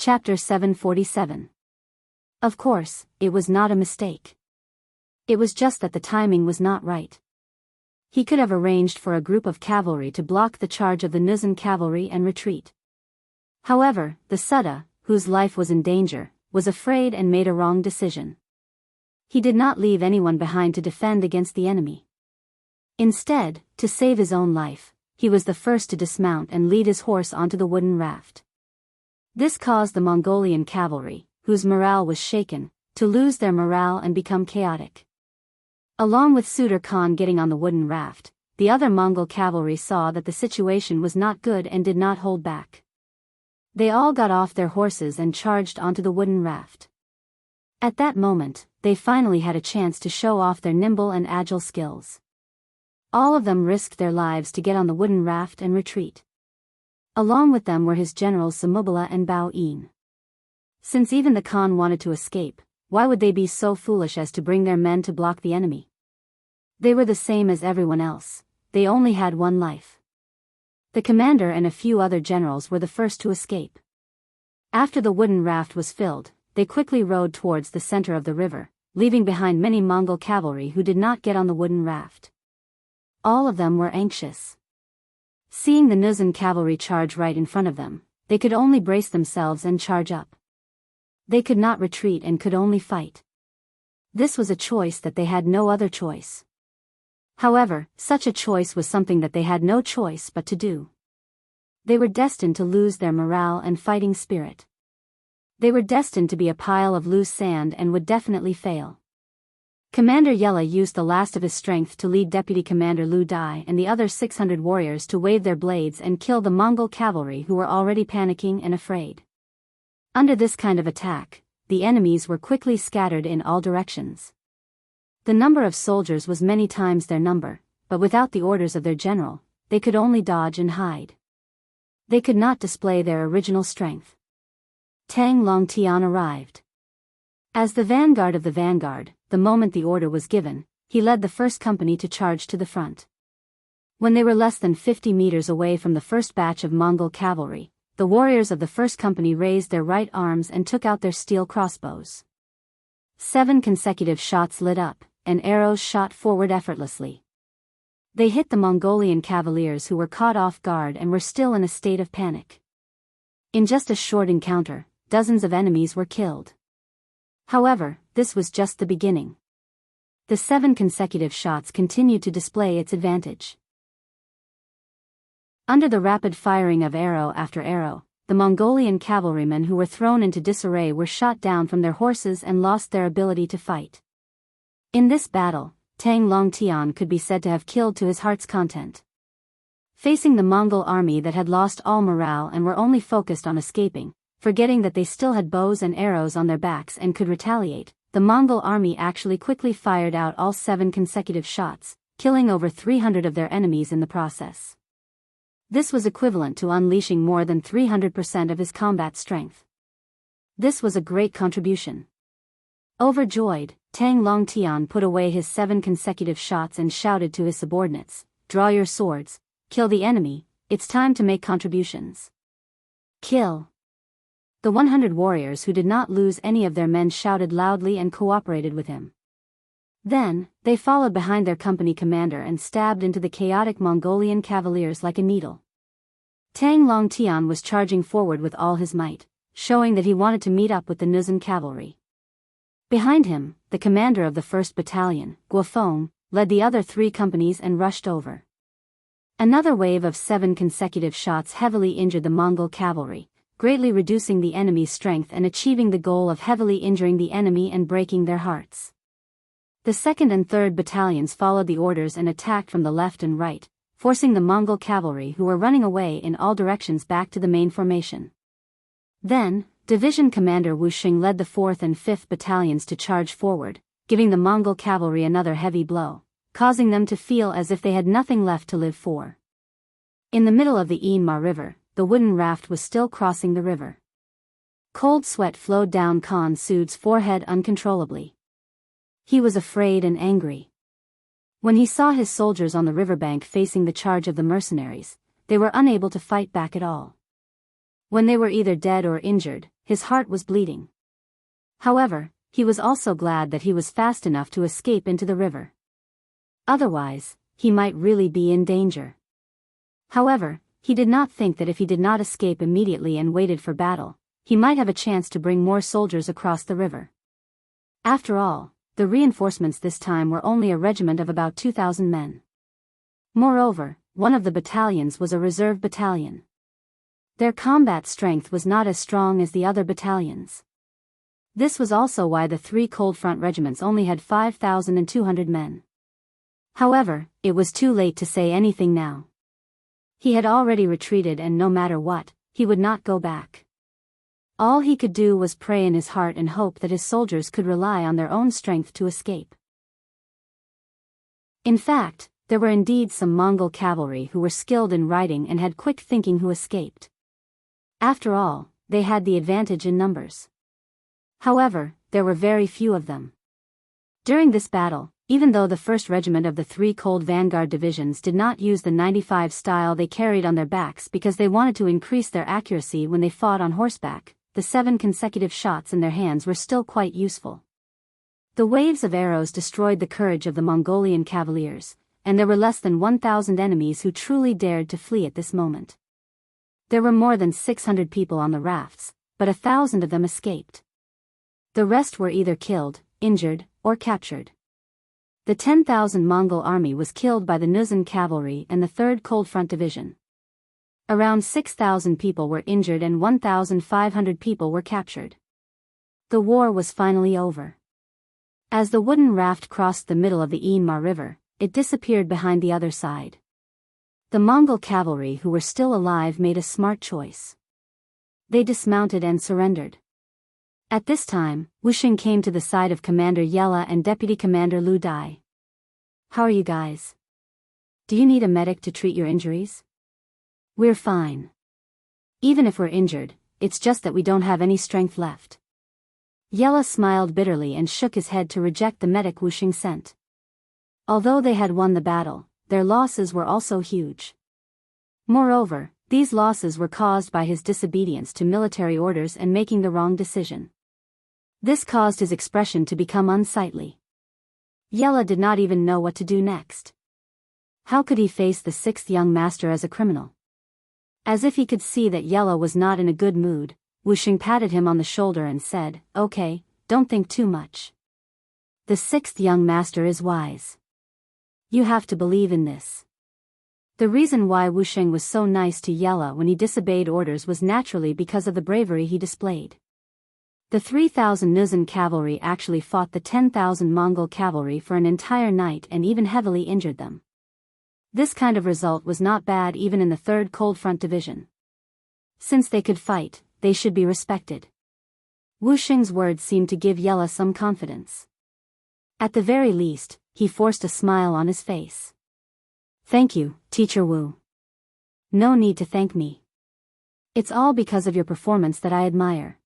Chapter 747. Of course, it was not a mistake. It was just that the timing was not right. He could have arranged for a group of cavalry to block the charge of the Nuzan cavalry and retreat. However, the Sutta, whose life was in danger, was afraid and made a wrong decision. He did not leave anyone behind to defend against the enemy. Instead, to save his own life, he was the first to dismount and lead his horse onto the wooden raft. This caused the Mongolian cavalry, whose morale was shaken, to lose their morale and become chaotic. Along with Sudur Khan getting on the wooden raft, the other Mongol cavalry saw that the situation was not good and did not hold back. They all got off their horses and charged onto the wooden raft. At that moment, they finally had a chance to show off their nimble and agile skills. All of them risked their lives to get on the wooden raft and retreat. Along with them were his generals Samubala and Bao Yin. Since even the Khan wanted to escape, why would they be so foolish as to bring their men to block the enemy? They were the same as everyone else, they only had one life. The commander and a few other generals were the first to escape. After the wooden raft was filled, they quickly rowed towards the center of the river, leaving behind many Mongol cavalry who did not get on the wooden raft. All of them were anxious. Seeing the Nuzan cavalry charge right in front of them, they could only brace themselves and charge up. They could not retreat and could only fight. This was a choice that they had no other choice. However, such a choice was something that they had no choice but to do. They were destined to lose their morale and fighting spirit. They were destined to be a pile of loose sand and would definitely fail. Commander Yella used the last of his strength to lead Deputy Commander Lu Dai and the other 600 warriors to wave their blades and kill the Mongol cavalry who were already panicking and afraid. Under this kind of attack, the enemies were quickly scattered in all directions. The number of soldiers was many times their number, but without the orders of their general, they could only dodge and hide. They could not display their original strength. Tang Longtian arrived. As the vanguard of the vanguard, the moment the order was given, he led the first company to charge to the front. When they were less than 50 meters away from the first batch of Mongol cavalry, the warriors of the first company raised their right arms and took out their steel crossbows. 7 consecutive shots lit up, and arrows shot forward effortlessly. They hit the Mongolian cavaliers who were caught off guard and were still in a state of panic. In just a short encounter, dozens of enemies were killed. However, this was just the beginning. The 7 consecutive shots continued to display its advantage. Under the rapid firing of arrow after arrow, the Mongolian cavalrymen who were thrown into disarray were shot down from their horses and lost their ability to fight. In this battle, Tang Longtian could be said to have killed to his heart's content. Facing the Mongol army that had lost all morale and were only focused on escaping, forgetting that they still had bows and arrows on their backs and could retaliate, the Mongol army actually quickly fired out all 7 consecutive shots, killing over 300 of their enemies in the process. This was equivalent to unleashing more than 300% of his combat strength. This was a great contribution. Overjoyed, Tang Longtian put away his 7 consecutive shots and shouted to his subordinates, "Draw your swords, kill the enemy, it's time to make contributions. Kill." The 100 warriors who did not lose any of their men shouted loudly and cooperated with him. Then, they followed behind their company commander and stabbed into the chaotic Mongolian cavaliers like a needle. Tang Longtian was charging forward with all his might, showing that he wanted to meet up with the Nuzan cavalry. Behind him, the commander of the 1st Battalion, Guofeng, led the other 3 companies and rushed over. Another wave of 7 consecutive shots heavily injured the Mongol cavalry, greatly reducing the enemy's strength and achieving the goal of heavily injuring the enemy and breaking their hearts. The 2nd and 3rd battalions followed the orders and attacked from the left and right, forcing the Mongol cavalry who were running away in all directions back to the main formation. Then, Division Commander Wu Xing led the 4th and 5th battalions to charge forward, giving the Mongol cavalry another heavy blow, causing them to feel as if they had nothing left to live for. In the middle of the Inma River, the wooden raft was still crossing the river. Cold sweat flowed down Khan Sud's forehead uncontrollably. He was afraid and angry. When he saw his soldiers on the riverbank facing the charge of the mercenaries, they were unable to fight back at all. When they were either dead or injured, his heart was bleeding. However, he was also glad that he was fast enough to escape into the river. Otherwise, he might really be in danger. However, he did not think that if he did not escape immediately and waited for battle, he might have a chance to bring more soldiers across the river. After all, the reinforcements this time were only a regiment of about 2,000 men. Moreover, one of the battalions was a reserve battalion. Their combat strength was not as strong as the other battalions. This was also why the 3 cold front regiments only had 5,200 men. However, it was too late to say anything now. He had already retreated, and no matter what, he would not go back. All he could do was pray in his heart and hope that his soldiers could rely on their own strength to escape. In fact, there were indeed some Mongol cavalry who were skilled in riding and had quick thinking who escaped. After all, they had the advantage in numbers. However, there were very few of them. During this battle, even though the 1st Regiment of the 3 Cold Vanguard Divisions did not use the 95 style they carried on their backs because they wanted to increase their accuracy when they fought on horseback, the 7 consecutive shots in their hands were still quite useful. The waves of arrows destroyed the courage of the Mongolian cavaliers, and there were less than 1,000 enemies who truly dared to flee at this moment. There were more than 600 people on the rafts, but 1,000 of them escaped. The rest were either killed, injured, or captured. The 10,000 Mongol army was killed by the Nuzan cavalry and the 3rd Cold Front Division. Around 6,000 people were injured and 1,500 people were captured. The war was finally over. As the wooden raft crossed the middle of the Inma River, it disappeared behind the other side. The Mongol cavalry who were still alive made a smart choice. They dismounted and surrendered. At this time, Wuxia came to the side of Commander Yella and Deputy Commander Lu Dai. "How are you guys? Do you need a medic to treat your injuries?" "We're fine. Even if we're injured, it's just that we don't have any strength left." Yella smiled bitterly and shook his head to reject the medic Wuxia sent. Although they had won the battle, their losses were also huge. Moreover, these losses were caused by his disobedience to military orders and making the wrong decision. This caused his expression to become unsightly. Yella did not even know what to do next. How could he face the 6th young master as a criminal? As if he could see that Yella was not in a good mood, Wuxia patted him on the shoulder and said, "Okay, don't think too much. The 6th young master is wise. You have to believe in this." The reason why Wuxia was so nice to Yella when he disobeyed orders was naturally because of the bravery he displayed. The 3,000 Nuzan cavalry actually fought the 10,000 Mongol cavalry for an entire night and even heavily injured them. This kind of result was not bad even in the 3rd Cold Front Division. Since they could fight, they should be respected. Wuxia's words seemed to give Yella some confidence. At the very least, he forced a smile on his face. "Thank you, Teacher Wu. No need to thank me. It's all because of your performance that I admire."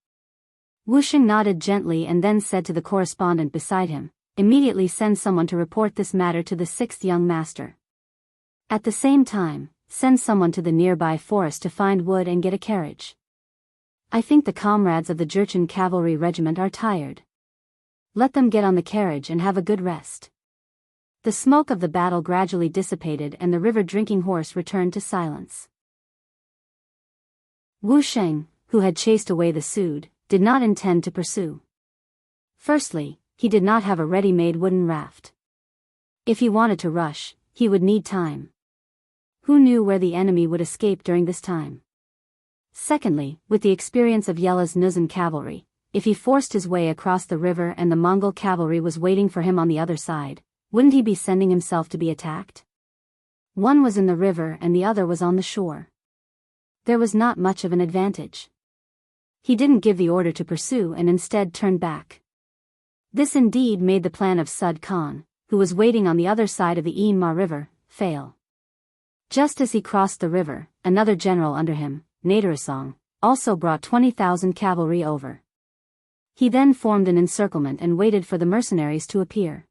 Wuxia nodded gently and then said to the correspondent beside him, "Immediately send someone to report this matter to the 6th young master. At the same time, send someone to the nearby forest to find wood and get a carriage. I think the comrades of the Jurchen cavalry regiment are tired. Let them get on the carriage and have a good rest." The smoke of the battle gradually dissipated and the river drinking horse returned to silence. Wuxia, who had chased away the Sud, did not intend to pursue. Firstly, he did not have a ready-made wooden raft. If he wanted to rush, he would need time. Who knew where the enemy would escape during this time? Secondly, with the experience of Yella's Nuzan cavalry, if he forced his way across the river and the Mongol cavalry was waiting for him on the other side, wouldn't he be sending himself to be attacked? One was in the river and the other was on the shore. There was not much of an advantage. He didn't give the order to pursue and instead turned back. This indeed made the plan of Sud Khan, who was waiting on the other side of the Inma River, fail. Just as he crossed the river, another general under him, Naderasong, also brought 20,000 cavalry over. He then formed an encirclement and waited for the mercenaries to appear.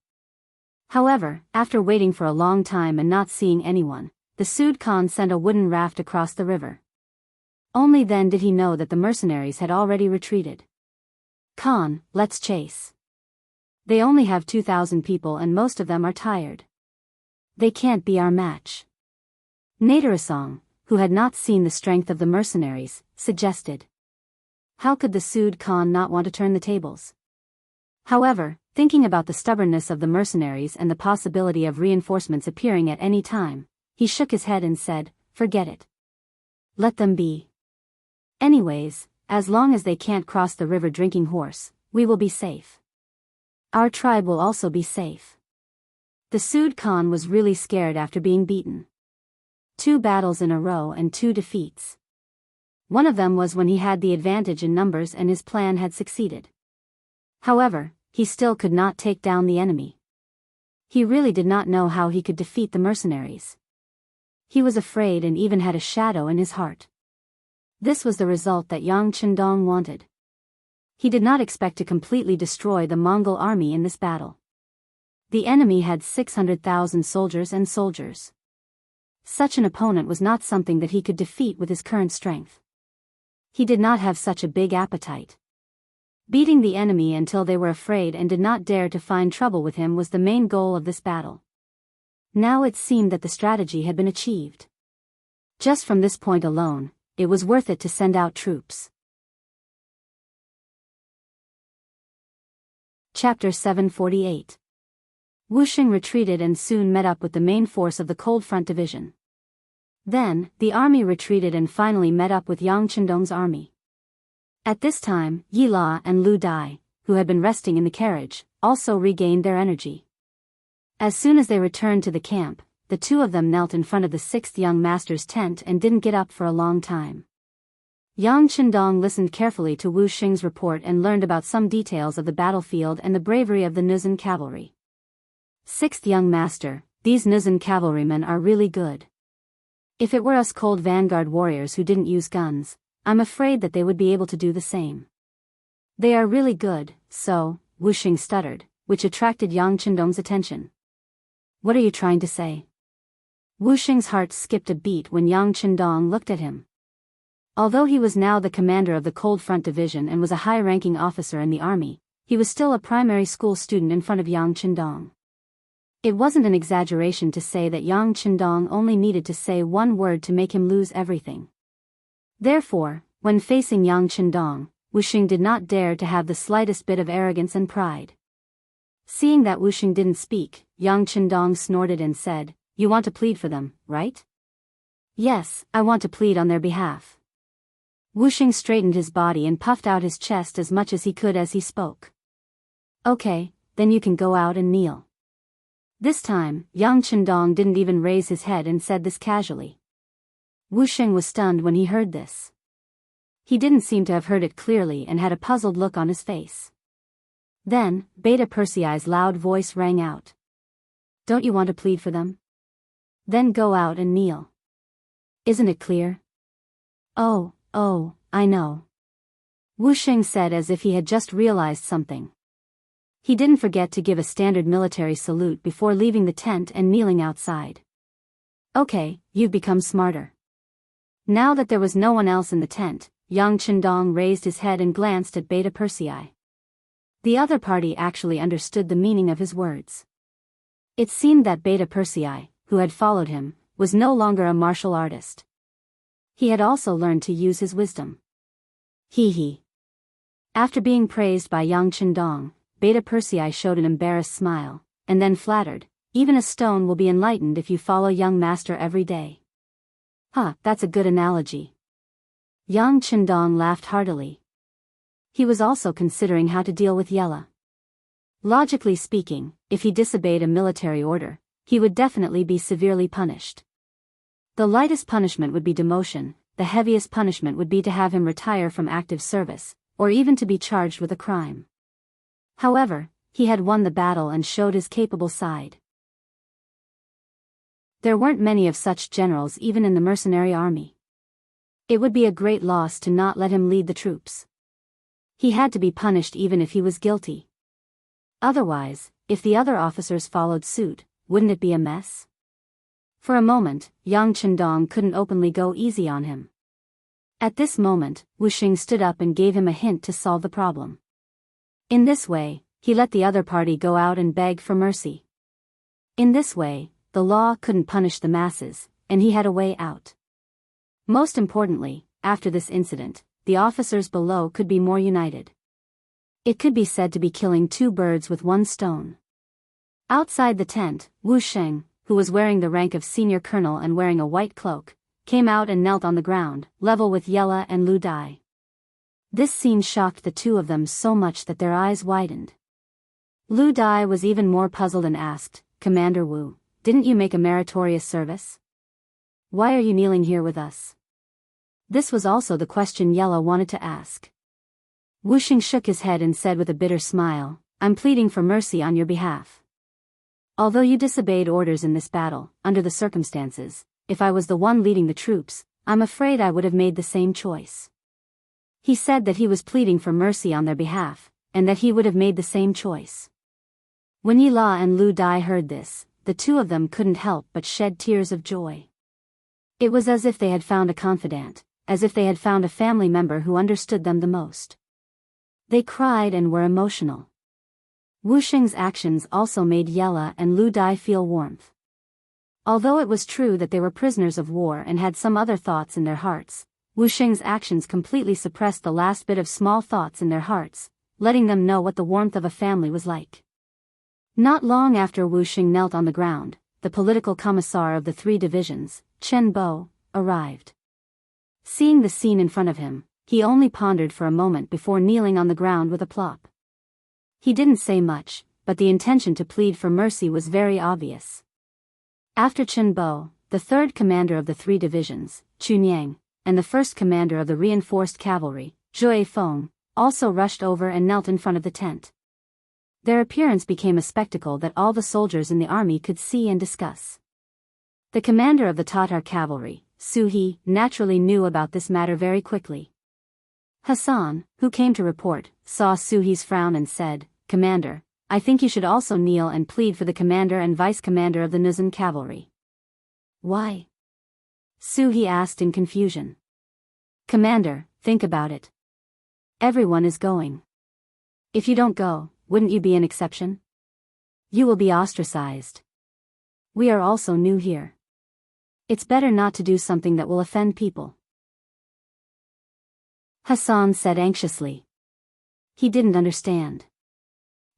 However, after waiting for a long time and not seeing anyone, the Sud Khan sent a wooden raft across the river. Only then did he know that the mercenaries had already retreated. Khan, let's chase. They only have 2,000 people and most of them are tired. They can't be our match. Naderasong, who had not seen the strength of the mercenaries, suggested. How could the Sud Khan not want to turn the tables? However, thinking about the stubbornness of the mercenaries and the possibility of reinforcements appearing at any time, he shook his head and said, forget it. Let them be. Anyways, as long as they can't cross the river drinking horse, we will be safe. Our tribe will also be safe. The Sud Khan was really scared after being beaten. 2 battles in a row and 2 defeats. One of them was when he had the advantage in numbers and his plan had succeeded. However, he still could not take down the enemy. He really did not know how he could defeat the mercenaries. He was afraid and even had a shadow in his heart. This was the result that Yang Chendong wanted. He did not expect to completely destroy the Mongol army in this battle. The enemy had 600,000 soldiers and soldiers. Such an opponent was not something that he could defeat with his current strength. He did not have such a big appetite. Beating the enemy until they were afraid and did not dare to find trouble with him was the main goal of this battle. Now it seemed that the strategy had been achieved. Just from this point alone, it was worth it to send out troops. Chapter 748. Wuxia retreated and soon met up with the main force of the Cold Front Division. Then, the army retreated and finally met up with Yang Chendong's army. At this time, Yi La and Lu Dai, who had been resting in the carriage, also regained their energy. As soon as they returned to the camp, the 2 of them knelt in front of the 6th young master's tent and didn't get up for a long time. Yang Chendong listened carefully to Wu Xing's report and learned about some details of the battlefield and the bravery of the Nuzan cavalry. 6th young master, these Nuzan cavalrymen are really good. If it were us cold vanguard warriors who didn't use guns, I'm afraid that they would be able to do the same. They are really good, so, Wu Xing stuttered, which attracted Yang Chendong's attention. What are you trying to say? Wu Xing's heart skipped a beat when Yang Chendong looked at him. Although he was now the commander of the Cold Front Division and was a high-ranking officer in the army, he was still a primary school student in front of Yang Chendong. It wasn't an exaggeration to say that Yang Chendong only needed to say one word to make him lose everything. Therefore, when facing Yang Chendong, Wu Xing did not dare to have the slightest bit of arrogance and pride. Seeing that Wu Xing didn't speak, Yang Chendong snorted and said, "You want to plead for them, right?" "Yes, I want to plead on their behalf." Wu Xing straightened his body and puffed out his chest as much as he could as he spoke. "Okay, then you can go out and kneel." This time, Yang Chendong didn't even raise his head and said this casually. Wu Xing was stunned when he heard this. He didn't seem to have heard it clearly and had a puzzled look on his face. Then, Beta Persei's loud voice rang out. "Don't you want to plead for them? Then go out and kneel. Isn't it clear?" Oh, I know." Wu Xing said as if he had just realized something. He didn't forget to give a standard military salute before leaving the tent and kneeling outside. "Okay, you've become smarter." Now that there was no one else in the tent, Yang Chendong raised his head and glanced at Beta Persei. The other party actually understood the meaning of his words. It seemed that Beta Persei, who had followed him, was no longer a martial artist. He had also learned to use his wisdom. He. After being praised by Yang Chendong, Beta Persei showed an embarrassed smile, and then flattered, "Even a stone will be enlightened if you follow young master every day." That's a good analogy. Yang Chendong laughed heartily. He was also considering how to deal with Yella. Logically speaking, if he disobeyed a military order, he would definitely be severely punished. The lightest punishment would be demotion, the heaviest punishment would be to have him retire from active service, or even to be charged with a crime. However, he had won the battle and showed his capable side. There weren't many of such generals even in the mercenary army. It would be a great loss to not let him lead the troops. He had to be punished even if he was guilty. Otherwise, if the other officers followed suit, wouldn't it be a mess? For a moment, Yang Chendong couldn't openly go easy on him. At this moment, Wuxia stood up and gave him a hint to solve the problem. In this way, he let the other party go out and beg for mercy. In this way, the law couldn't punish the masses, and he had a way out. Most importantly, after this incident, the officers below could be more united. It could be said to be killing two birds with one stone. Outside the tent, Wuxia, who was wearing the rank of senior colonel and wearing a white cloak, came out and knelt on the ground, level with Yella and Lu Dai. This scene shocked the two of them so much that their eyes widened. Lu Dai was even more puzzled and asked, "Commander Wu, didn't you make a meritorious service? Why are you kneeling here with us?" This was also the question Yella wanted to ask. Wuxia shook his head and said with a bitter smile, "I'm pleading for mercy on your behalf. Although you disobeyed orders in this battle, under the circumstances, if I was the one leading the troops, I'm afraid I would have made the same choice." He said that he was pleading for mercy on their behalf, and that he would have made the same choice. When Yi La and Lu Dai heard this, the two of them couldn't help but shed tears of joy. It was as if they had found a confidant, as if they had found a family member who understood them the most. They cried and were emotional. Wuxia's actions also made Yella and Lu Dai feel warmth. Although it was true that they were prisoners of war and had some other thoughts in their hearts, Wuxia's actions completely suppressed the last bit of small thoughts in their hearts, letting them know what the warmth of a family was like. Not long after Wuxia knelt on the ground, the political commissar of the 3 divisions, Chen Bo, arrived. Seeing the scene in front of him, he only pondered for a moment before kneeling on the ground with a plop. He didn't say much, but the intention to plead for mercy was very obvious. After Chen Bo, the 3rd commander of the 3 divisions, Chunyang, and the 1st commander of the reinforced cavalry, Zhui Feng, also rushed over and knelt in front of the tent. Their appearance became a spectacle that all the soldiers in the army could see and discuss. The commander of the Tatar cavalry, Su He, naturally knew about this matter very quickly. Hassan, who came to report, saw Su He's frown and said, "Commander, I think you should also kneel and plead for the commander and vice-commander of the Nuzhan cavalry." "Why?" Su He asked in confusion. "Commander, think about it. Everyone is going. If you don't go, wouldn't you be an exception? You will be ostracized. We are also new here. It's better not to do something that will offend people." Hassan said anxiously. He didn't understand.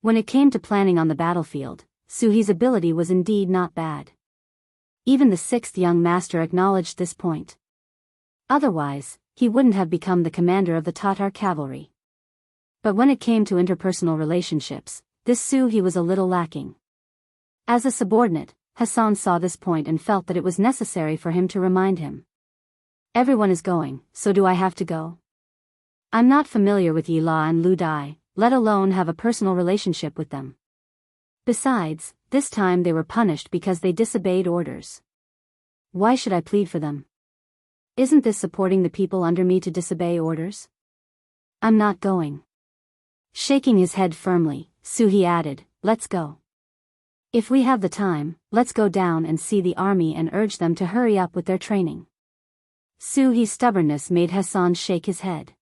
When it came to planning on the battlefield, Su He's ability was indeed not bad. Even the 6th young master acknowledged this point. Otherwise, he wouldn't have become the commander of the Tatar cavalry. But when it came to interpersonal relationships, this Su He was a little lacking. As a subordinate, Hassan saw this point and felt that it was necessary for him to remind him. "Everyone is going, so do I have to go? I'm not familiar with Yi La and Lu Dai, let alone have a personal relationship with them. Besides, this time they were punished because they disobeyed orders. Why should I plead for them? Isn't this supporting the people under me to disobey orders? I'm not going." Shaking his head firmly, Su He added, "Let's go. If we have the time, let's go down and see the army and urge them to hurry up with their training." Su He's stubbornness made Hassan shake his head.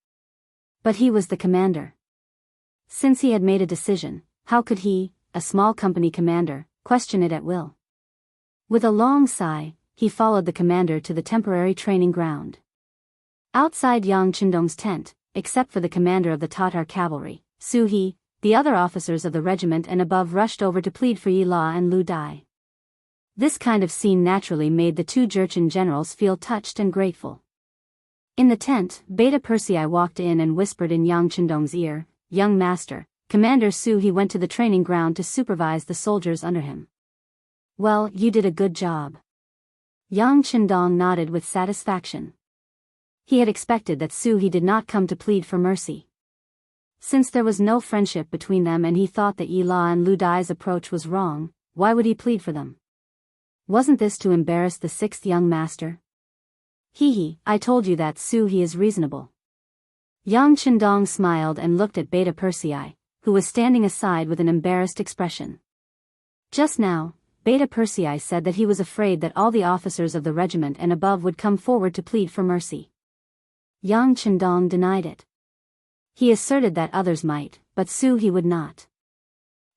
But he was the commander. Since he had made a decision, how could he, a small company commander, question it at will? With a long sigh, he followed the commander to the temporary training ground. Outside Yang Qindong's tent, except for the commander of the Tatar cavalry, Su He, the other officers of the regiment and above rushed over to plead for Yi La and Lu Dai. This kind of scene naturally made the 2 Jurchen generals feel touched and grateful. In the tent, Beta Persei walked in and whispered in Yang Qindong's ear, "Young master, Commander Su He went to the training ground to supervise the soldiers under him. Well, you did a good job." Yang Qindong nodded with satisfaction. He had expected that Su He did not come to plead for mercy. Since there was no friendship between them and he thought that Yi La and Lu Dai's approach was wrong, why would he plead for them? Wasn't this to embarrass the 6th young master? "He, I told you that Su He is reasonable." Yang Qindong smiled and looked at Beta Persei, who was standing aside with an embarrassed expression. Just now, Beta Persei said that he was afraid that all the officers of the regiment and above would come forward to plead for mercy. Yang Chendong denied it. He asserted that others might, but sue he would not.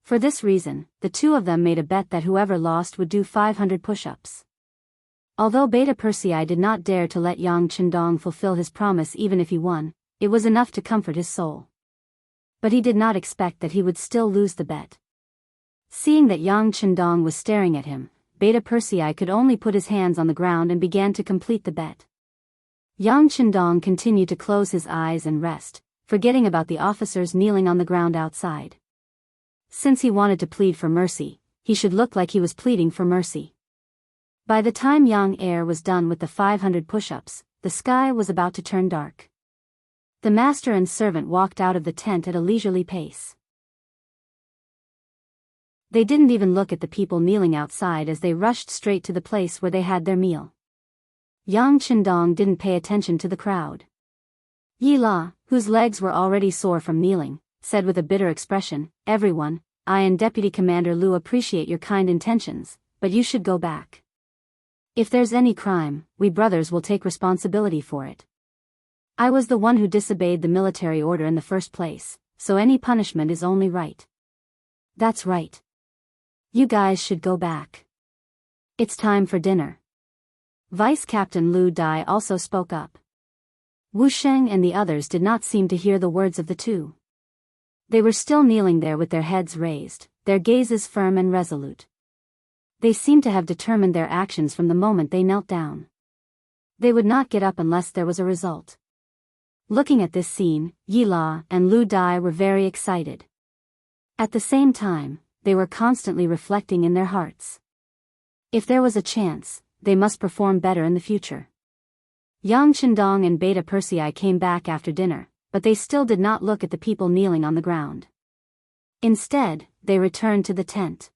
For this reason, the two of them made a bet that whoever lost would do 500 push-ups. Although Beta Persei did not dare to let Yang Chendong fulfill his promise even if he won, it was enough to comfort his soul. But he did not expect that he would still lose the bet. Seeing that Yang Chendong was staring at him, Beta Persei could only put his hands on the ground and began to complete the bet. Yang Chendong continued to close his eyes and rest, forgetting about the officers kneeling on the ground outside. Since he wanted to plead for mercy, he should look like he was pleading for mercy. By the time Yang Air was done with the 500 push-ups, the sky was about to turn dark. The master and servant walked out of the tent at a leisurely pace. They didn't even look at the people kneeling outside as they rushed straight to the place where they had their meal. Yang Chendong didn't pay attention to the crowd. Yi La, whose legs were already sore from kneeling, said with a bitter expression, "Everyone, I and Deputy Commander Lu appreciate your kind intentions, but you should go back. If there's any crime, we brothers will take responsibility for it. I was the one who disobeyed the military order in the first place, so any punishment is only right." "That's right. You guys should go back. It's time for dinner." Vice Captain Lu Dai also spoke up. Wu Sheng and the others did not seem to hear the words of the two. They were still kneeling there with their heads raised, their gazes firm and resolute. They seemed to have determined their actions from the moment they knelt down. They would not get up unless there was a result. Looking at this scene, Yi La and Lu Dai were very excited. At the same time, they were constantly reflecting in their hearts. If there was a chance, they must perform better in the future. Yang Chendong and Beta Persei came back after dinner, but they still did not look at the people kneeling on the ground. Instead, they returned to the tent.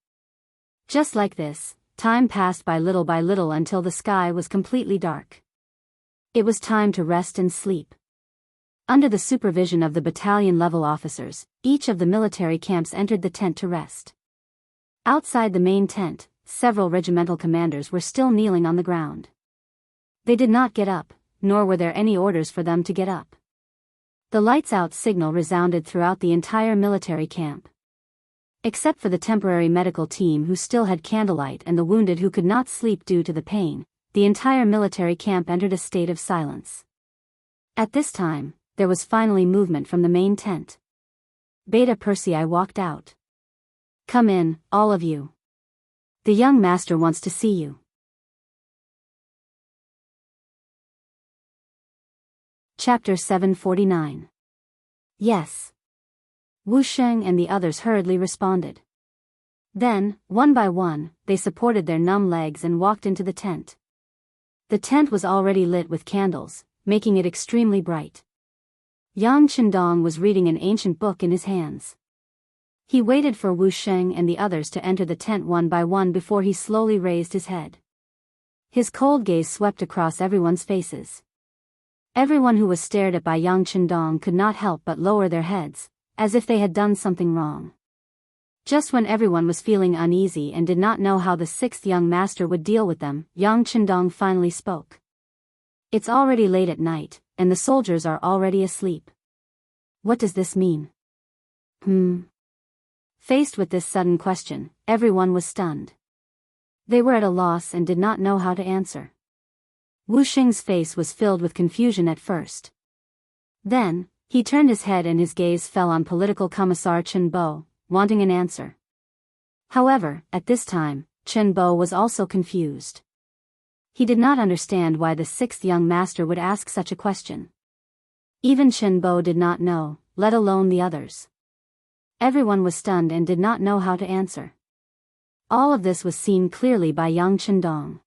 Just like this, time passed by little until the sky was completely dark. It was time to rest and sleep. Under the supervision of the battalion-level officers, each of the military camps entered the tent to rest. Outside the main tent, several regimental commanders were still kneeling on the ground. They did not get up, nor were there any orders for them to get up. The lights-out signal resounded throughout the entire military camp. Except for the temporary medical team who still had candlelight and the wounded who could not sleep due to the pain, the entire military camp entered a state of silence. At this time, there was finally movement from the main tent. Beta Persei walked out. "Come in, all of you. The young master wants to see you." Chapter 749. "Yes." Wu Sheng and the others hurriedly responded. Then, one by one, they supported their numb legs and walked into the tent. The tent was already lit with candles, making it extremely bright. Yang Chendong was reading an ancient book in his hands. He waited for Wu Sheng and the others to enter the tent one by one before he slowly raised his head. His cold gaze swept across everyone's faces. Everyone who was stared at by Yang Chendong could not help but lower their heads, as if they had done something wrong. Just when everyone was feeling uneasy and did not know how the sixth young master would deal with them, Yang Chendong finally spoke. "It's already late at night, and the soldiers are already asleep. What does this mean?" Faced with this sudden question, everyone was stunned. They were at a loss and did not know how to answer. Wu Sheng's face was filled with confusion at first. Then, he turned his head and his gaze fell on Political Commissar Chen Bo, wanting an answer. However, at this time, Chen Bo was also confused. He did not understand why the sixth young master would ask such a question. Even Chen Bo did not know, let alone the others. Everyone was stunned and did not know how to answer. All of this was seen clearly by Yang Chendong.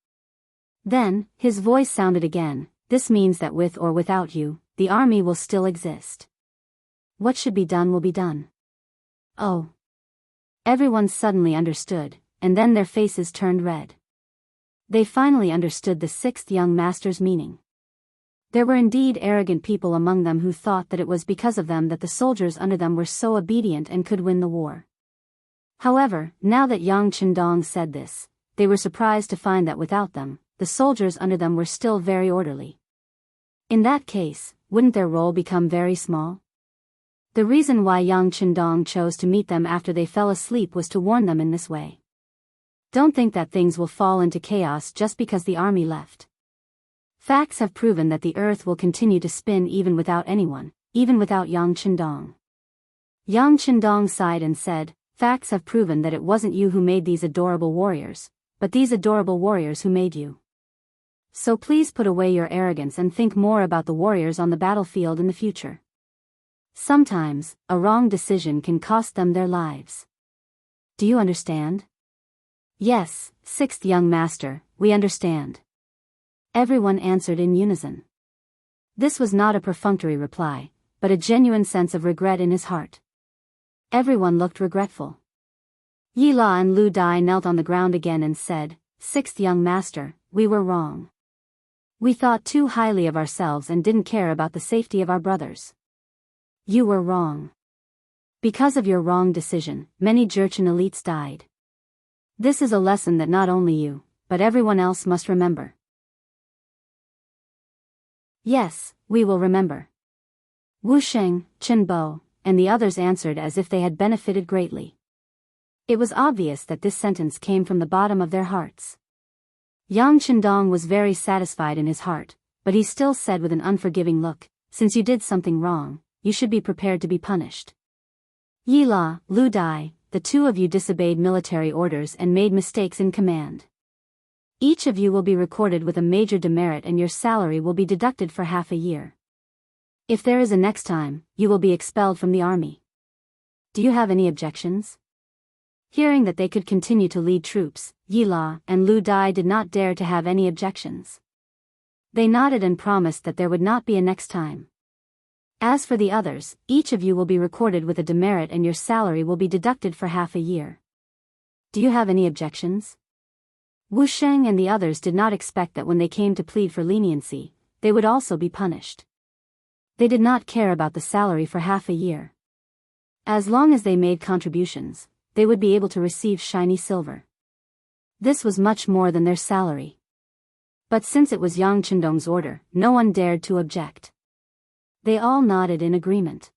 Then, his voice sounded again, "This means that with or without you, the army will still exist. What should be done will be done." Oh. Everyone suddenly understood, and then their faces turned red. They finally understood the sixth young master's meaning. There were indeed arrogant people among them who thought that it was because of them that the soldiers under them were so obedient and could win the war. However, now that Yang Chendong said this, they were surprised to find that without them, the soldiers under them were still very orderly. In that case, wouldn't their role become very small? The reason why Yang Qindong chose to meet them after they fell asleep was to warn them in this way. Don't think that things will fall into chaos just because the army left. Facts have proven that the earth will continue to spin even without anyone, even without Yang Qindong. Yang Qindong sighed and said, facts have proven that it wasn't you who made these adorable warriors, but these adorable warriors who made you. So please put away your arrogance and think more about the warriors on the battlefield in the future. Sometimes, a wrong decision can cost them their lives. Do you understand? Yes, sixth young master, we understand. Everyone answered in unison. This was not a perfunctory reply, but a genuine sense of regret in his heart. Everyone looked regretful. Yi La and Lu Dai knelt on the ground again and said, sixth young master, we were wrong. We thought too highly of ourselves and didn't care about the safety of our brothers. You were wrong. Because of your wrong decision, many Jurchen elites died. This is a lesson that not only you, but everyone else must remember. Yes, we will remember. Wu Sheng, Chen Bo, and the others answered as if they had benefited greatly. It was obvious that this sentence came from the bottom of their hearts. Yang Qindong was very satisfied in his heart, but he still said with an unforgiving look, since you did something wrong, you should be prepared to be punished. Yi La, Lu Dai, the two of you disobeyed military orders and made mistakes in command. Each of you will be recorded with a major demerit and your salary will be deducted for half a year. If there is a next time, you will be expelled from the army. Do you have any objections? Hearing that they could continue to lead troops, Yi La and Lu Dai did not dare to have any objections. They nodded and promised that there would not be a next time. As for the others, each of you will be recorded with a demerit and your salary will be deducted for half a year. Do you have any objections? Wu Sheng and the others did not expect that when they came to plead for leniency, they would also be punished. They did not care about the salary for half a year. As long as they made contributions, they would be able to receive shiny silver. This was much more than their salary. But since it was Yang Qindong's order, no one dared to object. They all nodded in agreement.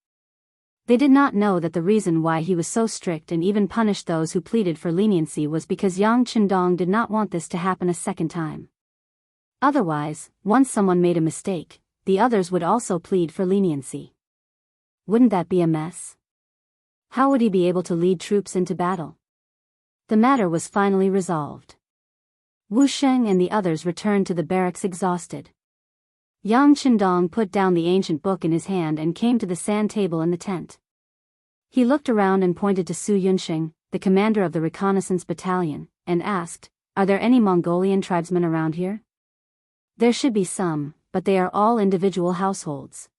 They did not know that the reason why he was so strict and even punished those who pleaded for leniency was because Yang Qindong did not want this to happen a second time. Otherwise, once someone made a mistake, the others would also plead for leniency. Wouldn't that be a mess? How would he be able to lead troops into battle? The matter was finally resolved. Wu Sheng and the others returned to the barracks exhausted. Yang Qindong put down the ancient book in his hand and came to the sand table in the tent. He looked around and pointed to Su Yunxing, the commander of the reconnaissance battalion, and asked, "Are there any Mongolian tribesmen around here?" "There should be some, but they are all individual households.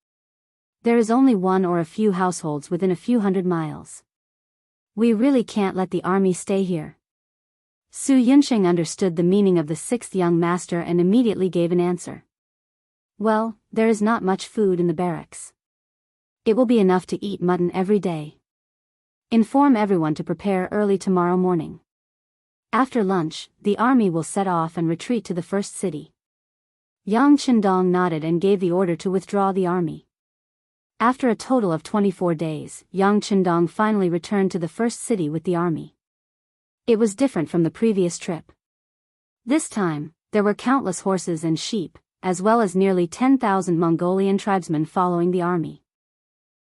There is only one or a few households within a few hundred miles. We really can't let the army stay here." Su Yunxing understood the meaning of the sixth young master and immediately gave an answer. "Well, there is not much food in the barracks. It will be enough to eat mutton every day. Inform everyone to prepare early tomorrow morning. After lunch, the army will set off and retreat to the first city." Yang Qindong nodded and gave the order to withdraw the army. After a total of 24 days, Yang Qindong finally returned to the first city with the army. It was different from the previous trip. This time, there were countless horses and sheep, as well as nearly 10,000 Mongolian tribesmen following the army.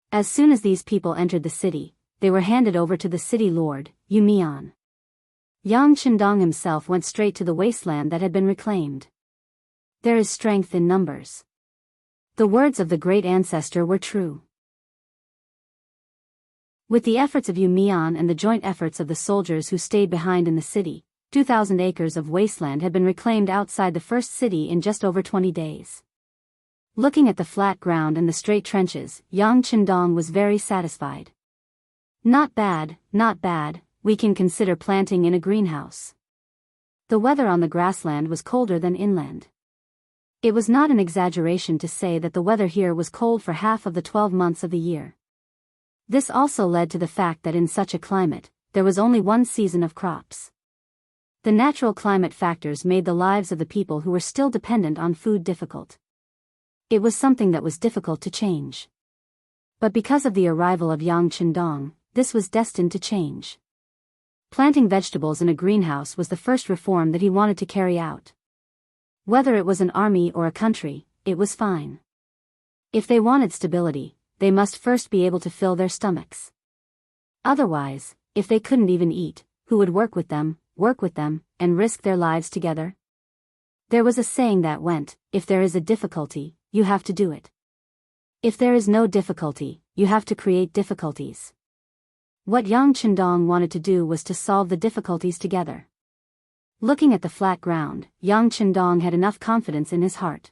As soon as these people entered the city, they were handed over to the city lord, Yu Mian. Yang Qindong himself went straight to the wasteland that had been reclaimed. There is strength in numbers. The words of the great ancestor were true. With the efforts of Yu Mian and the joint efforts of the soldiers who stayed behind in the city, 2,000 acres of wasteland had been reclaimed outside the first city in just over 20 days. Looking at the flat ground and the straight trenches, Yang Qindong was very satisfied. Not bad, we can consider planting in a greenhouse. The weather on the grassland was colder than inland. It was not an exaggeration to say that the weather here was cold for half of the 12 months of the year. This also led to the fact that in such a climate, there was only one season of crops. The natural climate factors made the lives of the people who were still dependent on food difficult. It was something that was difficult to change. But because of the arrival of Yang Qindong, this was destined to change. Planting vegetables in a greenhouse was the first reform that he wanted to carry out. Whether it was an army or a country, it was fine. If they wanted stability, they must first be able to fill their stomachs. Otherwise, if they couldn't even eat, who would work with them, and risk their lives together? There was a saying that went, if there is a difficulty, you have to do it. If there is no difficulty, you have to create difficulties. What Yang Qindong wanted to do was to solve the difficulties together. Looking at the flat ground, Yang Qindong had enough confidence in his heart.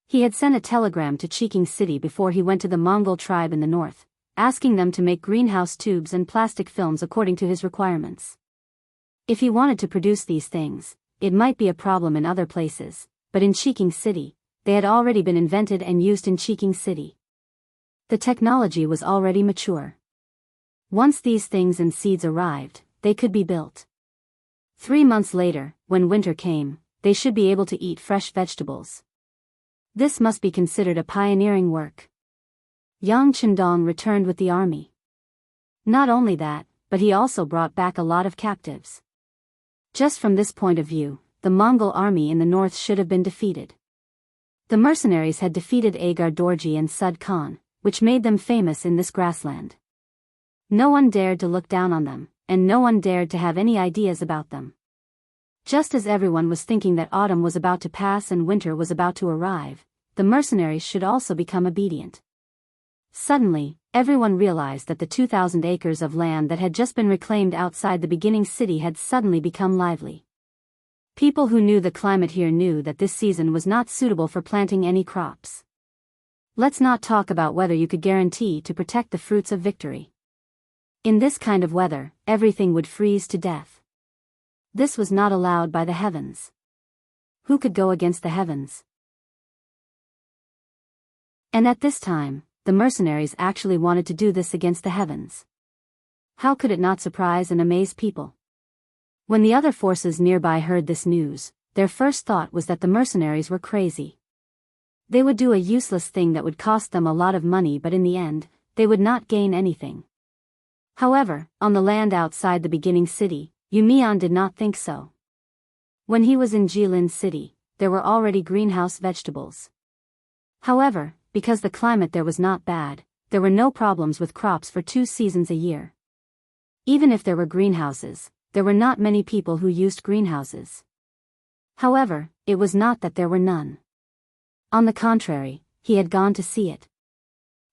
He had sent a telegram to Cheking City before he went to the Mongol tribe in the north, asking them to make greenhouse tubes and plastic films according to his requirements. If he wanted to produce these things, it might be a problem in other places, but in Cheking City, they had already been invented and used in Cheking City. The technology was already mature. Once these things and seeds arrived, they could be built. 3 months later, when winter came, they should be able to eat fresh vegetables. This must be considered a pioneering work. Yang Qindong returned with the army. Not only that, but he also brought back a lot of captives. Just from this point of view, the Mongol army in the north should have been defeated. The mercenaries had defeated Agar Dorji and Sud Khan, which made them famous in this grassland. No one dared to look down on them, and no one dared to have any ideas about them. Just as everyone was thinking that autumn was about to pass and winter was about to arrive, the mercenaries should also become obedient. Suddenly, everyone realized that the 2,000 acres of land that had just been reclaimed outside the beginning city had suddenly become lively. People who knew the climate here knew that this season was not suitable for planting any crops. Let's not talk about whether you could guarantee to protect the fruits of victory. In this kind of weather, everything would freeze to death. This was not allowed by the heavens. Who could go against the heavens? And at this time, the mercenaries actually wanted to do this against the heavens. How could it not surprise and amaze people? When the other forces nearby heard this news, their first thought was that the mercenaries were crazy. They would do a useless thing that would cost them a lot of money, but in the end, they would not gain anything. However, on the land outside the beginning city, Yumian did not think so. When he was in Jilin City, there were already greenhouse vegetables. However, because the climate there was not bad, there were no problems with crops for 2 seasons a year. Even if there were greenhouses, there were not many people who used greenhouses. However, it was not that there were none. On the contrary, he had gone to see it.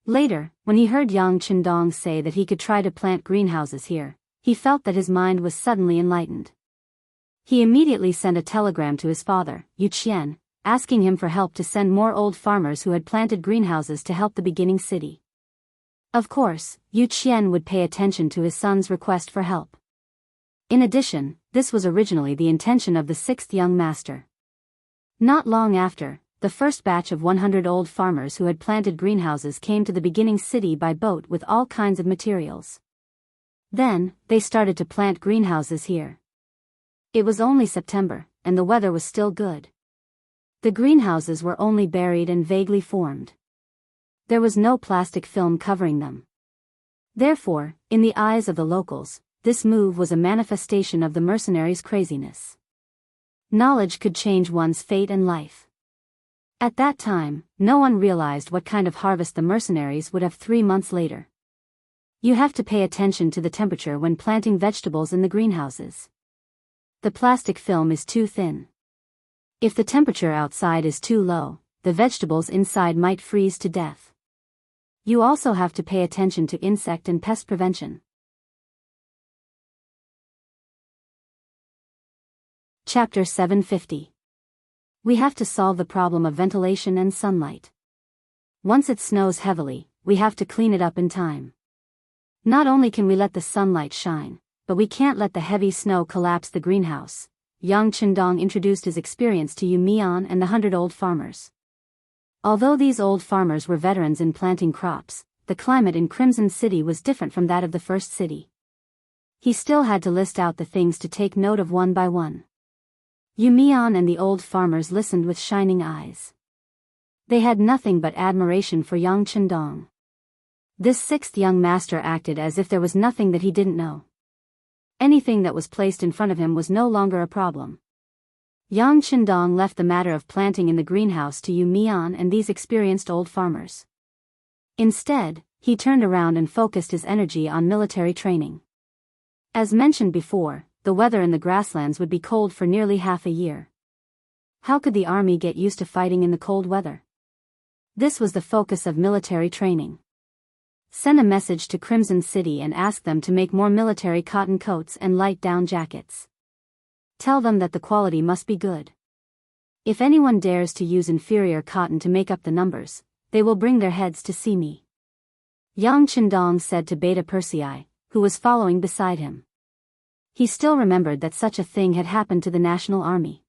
Later, when he heard Yang Qindong say that he could try to plant greenhouses here, he felt that his mind was suddenly enlightened. He immediately sent a telegram to his father, Yu Qian, asking him for help to send more old farmers who had planted greenhouses to help the beginning city. Of course, Yu Qian would pay attention to his son's request for help. In addition, this was originally the intention of the 6th young master. Not long after, the first batch of 100 old farmers who had planted greenhouses came to the beginning city by boat with all kinds of materials. Then, they started to plant greenhouses here. It was only September, and the weather was still good. The greenhouses were only buried and vaguely formed. There was no plastic film covering them. Therefore, in the eyes of the locals, this move was a manifestation of the mercenaries' craziness. Knowledge could change one's fate and life. At that time, no one realized what kind of harvest the mercenaries would have 3 months later. You have to pay attention to the temperature when planting vegetables in the greenhouses. The plastic film is too thin. If the temperature outside is too low, the vegetables inside might freeze to death. You also have to pay attention to insect and pest prevention. Chapter 750. We have to solve the problem of ventilation and sunlight. Once it snows heavily, we have to clean it up in time. Not only can we let the sunlight shine, but we can't let the heavy snow collapse the greenhouse. Yang Qindong introduced his experience to Yu Mian and the 100 old farmers. Although these old farmers were veterans in planting crops, the climate in Crimson City was different from that of the first city. He still had to list out the things to take note of one by one. Yu Mian and the old farmers listened with shining eyes. They had nothing but admiration for Yang Chendong. This sixth young master acted as if there was nothing that he didn't know. Anything that was placed in front of him was no longer a problem. Yang Chendong left the matter of planting in the greenhouse to Yu Mian and these experienced old farmers. Instead, he turned around and focused his energy on military training. As mentioned before, the weather in the grasslands would be cold for nearly half a year. How could the army get used to fighting in the cold weather? This was the focus of military training. Send a message to Crimson City and ask them to make more military cotton coats and light down jackets. Tell them that the quality must be good. If anyone dares to use inferior cotton to make up the numbers, they will bring their heads to see me. Yang Chendong said to Beta Persei, who was following beside him. He still remembered that such a thing had happened to the national army.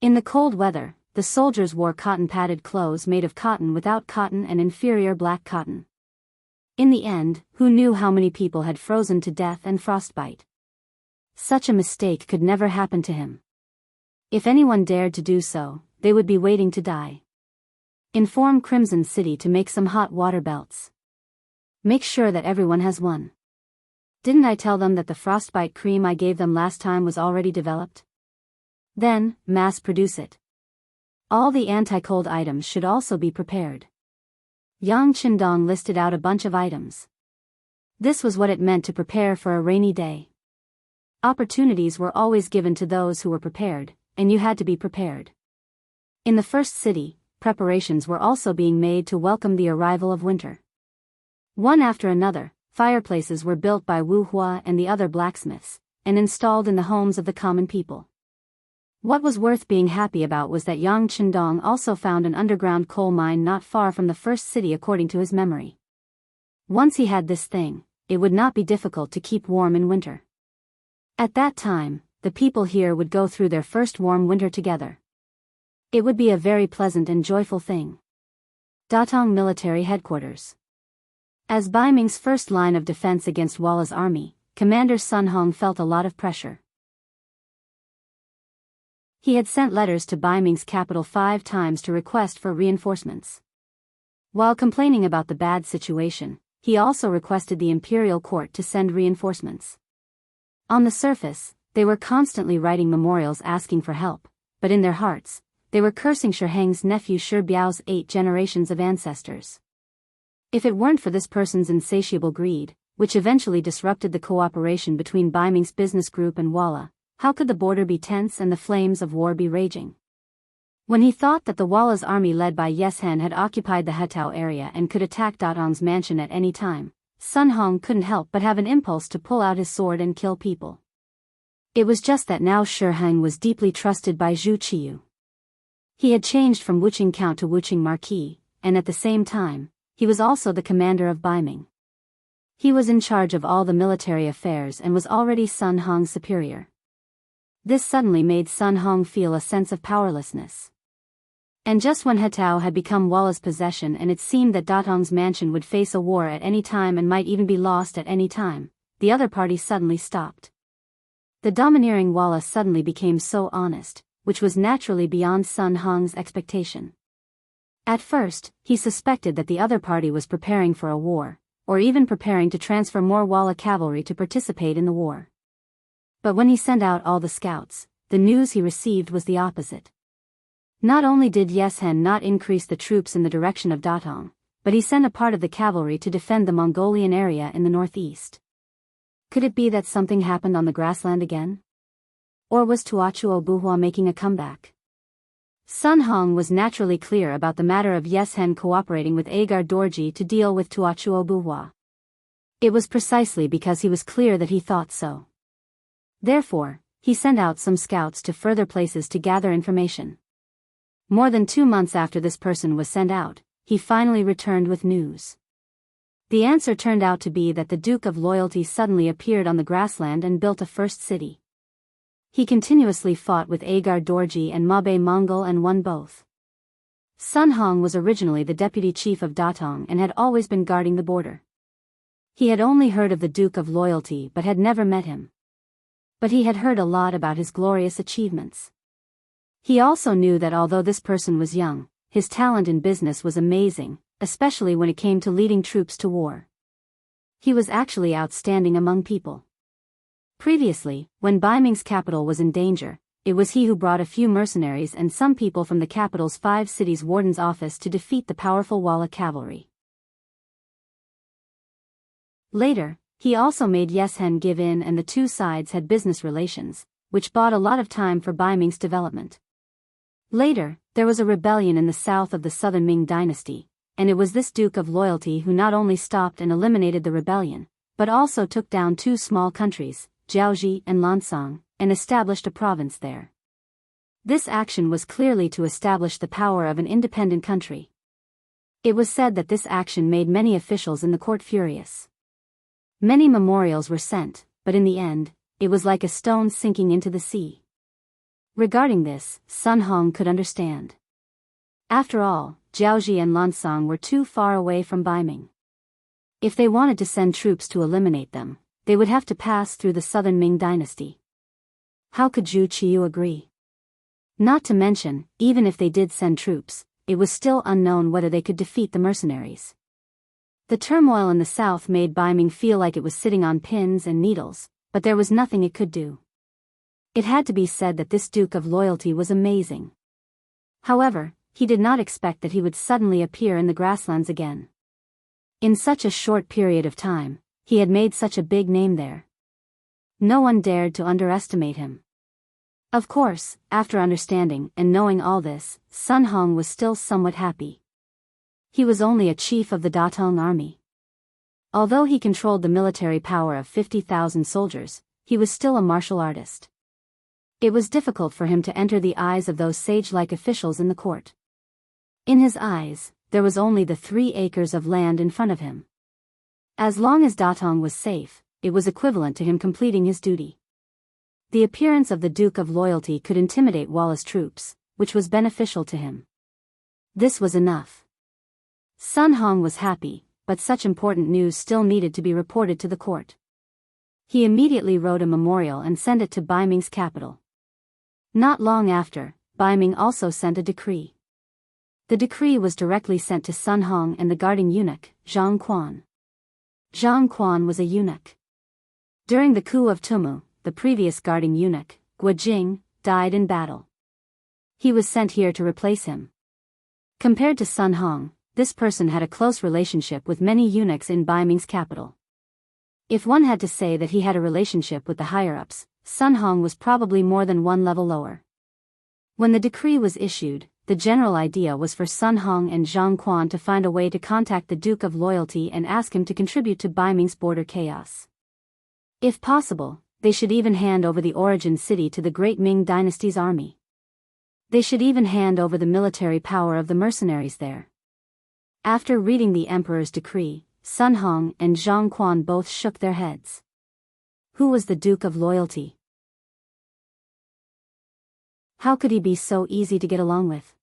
In the cold weather, the soldiers wore cotton-padded clothes made of cotton without cotton and inferior black cotton. In the end, who knew how many people had frozen to death and frostbite? Such a mistake could never happen to him. If anyone dared to do so, they would be waiting to die. Inform Crimson City to make some hot water belts. Make sure that everyone has one. Didn't I tell them that the frostbite cream I gave them last time was already developed? Then, mass produce it. All the anti-cold items should also be prepared. Yang Chendong listed out a bunch of items. This was what it meant to prepare for a rainy day. Opportunities were always given to those who were prepared, and you had to be prepared. In the first city, preparations were also being made to welcome the arrival of winter. One after another, fireplaces were built by Wu Hua and the other blacksmiths, and installed in the homes of the common people. What was worth being happy about was that Yang Chendong also found an underground coal mine not far from the first city according to his memory. Once he had this thing, it would not be difficult to keep warm in winter. At that time, the people here would go through their first warm winter together. It would be a very pleasant and joyful thing. Datong Military Headquarters. As Bai Ming's first line of defense against Walla's army, Commander Sun Hong felt a lot of pressure. He had sent letters to Bai Ming's capital 5 times to request for reinforcements. While complaining about the bad situation, he also requested the imperial court to send reinforcements. On the surface, they were constantly writing memorials asking for help, but in their hearts, they were cursing Shi Heng's nephew Shi Biao's 8 generations of ancestors. If it weren't for this person's insatiable greed, which eventually disrupted the cooperation between Bai Ming's business group and Walla, how could the border be tense and the flames of war be raging? When he thought that the Walla's army led by Yeshan had occupied the Hetao area and could attack Datong's mansion at any time, Sun Hong couldn't help but have an impulse to pull out his sword and kill people. It was just that now Shi Heng was deeply trusted by Zhu Qiyu. He had changed from Wuqing Count to Wuqing Marquis, and at the same time, he was also the commander of Bai Ming. He was in charge of all the military affairs and was already Sun Hong's superior. This suddenly made Sun Hong feel a sense of powerlessness. And just when Hetao had become Walla's possession and it seemed that Datong's mansion would face a war at any time and might even be lost at any time, the other party suddenly stopped. The domineering Walla suddenly became so honest, which was naturally beyond Sun Hong's expectation. At first, he suspected that the other party was preparing for a war, or even preparing to transfer more Walla cavalry to participate in the war. But when he sent out all the scouts, the news he received was the opposite. Not only did Yeshen not increase the troops in the direction of Datong, but he sent a part of the cavalry to defend the Mongolian area in the northeast. Could it be that something happened on the grassland again? Or was Tuachuo Buhua making a comeback? Sun Hong was naturally clear about the matter of Yeshen cooperating with Agar Dorji to deal with Tuachuo Buhua. It was precisely because he was clear that he thought so. Therefore, he sent out some scouts to further places to gather information. More than 2 months after this person was sent out, he finally returned with news. The answer turned out to be that the Duke of Loyalty suddenly appeared on the grassland and built a first city. He continuously fought with Agar Dorji and Mabe Mongol and won both. Sun Hong was originally the deputy chief of Datong and had always been guarding the border. He had only heard of the Duke of Loyalty but had never met him. But he had heard a lot about his glorious achievements. He also knew that although this person was young, his talent in business was amazing, especially when it came to leading troops to war. He was actually outstanding among people. Previously, when Baiming's capital was in danger, it was he who brought a few mercenaries and some people from the capital's 5 cities warden's office to defeat the powerful Walla cavalry. Later, he also made Yeshen give in, and the two sides had business relations, which bought a lot of time for Baiming's development. Later, there was a rebellion in the south of the southern Ming dynasty, and it was this Duke of Loyalty who not only stopped and eliminated the rebellion, but also took down 2 small countries, Jianghu and Lansang, and established a province there. This action was clearly to establish the power of an independent country. It was said that this action made many officials in the court furious. Many memorials were sent, but in the end, it was like a stone sinking into the sea. Regarding this, Sun Hong could understand. After all, Jianghu and Lansang were too far away from Baiming. If they wanted to send troops to eliminate them, they would have to pass through the southern Ming dynasty. How could Zhu Qiyu agree? Not to mention, even if they did send troops, it was still unknown whether they could defeat the mercenaries. The turmoil in the south made Baiming feel like it was sitting on pins and needles, but there was nothing it could do. It had to be said that this Duke of Loyalty was amazing. However, he did not expect that he would suddenly appear in the grasslands again. In such a short period of time, he had made such a big name there. No one dared to underestimate him. Of course, after understanding and knowing all this, Sun Hong was still somewhat happy. He was only a chief of the Datong army. Although he controlled the military power of 50,000 soldiers, he was still a martial artist. It was difficult for him to enter the eyes of those sage-like officials in the court. In his eyes, there was only the 3 acres of land in front of him. As long as Datong was safe, it was equivalent to him completing his duty. The appearance of the Duke of Loyalty could intimidate Walla's troops, which was beneficial to him. This was enough. Sun Hong was happy, but such important news still needed to be reported to the court. He immediately wrote a memorial and sent it to Baiming's capital. Not long after, Baiming also sent a decree. The decree was directly sent to Sun Hong and the guarding eunuch, Zhang Quan. Zhang Quan was a eunuch. During the coup of Tumu, the previous guarding eunuch, Guojing, died in battle. He was sent here to replace him. Compared to Sun Hong, this person had a close relationship with many eunuchs in Baiming's capital. If one had to say that he had a relationship with the higher-ups, Sun Hong was probably more than one level lower. When the decree was issued, the general idea was for Sun Hong and Zhang Quan to find a way to contact the Duke of Loyalty and ask him to contribute to Baiming's border chaos. If possible, they should even hand over the origin city to the Great Ming Dynasty's army. They should even hand over the military power of the mercenaries there. After reading the emperor's decree, Sun Hong and Zhang Quan both shook their heads. Who was the Duke of Loyalty? How could he be so easy to get along with?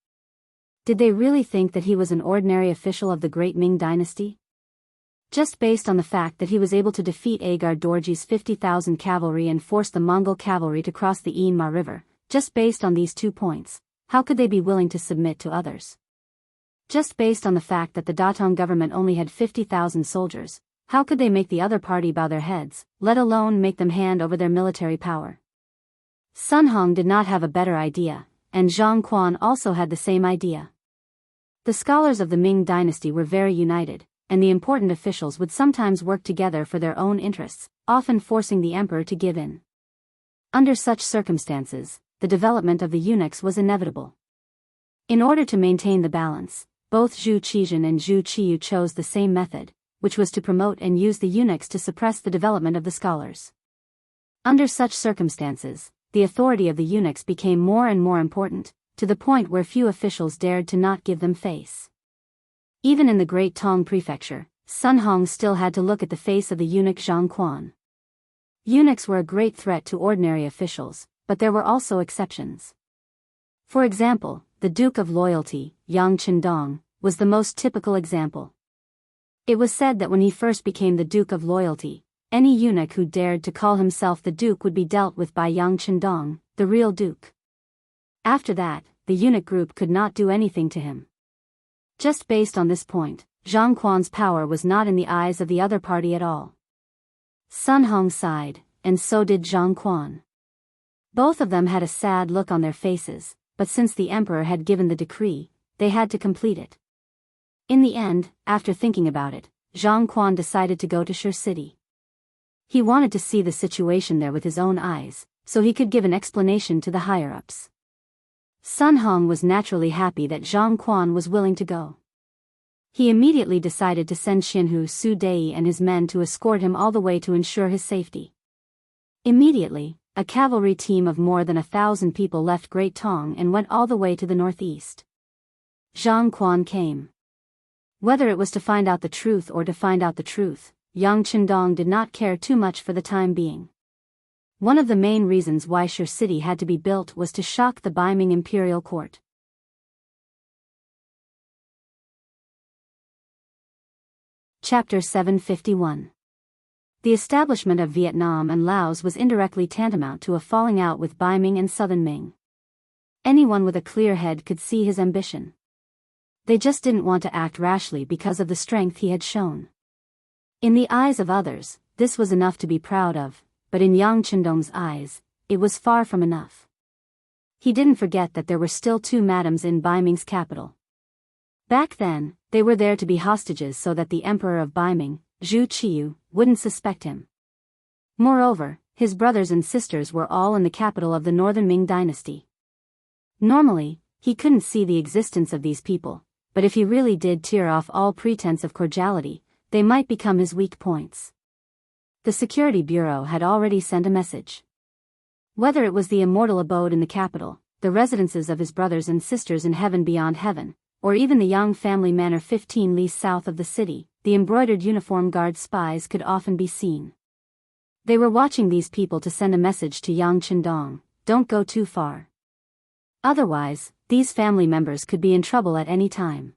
Did they really think that he was an ordinary official of the Great Ming Dynasty? Just based on the fact that he was able to defeat Agar Dorji's 50,000 cavalry and force the Mongol cavalry to cross the Yinma River, just based on these 2 points, how could they be willing to submit to others? Just based on the fact that the Datong government only had 50,000 soldiers, how could they make the other party bow their heads, let alone make them hand over their military power? Sun Hong did not have a better idea, and Zhang Quan also had the same idea. The scholars of the Ming dynasty were very united, and the important officials would sometimes work together for their own interests, often forcing the emperor to give in. Under such circumstances, the development of the eunuchs was inevitable. In order to maintain the balance, both Zhu Qizhen and Zhu Qiyu chose the same method, which was to promote and use the eunuchs to suppress the development of the scholars. Under such circumstances, the authority of the eunuchs became more and more important, to the point where few officials dared to not give them face. Even in the Great Tong Prefecture, Sun Hong still had to look at the face of the eunuch Zhang Quan. Eunuchs were a great threat to ordinary officials, but there were also exceptions. For example, the Duke of Loyalty, Yang Chendong, was the most typical example. It was said that when he first became the Duke of Loyalty, any eunuch who dared to call himself the Duke would be dealt with by Yang Chendong, the real Duke. After that, the eunuch group could not do anything to him. Just based on this point, Zhang Quan's power was not in the eyes of the other party at all. Sun Hong sighed, and so did Zhang Quan. Both of them had a sad look on their faces, but since the emperor had given the decree, they had to complete it. In the end, after thinking about it, Zhang Quan decided to go to Shi City. He wanted to see the situation there with his own eyes, so he could give an explanation to the higher-ups. Sun Hong was naturally happy that Zhang Quan was willing to go. He immediately decided to send Jianghu Su Dei and his men to escort him all the way to ensure his safety. Immediately, a cavalry team of more than 1,000 people left Great Tong and went all the way to the northeast. Zhang Quan came. Whether it was to find out the truth or to find out the truth, Yang Qindong did not care too much for the time being. One of the main reasons why Shi City had to be built was to shock the Baiming imperial court. Chapter 751. The establishment of Vietnam and Laos was indirectly tantamount to a falling out with Baiming and Southern Ming. Anyone with a clear head could see his ambition. They just didn't want to act rashly because of the strength he had shown. In the eyes of others, this was enough to be proud of, but in Yang Qindong's eyes, it was far from enough. He didn't forget that there were still 2 madams in Baiming's capital. Back then, they were there to be hostages so that the emperor of Baiming, Zhu Qiyu, wouldn't suspect him. Moreover, his brothers and sisters were all in the capital of the Northern Ming dynasty. Normally, he couldn't see the existence of these people, but if he really did tear off all pretense of cordiality, they might become his weak points. The Security Bureau had already sent a message. Whether it was the immortal abode in the capital, the residences of his brothers and sisters in heaven beyond heaven, or even the Yang family manor 15 li south of the city, the embroidered uniform guard spies could often be seen. They were watching these people to send a message to Yang Qindong: don't go too far. Otherwise, these family members could be in trouble at any time.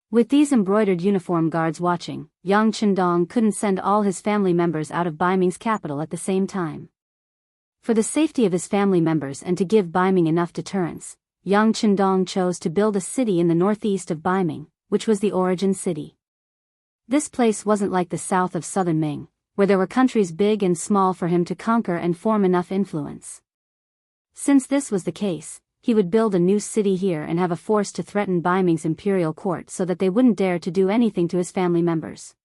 With these embroidered uniform guards watching, Yang Qindong couldn't send all his family members out of Baiming's capital at the same time. For the safety of his family members and to give Baiming enough deterrence, Yang Qindong chose to build a city in the northeast of Baiming, which was the origin city. This place wasn't like the south of Southern Ming, where there were countries big and small for him to conquer and form enough influence. Since this was the case, he would build a new city here and have a force to threaten Baiming's imperial court so that they wouldn't dare to do anything to his family members.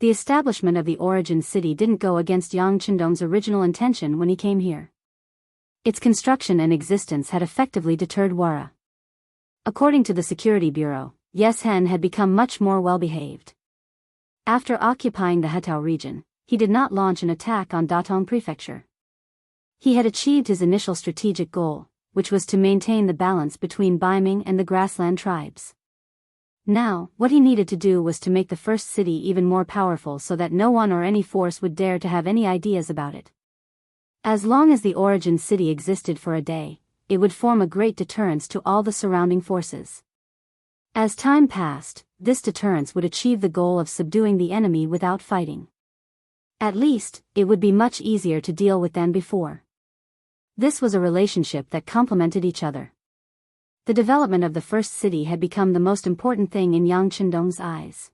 The establishment of the origin city didn't go against Yang Qindong's original intention when he came here. Its construction and existence had effectively deterred Wara. According to the Security Bureau, Yes Hen had become much more well-behaved. After occupying the Hetao region, he did not launch an attack on Datong Prefecture. He had achieved his initial strategic goal, which was to maintain the balance between Baiming and the grassland tribes. Now, what he needed to do was to make the first city even more powerful so that no one or any force would dare to have any ideas about it. As long as the origin city existed for a day, it would form a great deterrence to all the surrounding forces. As time passed, this deterrence would achieve the goal of subduing the enemy without fighting. At least, it would be much easier to deal with than before. This was a relationship that complemented each other. The development of the first city had become the most important thing in Yang Qindong's eyes.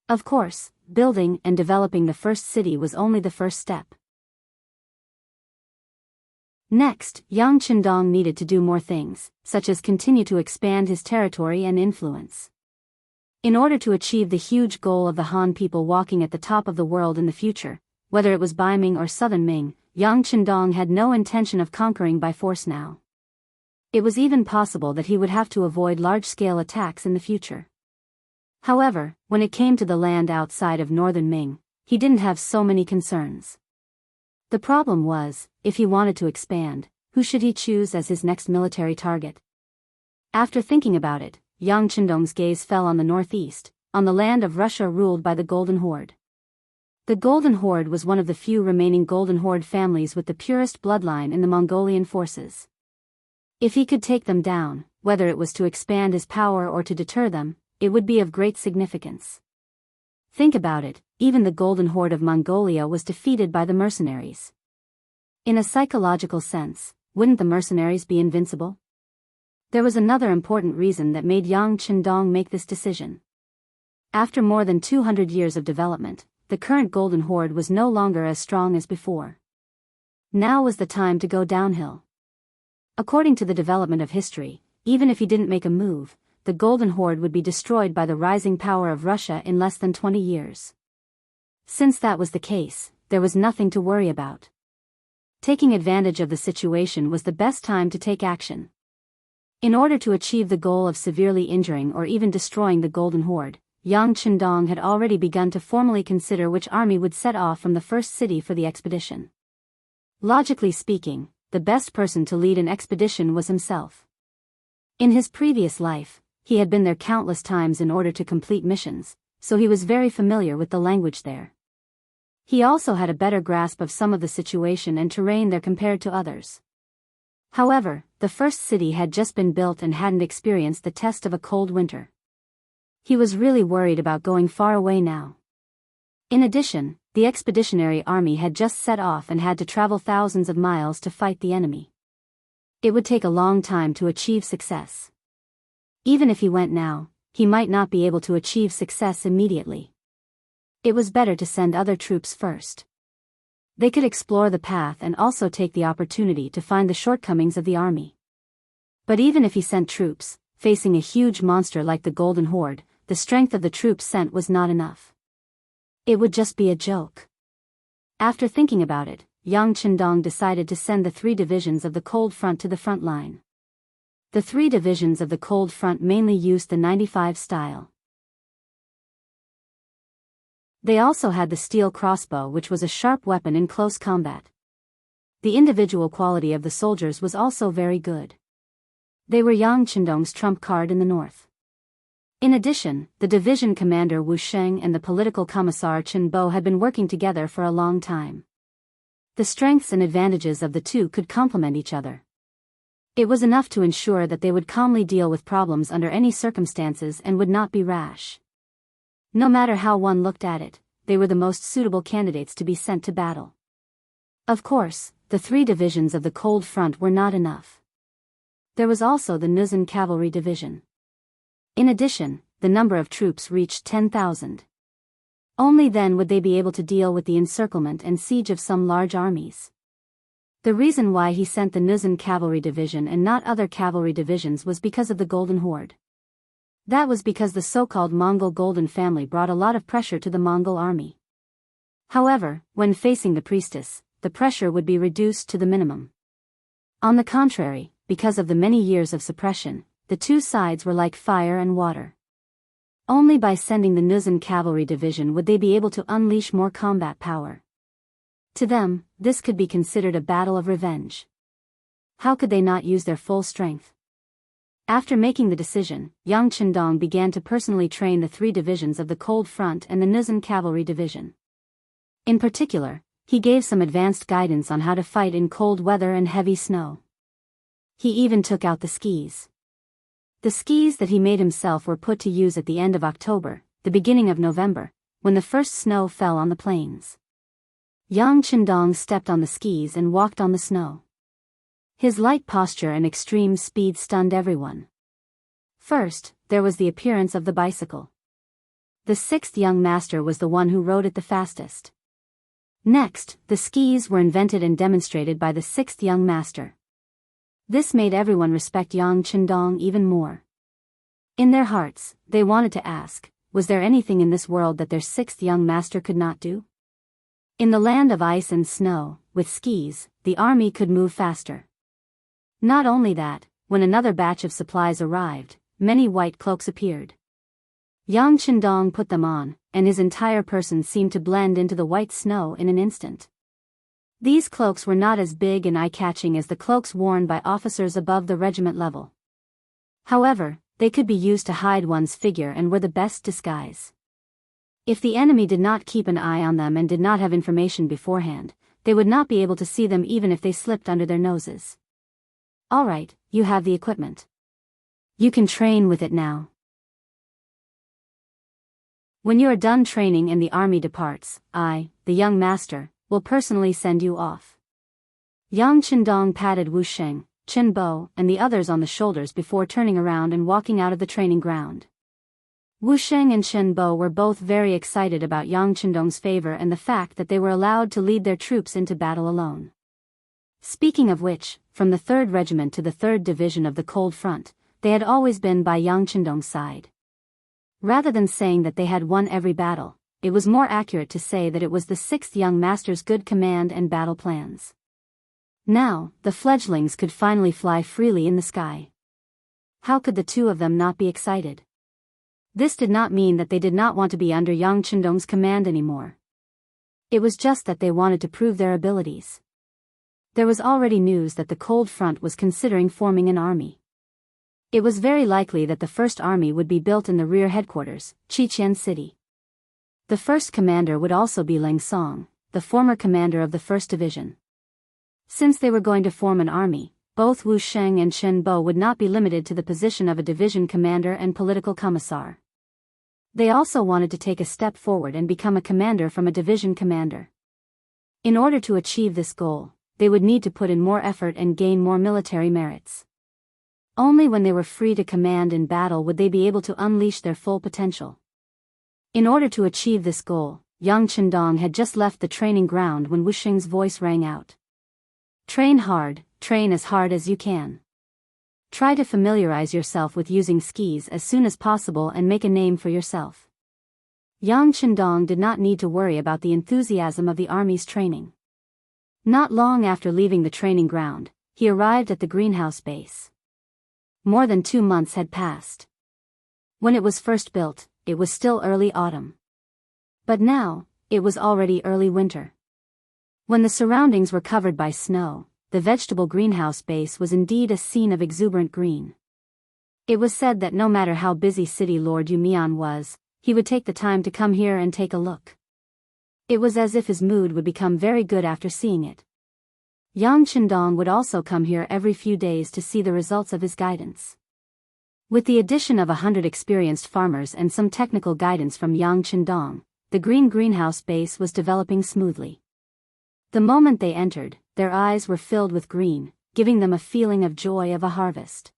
Of course, building and developing the first city was only the first step. Next, Yang Qindong needed to do more things, such as continue to expand his territory and influence. In order to achieve the huge goal of the Han people walking at the top of the world in the future, whether it was Baiming or Southern Ming, Yang Qindong had no intention of conquering by force now. It was even possible that he would have to avoid large-scale attacks in the future. However, when it came to the land outside of Northern Ming, he didn't have so many concerns. The problem was, if he wanted to expand, who should he choose as his next military target? After thinking about it, Yang Qindong's gaze fell on the northeast, on the land of Russia ruled by the Golden Horde. The Golden Horde was one of the few remaining Golden Horde families with the purest bloodline in the Mongolian forces. If he could take them down, whether it was to expand his power or to deter them, it would be of great significance. Think about it, even the Golden Horde of Mongolia was defeated by the mercenaries. In a psychological sense, wouldn't the mercenaries be invincible? There was another important reason that made Yang Qindong make this decision. After more than 200 years of development, the current Golden Horde was no longer as strong as before. Now was the time to go downhill. According to the development of history, even if he didn't make a move, the Golden Horde would be destroyed by the rising power of Russia in less than 20 years. Since that was the case, there was nothing to worry about. Taking advantage of the situation was the best time to take action. In order to achieve the goal of severely injuring or even destroying the Golden Horde, Yang Qindong had already begun to formally consider which army would set off from the first city for the expedition. Logically speaking, the best person to lead an expedition was himself. In his previous life, he had been there countless times in order to complete missions, so he was very familiar with the language there. He also had a better grasp of some of the situation and terrain there compared to others. However, the first city had just been built and hadn't experienced the test of a cold winter. He was really worried about going far away now. In addition, the expeditionary army had just set off and had to travel thousands of miles to fight the enemy. It would take a long time to achieve success. Even if he went now, he might not be able to achieve success immediately. It was better to send other troops first. They could explore the path and also take the opportunity to find the shortcomings of the army. But even if he sent troops, facing a huge monster like the Golden Horde, the strength of the troops sent was not enough. It would just be a joke. After thinking about it, Yang Qindong decided to send the 3 divisions of the Cold Front to the front line. The 3 divisions of the Cold Front mainly used the 95 style. They also had the steel crossbow, which was a sharp weapon in close combat. The individual quality of the soldiers was also very good. They were Yang Qindong's trump card in the north. In addition, the division commander Wu Sheng and the political commissar Chen Bo had been working together for a long time. The strengths and advantages of the two could complement each other. It was enough to ensure that they would calmly deal with problems under any circumstances and would not be rash. No matter how one looked at it, they were the most suitable candidates to be sent to battle. Of course, the 3 divisions of the Cold Front were not enough. There was also the Nuzhan Cavalry Division. In addition, the number of troops reached 10,000. Only then would they be able to deal with the encirclement and siege of some large armies. The reason why he sent the Nuzhan Cavalry Division and not other cavalry divisions was because of the Golden Horde. That was because the so-called Mongol Golden family brought a lot of pressure to the Mongol army. However, when facing the priestess, the pressure would be reduced to the minimum. On the contrary, because of the many years of suppression, the two sides were like fire and water. Only by sending the Nuzhan Cavalry Division would they be able to unleash more combat power. To them, this could be considered a battle of revenge. How could they not use their full strength? After making the decision, Yang Qindong began to personally train the 3 divisions of the Cold Front and the Nuzhan Cavalry Division. In particular, he gave some advanced guidance on how to fight in cold weather and heavy snow. He even took out the skis. The skis that he made himself were put to use at the end of October, the beginning of November, when the first snow fell on the plains. Yang Qindong stepped on the skis and walked on the snow. His light posture and extreme speed stunned everyone. First, there was the appearance of the bicycle. The 6th young master was the one who rode it the fastest. Next, the skis were invented and demonstrated by the 6th young master. This made everyone respect Yang Qindong even more. In their hearts, they wanted to ask, was there anything in this world that their 6th young master could not do? In the land of ice and snow, with skis, the army could move faster. Not only that, when another batch of supplies arrived, many white cloaks appeared. Yang Qindong put them on, and his entire person seemed to blend into the white snow in an instant. These cloaks were not as big and eye-catching as the cloaks worn by officers above the regiment level. However, they could be used to hide one's figure and were the best disguise. If the enemy did not keep an eye on them and did not have information beforehand, they would not be able to see them even if they slipped under their noses. Alright, you have the equipment. You can train with it now. When you are done training and the army departs, I, the young master, will personally send you off. Yang Qindong patted Wu Sheng, Bo, and the others on the shoulders before turning around and walking out of the training ground. Wusheng and Bo were both very excited about Yang Qindong's favor and the fact that they were allowed to lead their troops into battle alone. Speaking of which, from the 3rd Regiment to the 3rd Division of the Cold Front, they had always been by Yang Qindong's side. Rather than saying that they had won every battle, it was more accurate to say that it was the 6th young master's good command and battle plans. Now, the fledglings could finally fly freely in the sky. How could the two of them not be excited? This did not mean that they did not want to be under Yang Qindong's command anymore. It was just that they wanted to prove their abilities. There was already news that the Cold Front was considering forming an army. It was very likely that the first army would be built in the rear headquarters, Qiqian City. The first commander would also be Leng Song, the former commander of the 1st Division. Since they were going to form an army, both Wu Sheng and Shen Bo would not be limited to the position of a division commander and political commissar. They also wanted to take a step forward and become a commander from a division commander. In order to achieve this goal, they would need to put in more effort and gain more military merits. Only when they were free to command in battle would they be able to unleash their full potential. In order to achieve this goal, Yang Qindong had just left the training ground when Wusheng's voice rang out. Train hard, train as hard as you can. Try to familiarize yourself with using skis as soon as possible and make a name for yourself. Yang Qindong did not need to worry about the enthusiasm of the army's training. Not long after leaving the training ground, he arrived at the greenhouse base. More than 2 months had passed. When it was first built, it was still early autumn. But now, it was already early winter. When the surroundings were covered by snow, the vegetable greenhouse base was indeed a scene of exuberant green. It was said that no matter how busy City Lord Yumian was, he would take the time to come here and take a look. It was as if his mood would become very good after seeing it. Yang Qindong would also come here every few days to see the results of his guidance. With the addition of 100 experienced farmers and some technical guidance from Yang Qindong, the green greenhouse base was developing smoothly. The moment they entered, their eyes were filled with green, giving them a feeling of joy of a harvest.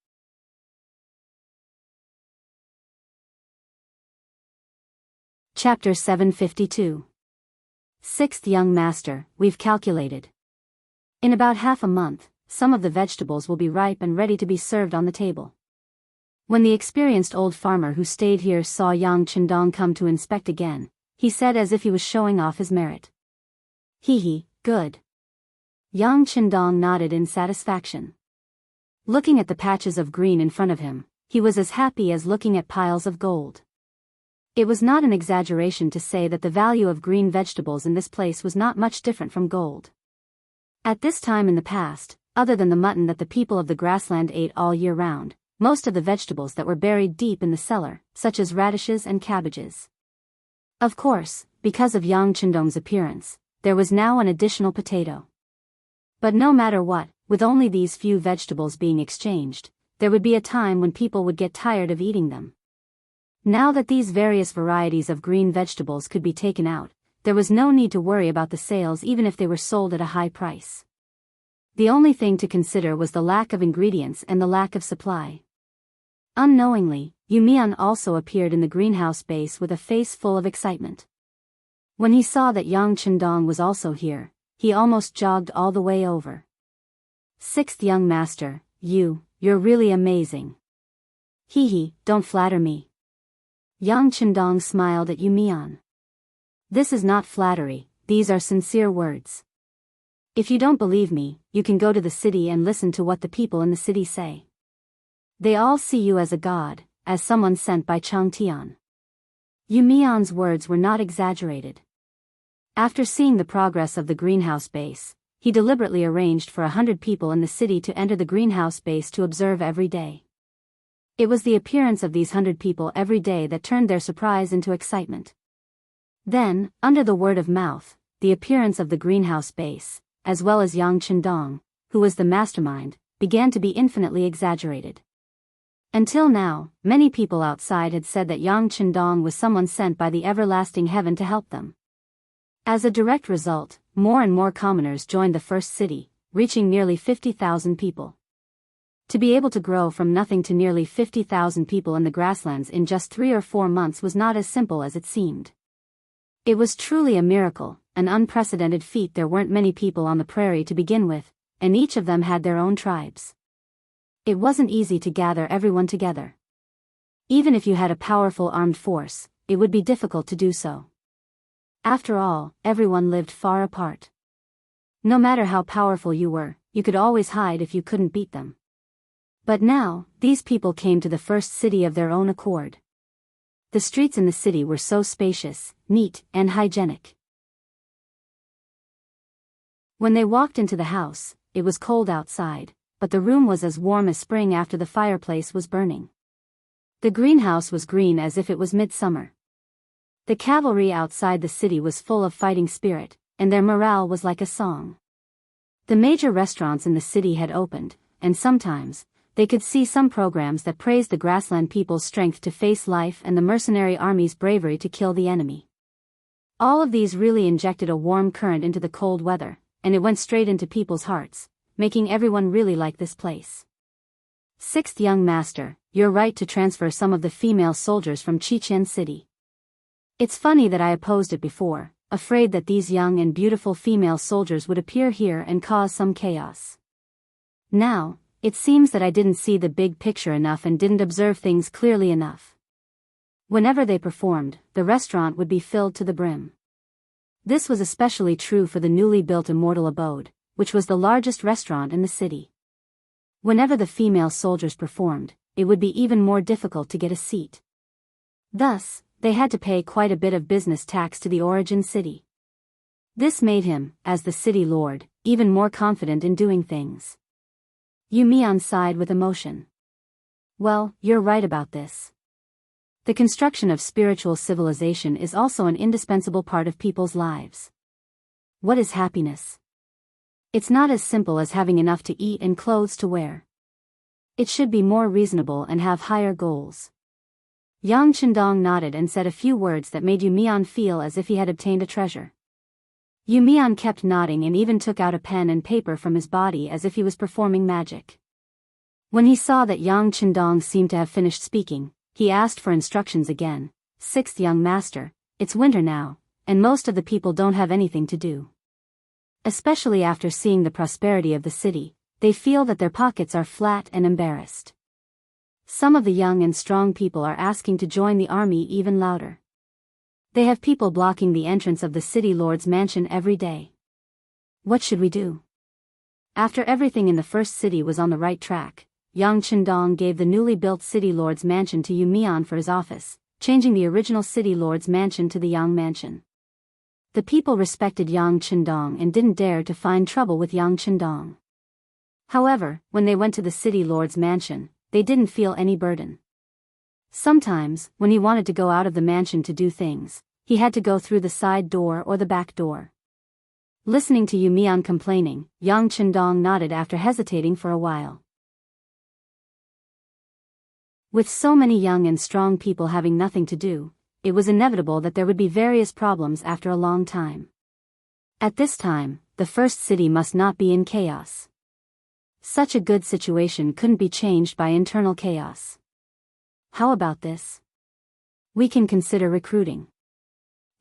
Chapter 752. 6th Young Master, we've calculated. In about half a month, some of the vegetables will be ripe and ready to be served on the table. When the experienced old farmer who stayed here saw Yang Qindong come to inspect again, he said as if he was showing off his merit. Hee, good. Yang Qindong nodded in satisfaction. Looking at the patches of green in front of him, he was as happy as looking at piles of gold. It was not an exaggeration to say that the value of green vegetables in this place was not much different from gold. At this time in the past, other than the mutton that the people of the grassland ate all year round, most of the vegetables that were buried deep in the cellar, such as radishes and cabbages. Of course, because of Yang Qindong's appearance, there was now an additional potato. But no matter what, with only these few vegetables being exchanged, there would be a time when people would get tired of eating them. Now that these various varieties of green vegetables could be taken out, there was no need to worry about the sales even if they were sold at a high price. The only thing to consider was the lack of ingredients and the lack of supply. Unknowingly, Yumian also appeared in the greenhouse base with a face full of excitement. When he saw that Yang Qindong was also here, he almost jogged all the way over. 6th Young Master, you're really amazing. Hee, don't flatter me. Yang Qindong smiled at Yumian. This is not flattery, these are sincere words. If you don't believe me, you can go to the city and listen to what the people in the city say. They all see you as a god, as someone sent by Changtian. Yumian's words were not exaggerated. After seeing the progress of the greenhouse base, he deliberately arranged for 100 people in the city to enter the greenhouse base to observe every day. It was the appearance of these 100 people every day that turned their surprise into excitement. Then, under the word of mouth, the appearance of the greenhouse base, as well as Yang Qindong, who was the mastermind, began to be infinitely exaggerated. Until now, many people outside had said that Yang Qindong was someone sent by the everlasting heaven to help them. As a direct result, more and more commoners joined the first city, reaching nearly 50,000 people. To be able to grow from nothing to nearly 50,000 people in the grasslands in just 3 or 4 months was not as simple as it seemed. It was truly a miracle, an unprecedented feat. There weren't many people on the prairie to begin with, and each of them had their own tribes. It wasn't easy to gather everyone together. Even if you had a powerful armed force, it would be difficult to do so. After all, everyone lived far apart. No matter how powerful you were, you could always hide if you couldn't beat them. But now, these people came to the first city of their own accord. The streets in the city were so spacious, neat, and hygienic. When they walked into the house, it was cold outside, but the room was as warm as spring after the fireplace was burning. The greenhouse was green as if it was midsummer. The cavalry outside the city was full of fighting spirit, and their morale was like a song. The major restaurants in the city had opened, and sometimes, they could see some programs that praised the grassland people's strength to face life and the mercenary army's bravery to kill the enemy. All of these really injected a warm current into the cold weather, and it went straight into people's hearts, making everyone really like this place. Sixth young master, you're right to transfer some of the female soldiers from Qiqian City. It's funny that I opposed it before, afraid that these young and beautiful female soldiers would appear here and cause some chaos. Now, it seems that I didn't see the big picture enough and didn't observe things clearly enough. Whenever they performed, the restaurant would be filled to the brim. This was especially true for the newly built Immortal Abode, which was the largest restaurant in the city. Whenever the female soldiers performed, it would be even more difficult to get a seat. Thus, they had to pay quite a bit of business tax to the origin city. This made him, as the city lord, even more confident in doing things. Yu Mian sighed with emotion. Well, you're right about this. The construction of spiritual civilization is also an indispensable part of people's lives. What is happiness? It's not as simple as having enough to eat and clothes to wear. It should be more reasonable and have higher goals. Yang Chendong nodded and said a few words that made Yu Mian feel as if he had obtained a treasure. Yu Mian kept nodding and even took out a pen and paper from his body as if he was performing magic. When he saw that Yang Chendong seemed to have finished speaking, he asked for instructions again. Sixth young master, it's winter now, and most of the people don't have anything to do. Especially after seeing the prosperity of the city, they feel that their pockets are flat and embarrassed. Some of the young and strong people are asking to join the army even louder. They have people blocking the entrance of the city lord's mansion every day. What should we do? After everything in the first city was on the right track, Yang Chendong gave the newly built city lord's mansion to Yu Mian for his office, changing the original city lord's mansion to the Yang mansion. The people respected Yang Chendong and didn't dare to find trouble with Yang Chendong. However, when they went to the city lord's mansion, they didn't feel any burden. Sometimes, when he wanted to go out of the mansion to do things, he had to go through the side door or the back door. Listening to Yu Mian complaining, Yang Chendong nodded after hesitating for a while. With so many young and strong people having nothing to do, it was inevitable that there would be various problems after a long time. At this time, the first city must not be in chaos. Such a good situation couldn't be changed by internal chaos. How about this? We can consider recruiting.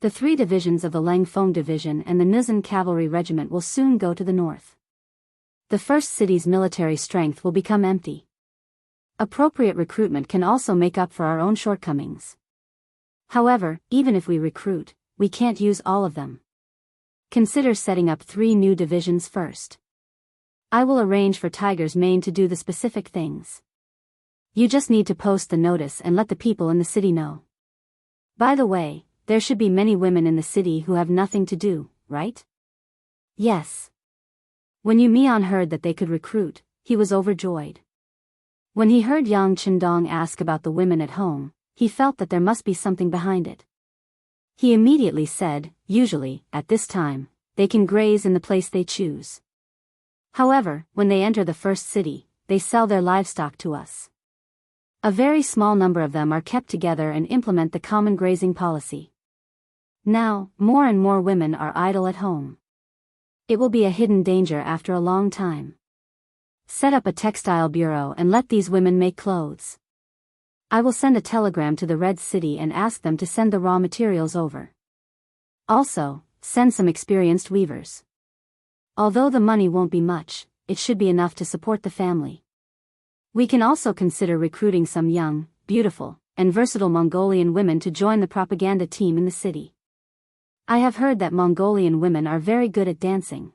The 3 divisions of the Langfeng Division and the Nuzhen Cavalry Regiment will soon go to the north. The first city's military strength will become empty. Appropriate recruitment can also make up for our own shortcomings. However, even if we recruit, we can't use all of them. Consider setting up 3 new divisions first. I will arrange for Tiger's Mane to do the specific things. You just need to post the notice and let the people in the city know. By the way, there should be many women in the city who have nothing to do, right? Yes. When Yu Mian heard that they could recruit, he was overjoyed. When he heard Yang Chendong ask about the women at home, he felt that there must be something behind it. He immediately said, usually, at this time, they can graze in the place they choose. However, when they enter the first city, they sell their livestock to us. A very small number of them are kept together and implement the common grazing policy. Now, more and more women are idle at home. It will be a hidden danger after a long time. Set up a textile bureau and let these women make clothes. I will send a telegram to the Red City and ask them to send the raw materials over. Also, send some experienced weavers. Although the money won't be much, it should be enough to support the family. We can also consider recruiting some young, beautiful, and versatile Mongolian women to join the propaganda team in the city. I have heard that Mongolian women are very good at dancing.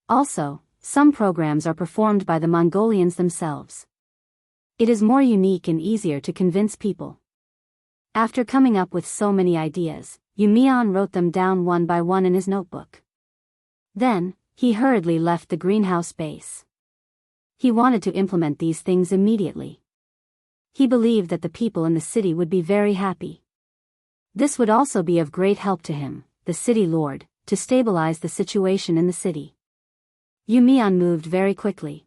Also, some programs are performed by the Mongolians themselves. It is more unique and easier to convince people. After coming up with so many ideas, Yumian wrote them down one by one in his notebook. Then, he hurriedly left the greenhouse base. He wanted to implement these things immediately. He believed that the people in the city would be very happy. This would also be of great help to him, the city lord, to stabilize the situation in the city. Yumian moved very quickly.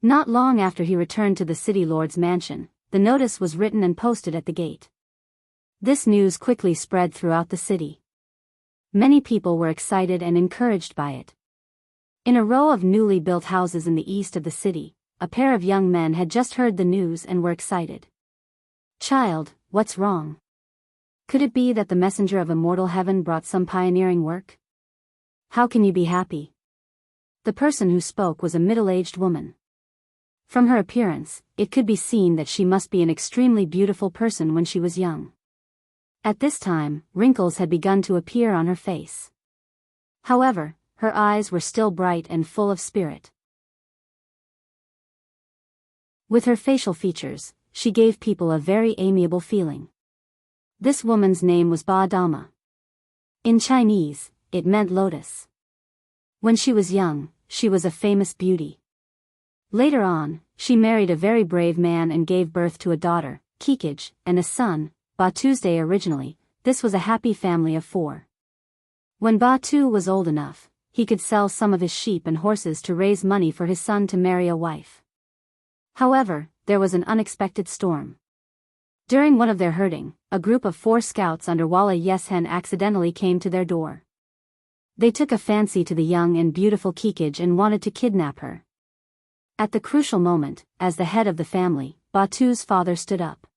Not long after he returned to the city lord's mansion, the notice was written and posted at the gate. This news quickly spread throughout the city. Many people were excited and encouraged by it. In a row of newly built houses in the east of the city, a pair of young men had just heard the news and were excited. "Child, what's wrong? Could it be that the messenger of immortal heaven brought some pioneering work? How can you be happy?" The person who spoke was a middle-aged woman. From her appearance, it could be seen that she must be an extremely beautiful person when she was young. At this time, wrinkles had begun to appear on her face. However, her eyes were still bright and full of spirit. With her facial features, she gave people a very amiable feeling. This woman's name was Ba Dama. In Chinese, it meant lotus. When she was young, she was a famous beauty. Later on, she married a very brave man and gave birth to a daughter, Kikij, and a son, Ba Tuesday. Originally, this was a happy family of 4. When Ba Tu was old enough, he could sell some of his sheep and horses to raise money for his son to marry a wife. However, there was an unexpected storm. During one of their herding, a group of 4 scouts under Wuxia Xianxia accidentally came to their door. They took a fancy to the young and beautiful Kikij and wanted to kidnap her. At the crucial moment, as the head of the family, Batu's father stood up.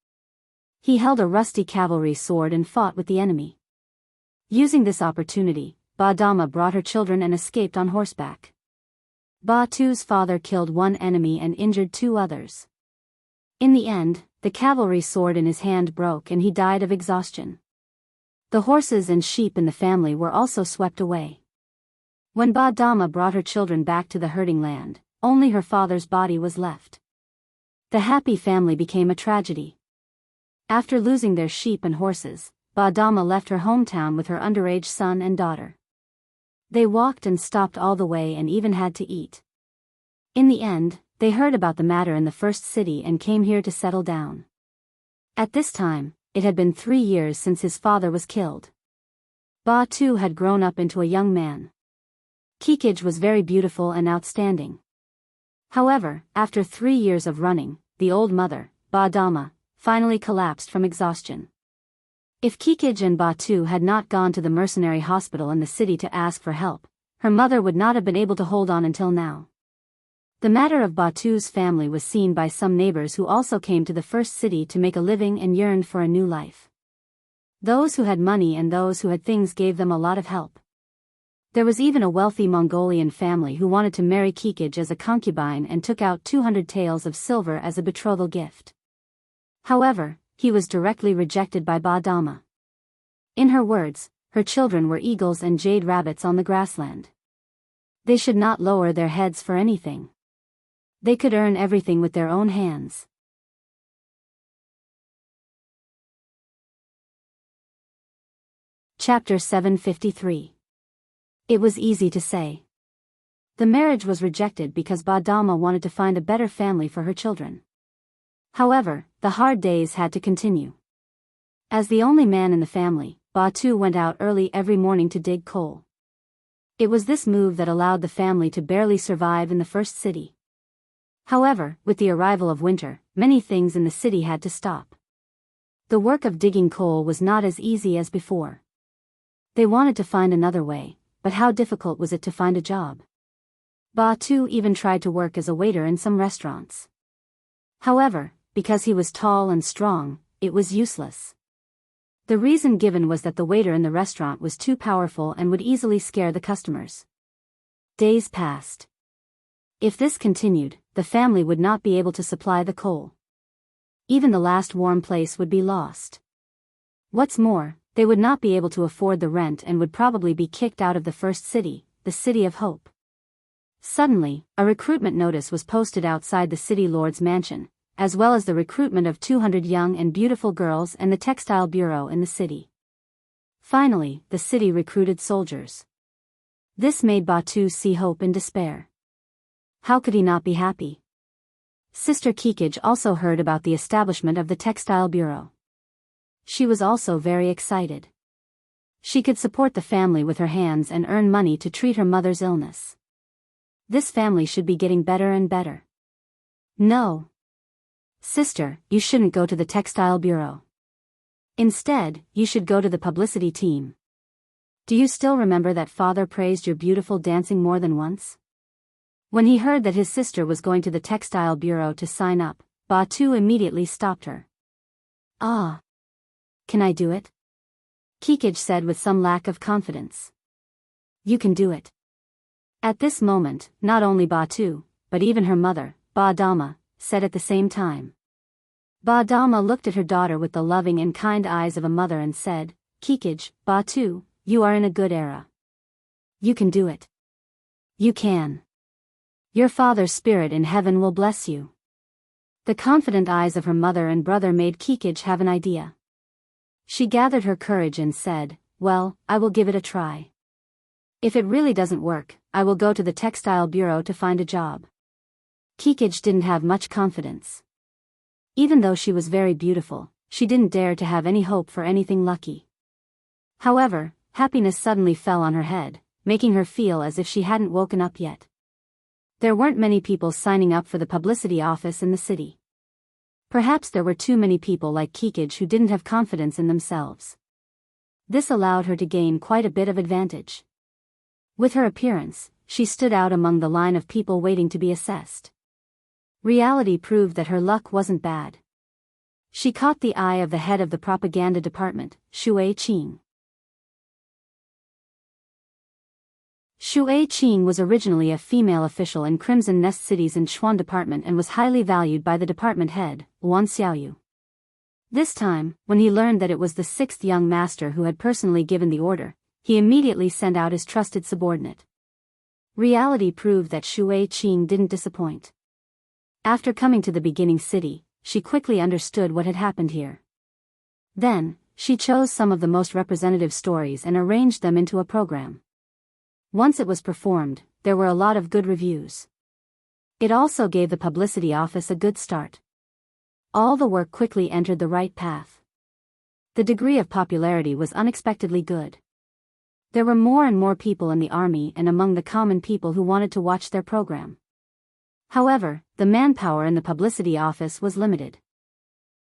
He held a rusty cavalry sword and fought with the enemy. Using this opportunity, Ba Dama brought her children and escaped on horseback. Batu's father killed 1 enemy and injured 2 others. In the end, the cavalry sword in his hand broke and he died of exhaustion. The horses and sheep in the family were also swept away. When Ba Dama brought her children back to the herding land, only her father's body was left. The happy family became a tragedy. After losing their sheep and horses, Ba Dama left her hometown with her underage son and daughter. They walked and stopped all the way and even had to eat. In the end, they heard about the matter in the first city and came here to settle down. At this time, it had been 3 years since his father was killed. Ba Tu had grown up into a young man. Kikij was very beautiful and outstanding. However, after 3 years of running, the old mother, Ba Dama, finally collapsed from exhaustion. If Kikij and Ba Tu had not gone to the mercenary hospital in the city to ask for help, her mother would not have been able to hold on until now. The matter of Ba Tu's family was seen by some neighbors who also came to the first city to make a living and yearned for a new life. Those who had money and those who had things gave them a lot of help. There was even a wealthy Mongolian family who wanted to marry Kikij as a concubine and took out 200 taels of silver as a betrothal gift. However, he was directly rejected by Ba Dama. In her words, her children were eagles and jade rabbits on the grassland. They should not lower their heads for anything. They could earn everything with their own hands. Chapter 753. It was easy to say. The marriage was rejected because Ba Dama wanted to find a better family for her children. However, the hard days had to continue. As the only man in the family, Ba Tu went out early every morning to dig coal. It was this move that allowed the family to barely survive in the first city. However, with the arrival of winter, many things in the city had to stop. The work of digging coal was not as easy as before. They wanted to find another way, but how difficult was it to find a job? Ba Tu even tried to work as a waiter in some restaurants. However, because he was tall and strong, it was useless. The reason given was that the waiter in the restaurant was too powerful and would easily scare the customers. Days passed. If this continued, the family would not be able to supply the coal. Even the last warm place would be lost. What's more, they would not be able to afford the rent and would probably be kicked out of the first city, the City of Hope. Suddenly, a recruitment notice was posted outside the city lord's mansion, as well as the recruitment of 200 young and beautiful girls and the textile bureau in the city. Finally, the city recruited soldiers. This made Ba Tu see hope in despair. How could he not be happy? Sister Kikij also heard about the establishment of the textile bureau. She was also very excited. She could support the family with her hands and earn money to treat her mother's illness. This family should be getting better and better. No. Sister, you shouldn't go to the textile bureau. Instead, you should go to the publicity team. Do you still remember that father praised your beautiful dancing more than once? When he heard that his sister was going to the textile bureau to sign up, Ba Tu immediately stopped her. Ah. Can I do it? Kikij said with some lack of confidence. You can do it. At this moment, not only Ba Tu, but even her mother, Ba Dama, said at the same time. Ba Dama looked at her daughter with the loving and kind eyes of a mother and said, Kikij, Ba Tu, you are in a good era. You can do it. You can. Your father's spirit in heaven will bless you. The confident eyes of her mother and brother made Kikij have an idea. She gathered her courage and said, well, I will give it a try. If it really doesn't work, I will go to the textile bureau to find a job. Kikij didn't have much confidence. Even though she was very beautiful, she didn't dare to have any hope for anything lucky. However, happiness suddenly fell on her head, making her feel as if she hadn't woken up yet. There weren't many people signing up for the publicity office in the city. Perhaps there were too many people like Kikij who didn't have confidence in themselves. This allowed her to gain quite a bit of advantage. With her appearance, she stood out among the line of people waiting to be assessed. Reality proved that her luck wasn't bad. She caught the eye of the head of the propaganda department, Shui Qing. Shui Qing was originally a female official in Crimson Nest City's Inchuan department and was highly valued by the department head, Wan Xiaoyu. This time, when he learned that it was the sixth young master who had personally given the order, he immediately sent out his trusted subordinate. Reality proved that Shui Qing didn't disappoint. After coming to the beginning city, she quickly understood what had happened here. Then, she chose some of the most representative stories and arranged them into a program. Once it was performed, there were a lot of good reviews. It also gave the publicity office a good start. All the work quickly entered the right path. The degree of popularity was unexpectedly good. There were more and more people in the army and among the common people who wanted to watch their program. However, the manpower in the publicity office was limited.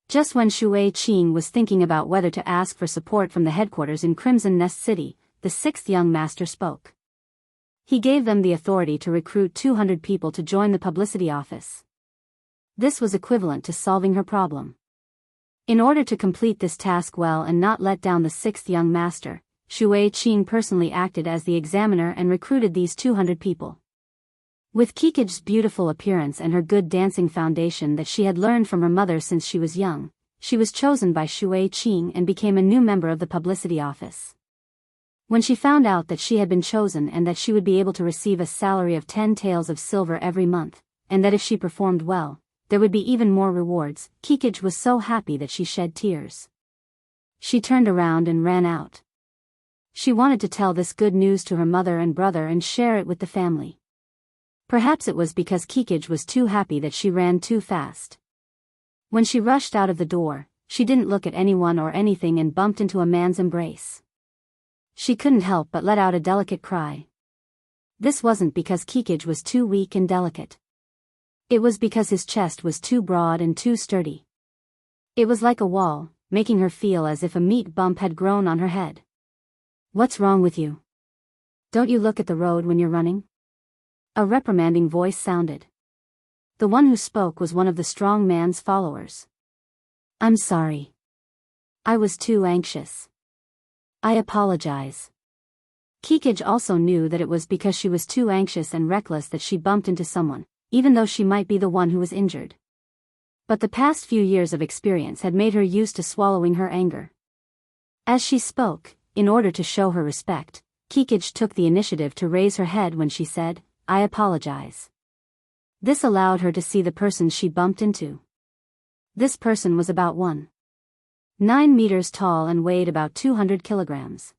Just when Shui Qing was thinking about whether to ask for support from the headquarters in Crimson Nest City, the sixth young master spoke. He gave them the authority to recruit 200 people to join the publicity office. This was equivalent to solving her problem. In order to complete this task well and not let down the sixth young master, Shui Qing personally acted as the examiner and recruited these 200 people. With Kikij's beautiful appearance and her good dancing foundation that she had learned from her mother since she was young, she was chosen by Shui Qing and became a new member of the publicity office. When she found out that she had been chosen and that she would be able to receive a salary of 10 taels of silver every month, and that if she performed well, there would be even more rewards, Kikij was so happy that she shed tears. She turned around and ran out. She wanted to tell this good news to her mother and brother and share it with the family. Perhaps it was because Kikij was too happy that she ran too fast. When she rushed out of the door, she didn't look at anyone or anything and bumped into a man's embrace. She couldn't help but let out a delicate cry. This wasn't because Kikij was too weak and delicate. It was because his chest was too broad and too sturdy. It was like a wall, making her feel as if a meat bump had grown on her head. What's wrong with you? Don't you look at the road when you're running? A reprimanding voice sounded. The one who spoke was one of the strong man's followers. I'm sorry. I was too anxious. I apologize. Kikij also knew that it was because she was too anxious and reckless that she bumped into someone, even though she might be the one who was injured. But the past few years of experience had made her used to swallowing her anger. As she spoke, in order to show her respect, Kikij took the initiative to raise her head when she said, I apologize. This allowed her to see the person she bumped into. This person was about 1.9 meters tall and weighed about 200 kilograms.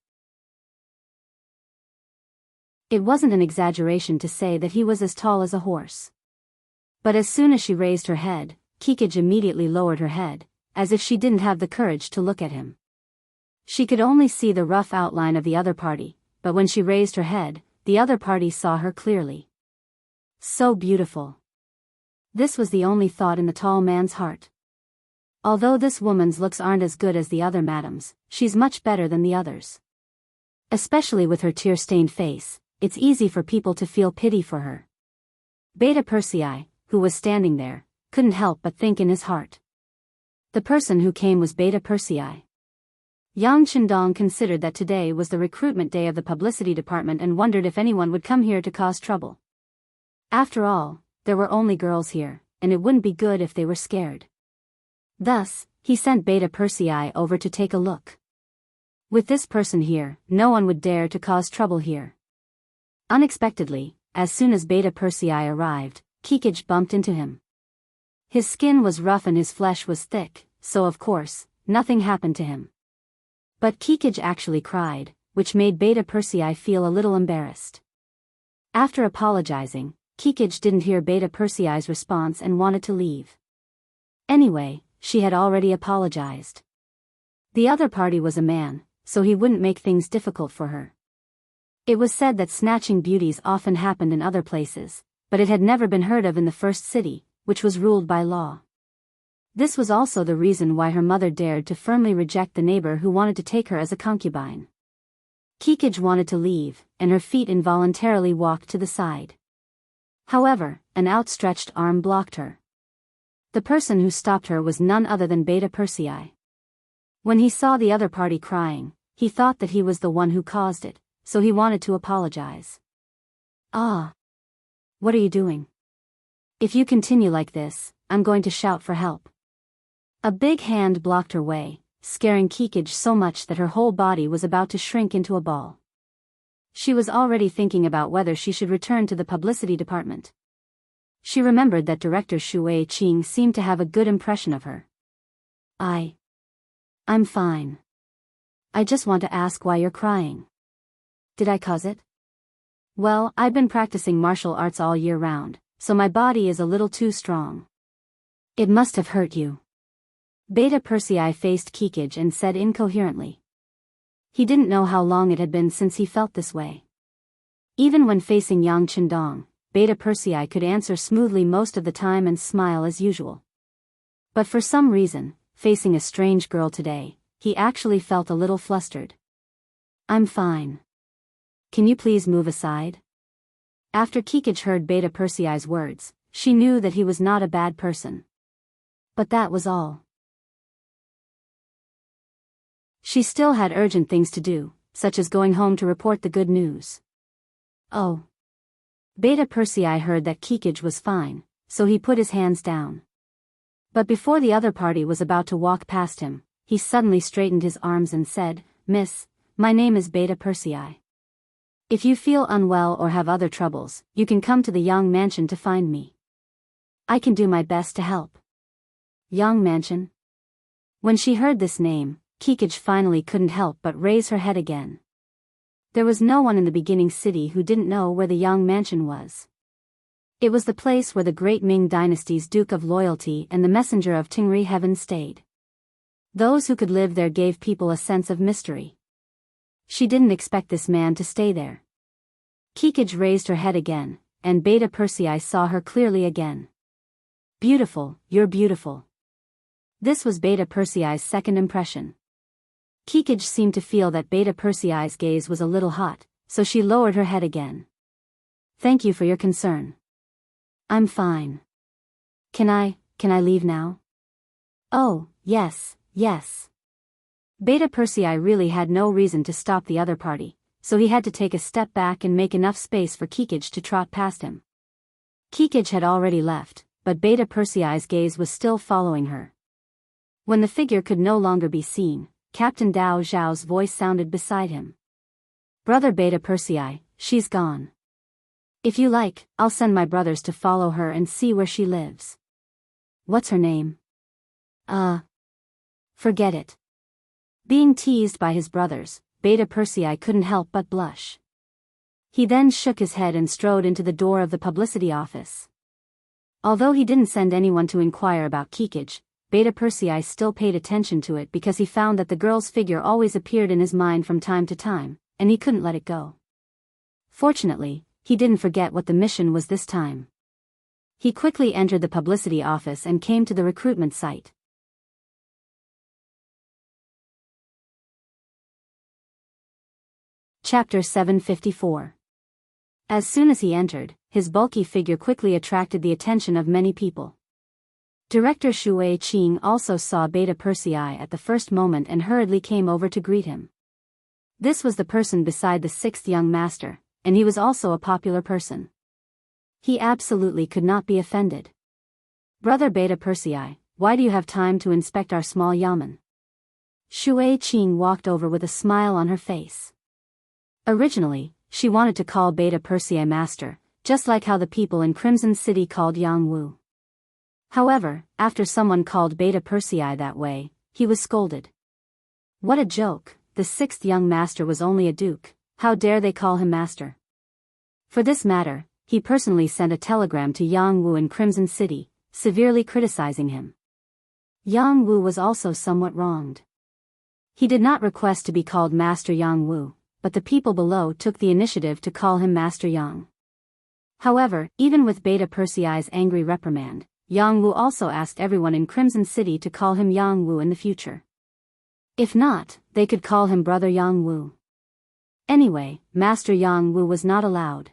It wasn't an exaggeration to say that he was as tall as a horse. But as soon as she raised her head, Kikij immediately lowered her head, as if she didn't have the courage to look at him. She could only see the rough outline of the other party, but when she raised her head, the other party saw her clearly. So beautiful. This was the only thought in the tall man's heart. Although this woman's looks aren't as good as the other madams, she's much better than the others. Especially with her tear-stained face, it's easy for people to feel pity for her. Beta Persei, who was standing there, couldn't help but think in his heart. The person who came was Beta Persei. Yang Chendong considered that today was the recruitment day of the publicity department and wondered if anyone would come here to cause trouble. After all, there were only girls here, and it wouldn't be good if they were scared. Thus, he sent Beta Persei over to take a look. With this person here, no one would dare to cause trouble here. Unexpectedly, as soon as Beta Persei arrived, Kikij bumped into him. His skin was rough and his flesh was thick, so of course, nothing happened to him. But Kikij actually cried, which made Beta Persei feel a little embarrassed. After apologizing, Kikij didn't hear Beta Persei's response and wanted to leave. Anyway, she had already apologized. The other party was a man, so he wouldn't make things difficult for her. It was said that snatching beauties often happened in other places, but it had never been heard of in the first city, which was ruled by law. This was also the reason why her mother dared to firmly reject the neighbor who wanted to take her as a concubine. Kikij wanted to leave, and her feet involuntarily walked to the side. However, an outstretched arm blocked her. The person who stopped her was none other than Beta Persei. When he saw the other party crying, he thought that he was the one who caused it, so he wanted to apologize. Ah! What are you doing? If you continue like this, I'm going to shout for help. A big hand blocked her way, scaring Kikij so much that her whole body was about to shrink into a ball. She was already thinking about whether she should return to the publicity department. She remembered that Director Shui Qing seemed to have a good impression of her. I'm fine. I just want to ask why you're crying. Did I cause it? Well, I've been practicing martial arts all year round, so my body is a little too strong. It must have hurt you. Beta Persei faced Kikij and said incoherently. He didn't know how long it had been since he felt this way. Even when facing Yang Chendong, Beta Persei could answer smoothly most of the time and smile as usual. But for some reason, facing a strange girl today, he actually felt a little flustered. I'm fine. Can you please move aside? After Kikij heard Beta Persei's words, she knew that he was not a bad person. But that was all. She still had urgent things to do, such as going home to report the good news. Oh. Beta Persei heard that Kikij was fine, so he put his hands down. But before the other party was about to walk past him, he suddenly straightened his arms and said, Miss, my name is Beta Persei. If you feel unwell or have other troubles, you can come to the Yang Mansion to find me. I can do my best to help. Yang Mansion? When she heard this name, Kikij finally couldn't help but raise her head again. There was no one in the beginning city who didn't know where the Yang Mansion was. It was the place where the great Ming Dynasty's Duke of Loyalty and the Messenger of Tingri Heaven stayed. Those who could live there gave people a sense of mystery. She didn't expect this man to stay there. Kikij raised her head again, and Beta Persei saw her clearly again. Beautiful, you're beautiful. This was Beta Persei's second impression. Kikij seemed to feel that Beta Persei's gaze was a little hot, so she lowered her head again. Thank you for your concern. I'm fine. Can I leave now? Oh, yes, yes. Beta Persei really had no reason to stop the other party, so he had to take a step back and make enough space for Kikij to trot past him. Kikij had already left, but Beta Persei's gaze was still following her. When the figure could no longer be seen, Captain Dao Zhao's voice sounded beside him. Brother Beta Persei, she's gone. If you like, I'll send my brothers to follow her and see where she lives. What's her name? Forget it. Being teased by his brothers, Beta Persei couldn't help but blush. He then shook his head and strode into the door of the publicity office. Although he didn't send anyone to inquire about Kikij, Beta Persei still paid attention to it because he found that the girl's figure always appeared in his mind from time to time, and he couldn't let it go. Fortunately, he didn't forget what the mission was this time. He quickly entered the publicity office and came to the recruitment site. Chapter 754. As soon as he entered, his bulky figure quickly attracted the attention of many people. Director Shui Qing also saw Beta Persei at the first moment and hurriedly came over to greet him. This was the person beside the sixth young master, and he was also a popular person. He absolutely could not be offended. Brother Beta Persei, why do you have time to inspect our small yamen? Shui Qing walked over with a smile on her face. Originally, she wanted to call Beta Persei master, just like how the people in Crimson City called Jianghu. However, after someone called Beta Persei that way, he was scolded. What a joke, the sixth young master was only a duke, how dare they call him master? For this matter, he personally sent a telegram to Yang Wu in Crimson City, severely criticizing him. Yang Wu was also somewhat wronged. He did not request to be called Master Yang Wu, but the people below took the initiative to call him Master Yang. However, even with Beta Persei's angry reprimand, Yang Wu also asked everyone in Crimson City to call him Yang Wu in the future. If not, they could call him Brother Yang Wu. Anyway, Master Yang Wu was not allowed.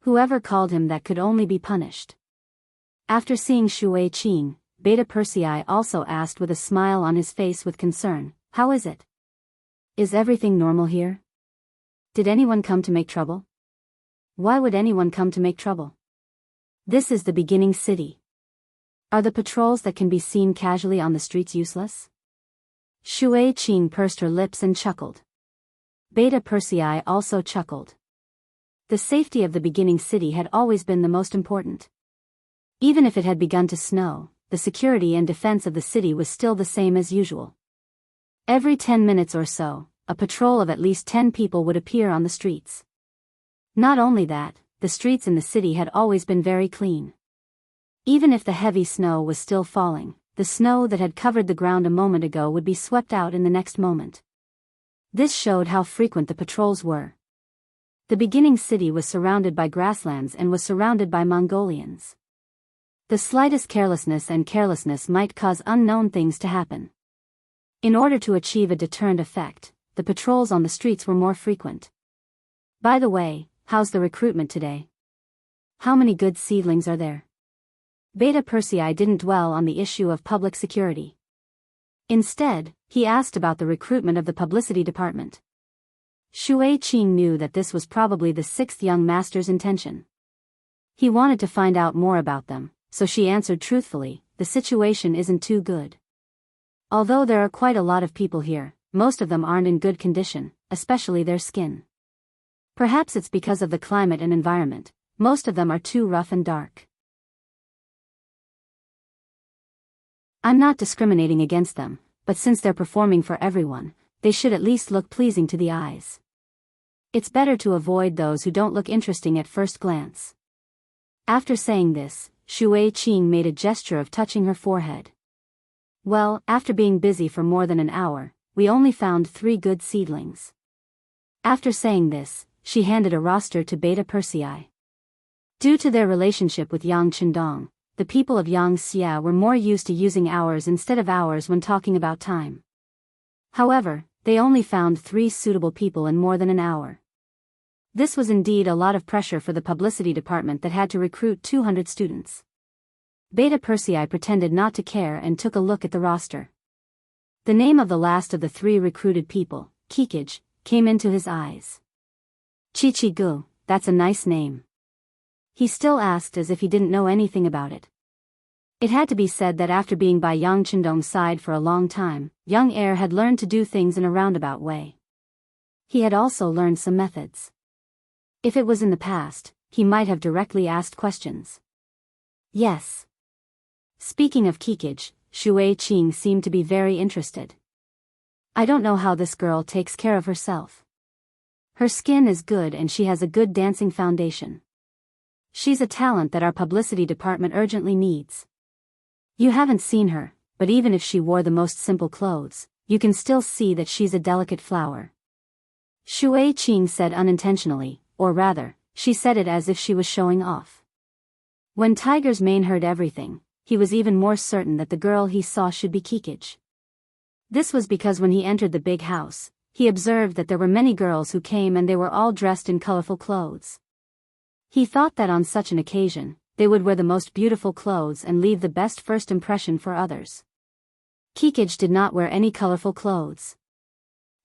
Whoever called him that could only be punished. After seeing Shui Qing, Beta Persei also asked with a smile on his face with concern, "How is it? Is everything normal here? Did anyone come to make trouble? Why would anyone come to make trouble? This is the beginning city. Are the patrols that can be seen casually on the streets useless?" Shui Qing pursed her lips and chuckled. Beta Persei also chuckled. The safety of the beginning city had always been the most important. Even if it had begun to snow, the security and defense of the city was still the same as usual. Every 10 minutes or so, a patrol of at least 10 people would appear on the streets. Not only that, the streets in the city had always been very clean. Even if the heavy snow was still falling, the snow that had covered the ground a moment ago would be swept out in the next moment. This showed how frequent the patrols were. The beginning city was surrounded by grasslands and was surrounded by Mongolians. The slightest carelessness might cause unknown things to happen. In order to achieve a deterrent effect, the patrols on the streets were more frequent. By the way, how's the recruitment today? How many good seedlings are there? Beta Persei didn't dwell on the issue of public security. Instead, he asked about the recruitment of the publicity department. Shui Qing knew that this was probably the sixth young master's intention. He wanted to find out more about them, so she answered truthfully, "The situation isn't too good. Although there are quite a lot of people here, most of them aren't in good condition, especially their skin. Perhaps it's because of the climate and environment, most of them are too rough and dark. I'm not discriminating against them, but since they're performing for everyone, they should at least look pleasing to the eyes. It's better to avoid those who don't look interesting at first glance." After saying this, Shui Qing made a gesture of touching her forehead. "Well, after being busy for more than an hour, we only found 3 good seedlings." After saying this, she handed a roster to Beta Persei. Due to their relationship with Yang Qindong, the people of Yangxia were more used to using hours instead of hours when talking about time. However, they only found 3 suitable people in more than an hour. This was indeed a lot of pressure for the publicity department that had to recruit 200 students. Beta Persei pretended not to care and took a look at the roster. The name of the last of the 3 recruited people, Kikij, came into his eyes. Chichigu, that's a nice name. He still asked as if he didn't know anything about it. It had to be said that after being by Yang Chendong's side for a long time, young heir had learned to do things in a roundabout way. He had also learned some methods. If it was in the past, he might have directly asked questions. Yes. Speaking of Kikij, Shui Qing seemed to be very interested. I don't know how this girl takes care of herself. Her skin is good and she has a good dancing foundation. She's a talent that our publicity department urgently needs. You haven't seen her, but even if she wore the most simple clothes, you can still see that she's a delicate flower. Shui Qing said unintentionally, or rather, she said it as if she was showing off. When Tiger's Mane heard everything, he was even more certain that the girl he saw should be Kikij. This was because when he entered the big house, he observed that there were many girls who came and they were all dressed in colorful clothes. He thought that on such an occasion, they would wear the most beautiful clothes and leave the best first impression for others. Kikij did not wear any colorful clothes.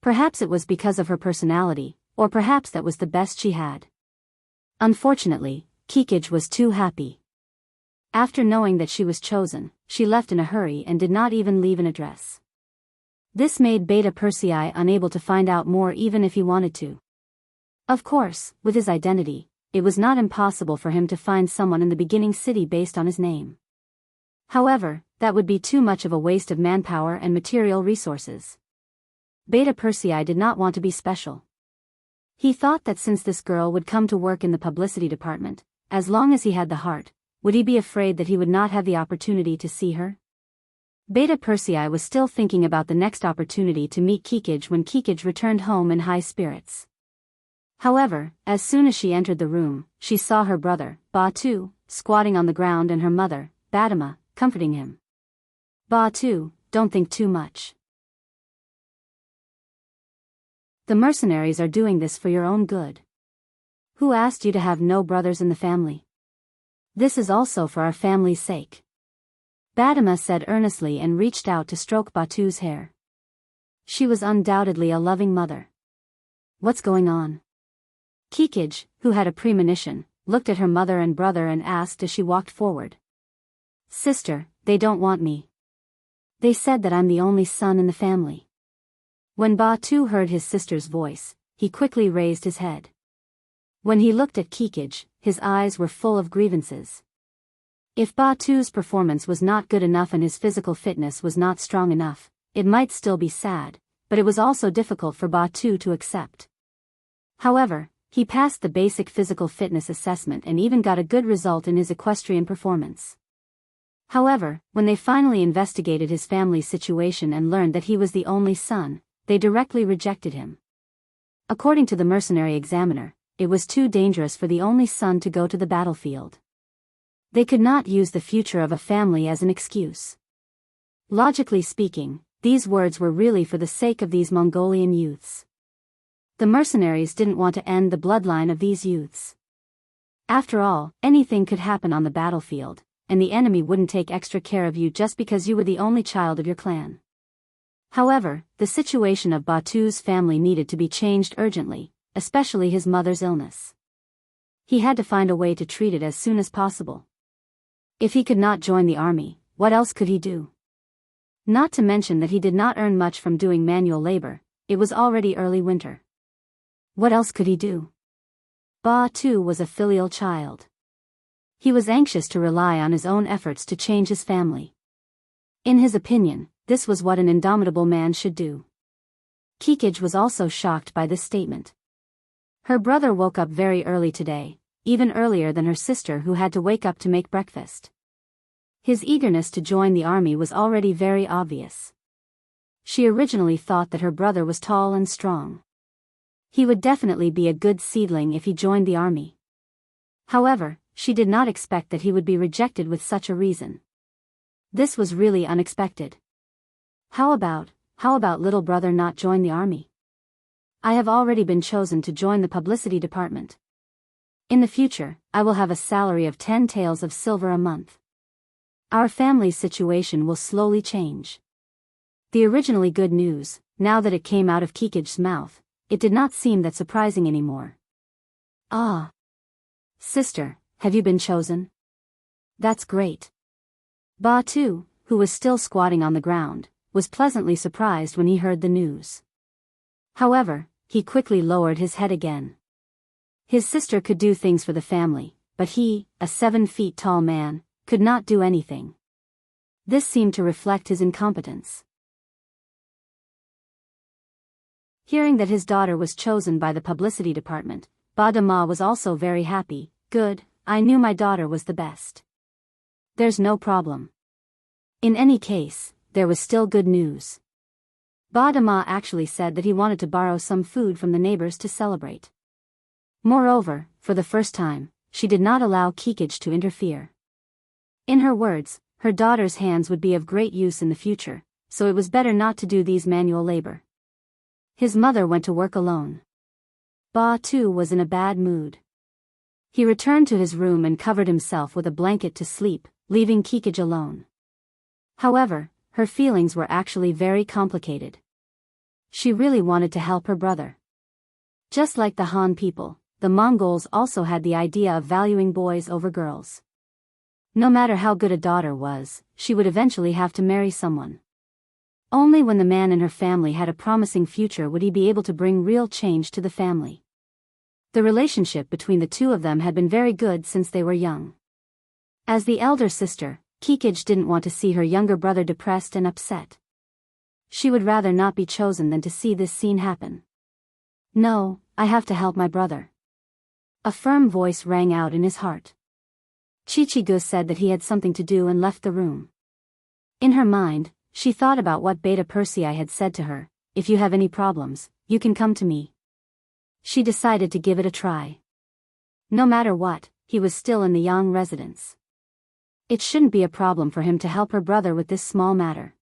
Perhaps it was because of her personality, or perhaps that was the best she had. Unfortunately, Kikij was too happy. After knowing that she was chosen, she left in a hurry and did not even leave an address. This made Beta Persei unable to find out more even if he wanted to. Of course, with his identity, it was not impossible for him to find someone in the beginning city based on his name. However, that would be too much of a waste of manpower and material resources. Beta Persei did not want to be special. He thought that since this girl would come to work in the publicity department, as long as he had the heart, would he be afraid that he would not have the opportunity to see her? Beta Persei was still thinking about the next opportunity to meet Kikij when Kikij returned home in high spirits. However, as soon as she entered the room, she saw her brother, Ba Tu, squatting on the ground and her mother, Badama, comforting him. Ba Tu, don't think too much. The mercenaries are doing this for your own good. Who asked you to have no brothers in the family? This is also for our family's sake. Badama said earnestly and reached out to stroke Batu's hair. She was undoubtedly a loving mother. What's going on? Kikij, who had a premonition, looked at her mother and brother and asked as she walked forward. Sister, they don't want me. They said that I'm the only son in the family. When Batu heard his sister's voice, he quickly raised his head. When he looked at Kikij, his eyes were full of grievances. If Batu's performance was not good enough and his physical fitness was not strong enough, it might still be sad, but it was also difficult for Batu to accept. However, he passed the basic physical fitness assessment and even got a good result in his equestrian performance. However, when they finally investigated his family's situation and learned that he was the only son, they directly rejected him. According to the mercenary examiner, it was too dangerous for the only son to go to the battlefield. They could not use the future of a family as an excuse. Logically speaking, these words were really for the sake of these Mongolian youths. The mercenaries didn't want to end the bloodline of these youths. After all, anything could happen on the battlefield, and the enemy wouldn't take extra care of you just because you were the only child of your clan. However, the situation of Batu's family needed to be changed urgently, especially his mother's illness. He had to find a way to treat it as soon as possible. If he could not join the army, what else could he do? Not to mention that he did not earn much from doing manual labor, it was already early winter. What else could he do? Batu was a filial child. He was anxious to rely on his own efforts to change his family. In his opinion, this was what an indomitable man should do. Kikij was also shocked by this statement. Her brother woke up very early today, even earlier than her sister who had to wake up to make breakfast. His eagerness to join the army was already very obvious. She originally thought that her brother was tall and strong. He would definitely be a good seedling if he joined the army. However, she did not expect that he would be rejected with such a reason. This was really unexpected. How about little brother not join the army? I have already been chosen to join the publicity department. In the future, I will have a salary of 10 taels of silver a month. Our family's situation will slowly change. The originally good news, now that it came out of Kikij's mouth, it did not seem that surprising anymore. Ah. Sister, have you been chosen? That's great. Ba Tu, who was still squatting on the ground, was pleasantly surprised when he heard the news. However, he quickly lowered his head again. His sister could do things for the family, but he, a 7 feet tall man, could not do anything. This seemed to reflect his incompetence. Hearing that his daughter was chosen by the publicity department, Ba Dama was also very happy. Good, I knew my daughter was the best. There's no problem. In any case, there was still good news. Ba Dama actually said that he wanted to borrow some food from the neighbors to celebrate. Moreover, for the first time, she did not allow Kikij to interfere. In her words, her daughter's hands would be of great use in the future, so it was better not to do these manual labor. His mother went to work alone. Ba Tu was in a bad mood. He returned to his room and covered himself with a blanket to sleep, leaving Kikij alone. However, her feelings were actually very complicated. She really wanted to help her brother. Just like the Han people, the Mongols also had the idea of valuing boys over girls. No matter how good a daughter was, she would eventually have to marry someone. Only when the man in her family had a promising future would he be able to bring real change to the family. The relationship between the two of them had been very good since they were young. As the elder sister, Kikij didn't want to see her younger brother depressed and upset. She would rather not be chosen than to see this scene happen. No, I have to help my brother. A firm voice rang out in his heart. Chichigu said that he had something to do and left the room. In her mind, she thought about what Beta Persei had said to her, if you have any problems, you can come to me. She decided to give it a try. No matter what, he was still in the Yang residence. It shouldn't be a problem for him to help her brother with this small matter.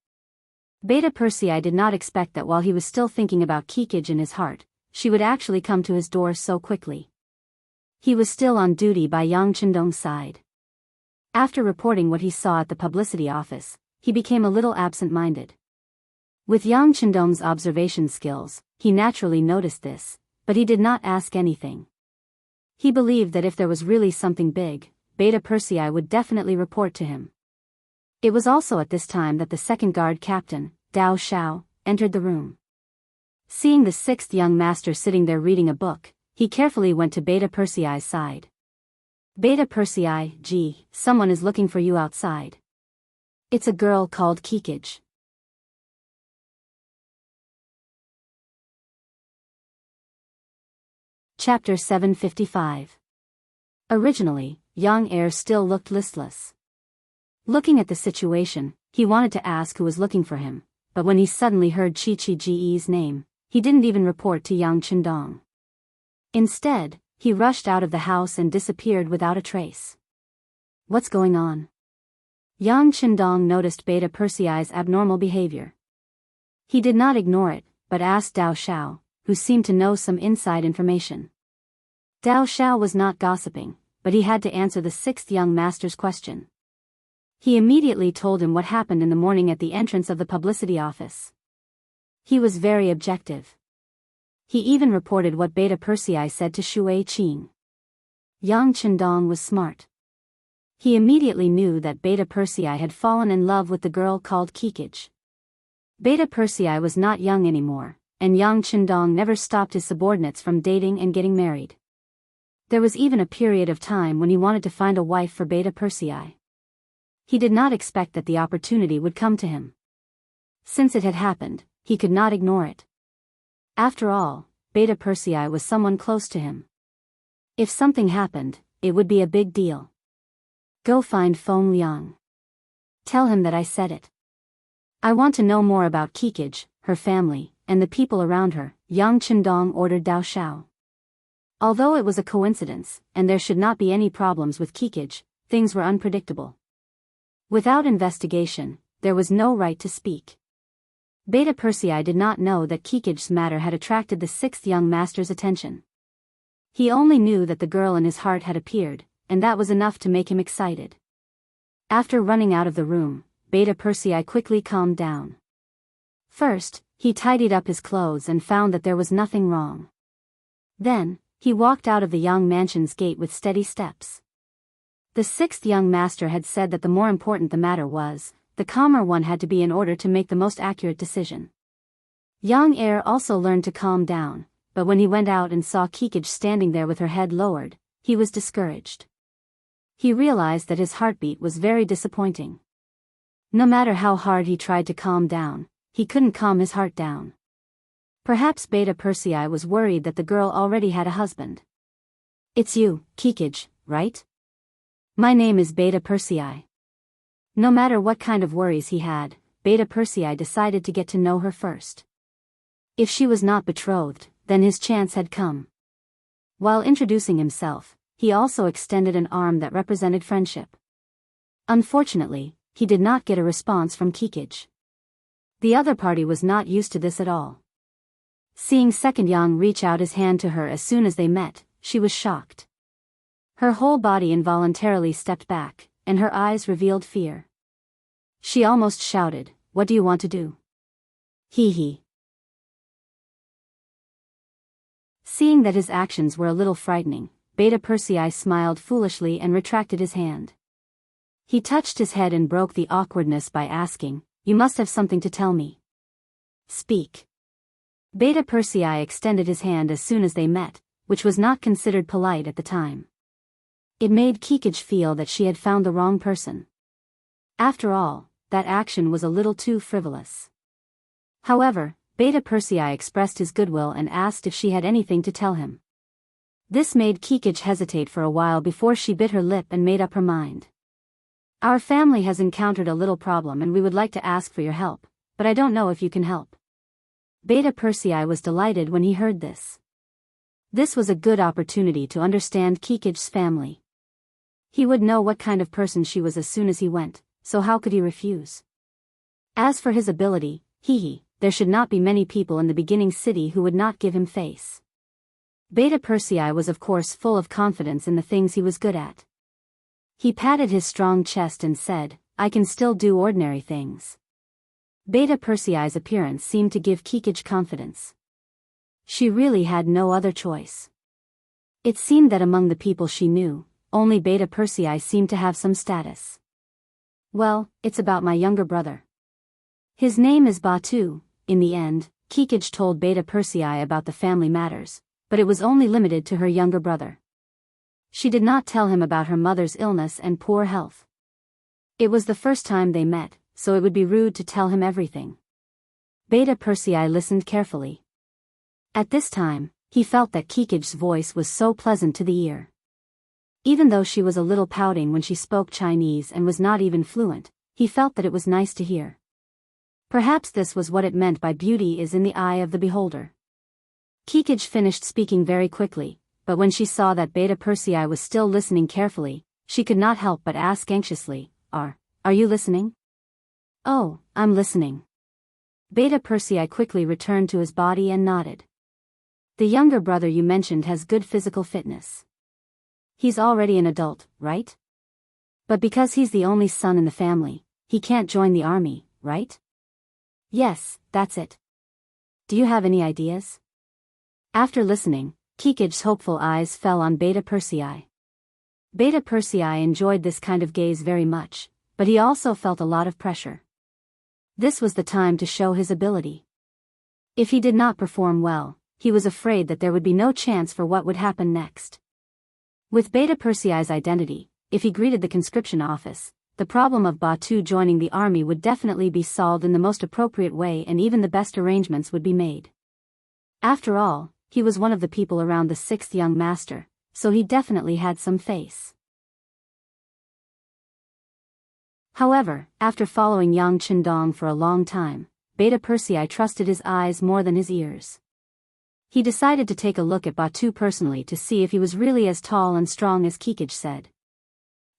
Beta Persei did not expect that while he was still thinking about Kikij in his heart, she would actually come to his door so quickly. He was still on duty by Yang Chendong's side. After reporting what he saw at the publicity office, he became a little absent-minded. With Yang Chendong's observation skills, he naturally noticed this, but he did not ask anything. He believed that if there was really something big, Beta Persei would definitely report to him. It was also at this time that the second guard captain, Dao Shao, entered the room. Seeing the sixth young master sitting there reading a book, he carefully went to Beta Persei's side. Beta Persei, gee, someone is looking for you outside. It's a girl called Kikij. Chapter 755. Originally, young heir still looked listless. Looking at the situation, he wanted to ask who was looking for him, but when he suddenly heard Chi-Chi-Ge's name, he didn't even report to Yang Chendong. Instead, he rushed out of the house and disappeared without a trace. What's going on? Yang Chendong noticed Beta Persei's abnormal behavior. He did not ignore it, but asked Dao Shao, who seemed to know some inside information. Dao Shao was not gossiping, but he had to answer the sixth young master's question. He immediately told him what happened in the morning at the entrance of the publicity office. He was very objective. He even reported what Beta Persei said to Shui Qing. Yang Chendong was smart. He immediately knew that Beta Persei had fallen in love with the girl called Kikij. Beta Persei was not young anymore, and Yang Chendong never stopped his subordinates from dating and getting married. There was even a period of time when he wanted to find a wife for Beta Persei. He did not expect that the opportunity would come to him. Since it had happened, he could not ignore it. After all, Beta Persei was someone close to him. If something happened, it would be a big deal. Go find Feng Liang. Tell him that I said it. I want to know more about Kikij, her family, and the people around her, Yang Chendong ordered Dao Shao. Although it was a coincidence, and there should not be any problems with Kikij, things were unpredictable. Without investigation, there was no right to speak. Beta Persei did not know that Kikij's matter had attracted the sixth young master's attention. He only knew that the girl in his heart had appeared, and that was enough to make him excited. After running out of the room, Beta Persei quickly calmed down. First, he tidied up his clothes and found that there was nothing wrong. Then, he walked out of the young mansion's gate with steady steps. The sixth young master had said that the more important the matter was, the calmer one had to be in order to make the most accurate decision. Young heir also learned to calm down, but when he went out and saw Kikij standing there with her head lowered, he was discouraged. He realized that his heartbeat was very disappointing. No matter how hard he tried to calm down, he couldn't calm his heart down. Perhaps Beta Persei was worried that the girl already had a husband. "It's you, Kikij, right? My name is Beta Persei." No matter what kind of worries he had, Beta Persei decided to get to know her first. If she was not betrothed, then his chance had come. While introducing himself, he also extended an arm that represented friendship. Unfortunately, he did not get a response from Kikij. The other party was not used to this at all. Seeing Second Yang reach out his hand to her as soon as they met, she was shocked. Her whole body involuntarily stepped back, and her eyes revealed fear. She almost shouted, "What do you want to do?" Hee. Seeing that his actions were a little frightening, Beta Persei smiled foolishly and retracted his hand. He touched his head and broke the awkwardness by asking, "You must have something to tell me. Speak." Beta Persei extended his hand as soon as they met, which was not considered polite at the time. It made Kikij feel that she had found the wrong person. After all, that action was a little too frivolous. However, Beta Persei expressed his goodwill and asked if she had anything to tell him. This made Kikij hesitate for a while before she bit her lip and made up her mind. "Our family has encountered a little problem and we would like to ask for your help, but I don't know if you can help." Beta Persei was delighted when he heard this. This was a good opportunity to understand Kikij's family. He would know what kind of person she was as soon as he went, so how could he refuse? As for his ability, there should not be many people in the beginning city who would not give him face. Beta Persei was of course full of confidence in the things he was good at. He patted his strong chest and said, "I can still do ordinary things." Beta Persei's appearance seemed to give Kikij confidence. She really had no other choice. It seemed that among the people she knew, only Beta Persei seemed to have some status. "Well, it's about my younger brother. His name is Batu." In the end, Kikij told Beta Persei about the family matters, but it was only limited to her younger brother. She did not tell him about her mother's illness and poor health. It was the first time they met, so it would be rude to tell him everything. Beta Persei listened carefully. At this time, he felt that Kikij's voice was so pleasant to the ear. Even though she was a little pouting when she spoke Chinese and was not even fluent, he felt that it was nice to hear. Perhaps this was what it meant by beauty is in the eye of the beholder. Kikij finished speaking very quickly, but when she saw that Beta Persei was still listening carefully, she could not help but ask anxiously, Are you listening?" "Oh, I'm listening." Beta Persei quickly returned to his body and nodded. "The younger brother you mentioned has good physical fitness. He's already an adult, right? But because he's the only son in the family, he can't join the army, right?" "Yes, that's it. Do you have any ideas?" After listening, Kikij's hopeful eyes fell on Beta Persei. Beta Persei enjoyed this kind of gaze very much, but he also felt a lot of pressure. This was the time to show his ability. If he did not perform well, he was afraid that there would be no chance for what would happen next. With Beta Persei's identity, if he greeted the conscription office, the problem of Batu joining the army would definitely be solved in the most appropriate way and even the best arrangements would be made. After all, he was one of the people around the sixth young master, so he definitely had some face. However, after following Yang Qindong for a long time, Beta Persei trusted his eyes more than his ears. He decided to take a look at Batu personally to see if he was really as tall and strong as Kikij said.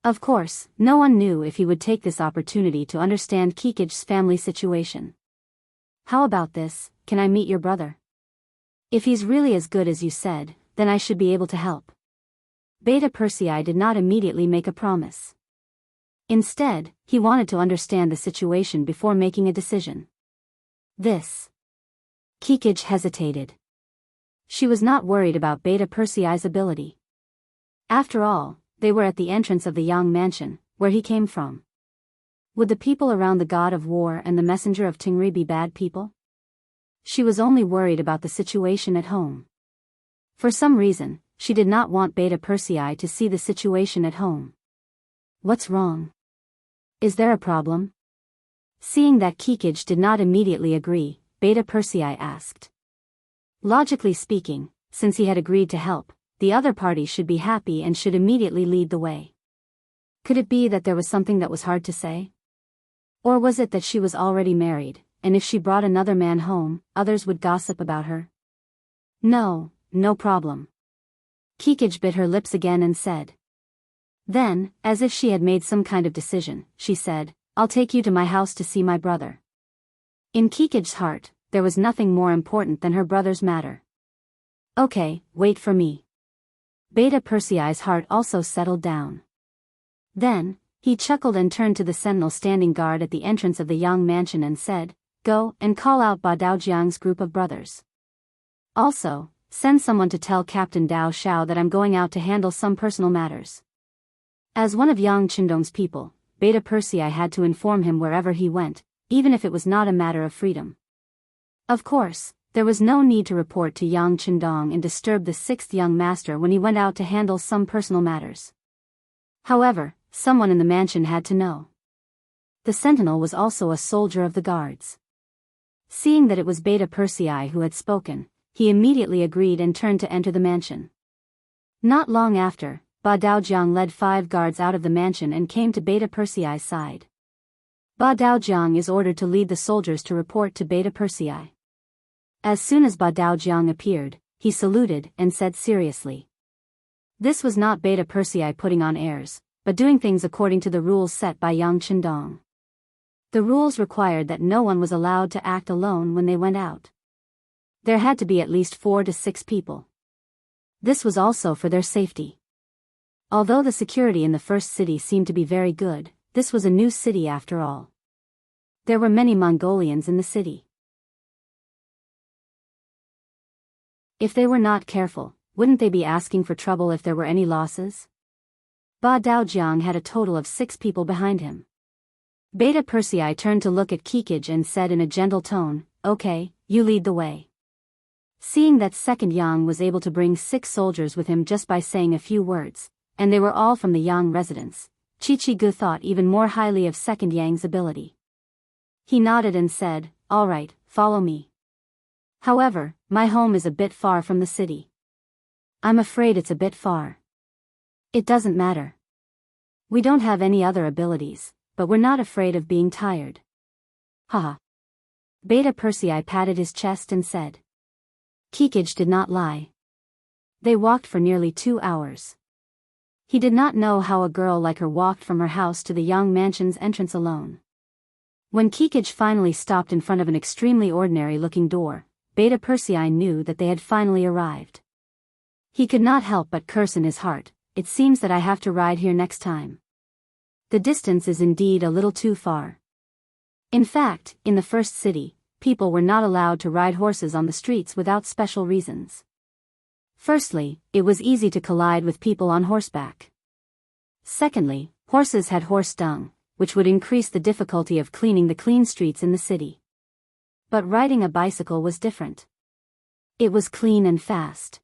Of course, no one knew if he would take this opportunity to understand Kikij's family situation. How about this, can I meet your brother? If he's really as good as you said, then I should be able to help. Beta Persei did not immediately make a promise. Instead, he wanted to understand the situation before making a decision. This. Kikij hesitated. She was not worried about Beta Persei's ability. After all, they were at the entrance of the Yang mansion, where he came from. Would the people around the god of war and the messenger of Tingri be bad people? She was only worried about the situation at home. For some reason, she did not want Beta Persei to see the situation at home. What's wrong? Is there a problem? Seeing that Kikij did not immediately agree, Beta Persei asked. Logically speaking, since he had agreed to help, the other party should be happy and should immediately lead the way. Could it be that there was something that was hard to say? Or was it that she was already married, and if she brought another man home, others would gossip about her? No, no problem. Kikij bit her lips again and said. Then, as if she had made some kind of decision, she said, I'll take you to my house to see my brother. In Kikij's heart, there was nothing more important than her brother's matter. Okay, wait for me. Beta Persei's heart also settled down. Then, he chuckled and turned to the sentinel standing guard at the entrance of the Yang mansion and said, Go and call out Ba Daojiang's group of brothers. Also, send someone to tell Captain Dao Xiao that I'm going out to handle some personal matters. As one of Yang Qindong's people, Beta Persei had to inform him wherever he went, even if it was not a matter of freedom. Of course, there was no need to report to Yang Qindong and disturb the sixth young master when he went out to handle some personal matters. However, someone in the mansion had to know. The sentinel was also a soldier of the guards. Seeing that it was Beta Persei who had spoken, he immediately agreed and turned to enter the mansion. Not long after, Ba Daojiang led 5 guards out of the mansion and came to Beta Persei's side. Ba Daojiang is ordered to lead the soldiers to report to Beta Persei. As soon as Ba Daojiang appeared, he saluted and said seriously. This was not Beta Persei putting on airs, but doing things according to the rules set by Yang Qindong. The rules required that no one was allowed to act alone when they went out. There had to be at least 4 to 6 people. This was also for their safety. Although the security in the first city seemed to be very good, this was a new city after all. There were many Mongolians in the city. If they were not careful, wouldn't they be asking for trouble if there were any losses? Ba Daojiang had a total of 6 people behind him. Beta Persei turned to look at Kikij and said in a gentle tone, Okay, you lead the way. Seeing that second Yang was able to bring 6 soldiers with him just by saying a few words, and they were all from the Yang residence, Chichigu thought even more highly of second Yang's ability. He nodded and said, All right, follow me. However, my home is a bit far from the city. I'm afraid it's a bit far. It doesn't matter. We don't have any other abilities, but we're not afraid of being tired. Haha. Beta Persei patted his chest and said. Kikij did not lie. They walked for nearly 2 hours. He did not know how a girl like her walked from her house to the Yang mansion's entrance alone. When Kikij finally stopped in front of an extremely ordinary-looking door, Beta Persei knew that they had finally arrived. He could not help but curse in his heart, It seems that I have to ride here next time. The distance is indeed a little too far. In fact, in the first city, people were not allowed to ride horses on the streets without special reasons. Firstly, it was easy to collide with people on horseback. Secondly, horses had horse dung, which would increase the difficulty of cleaning the clean streets in the city. But riding a bicycle was different. It was clean and fast.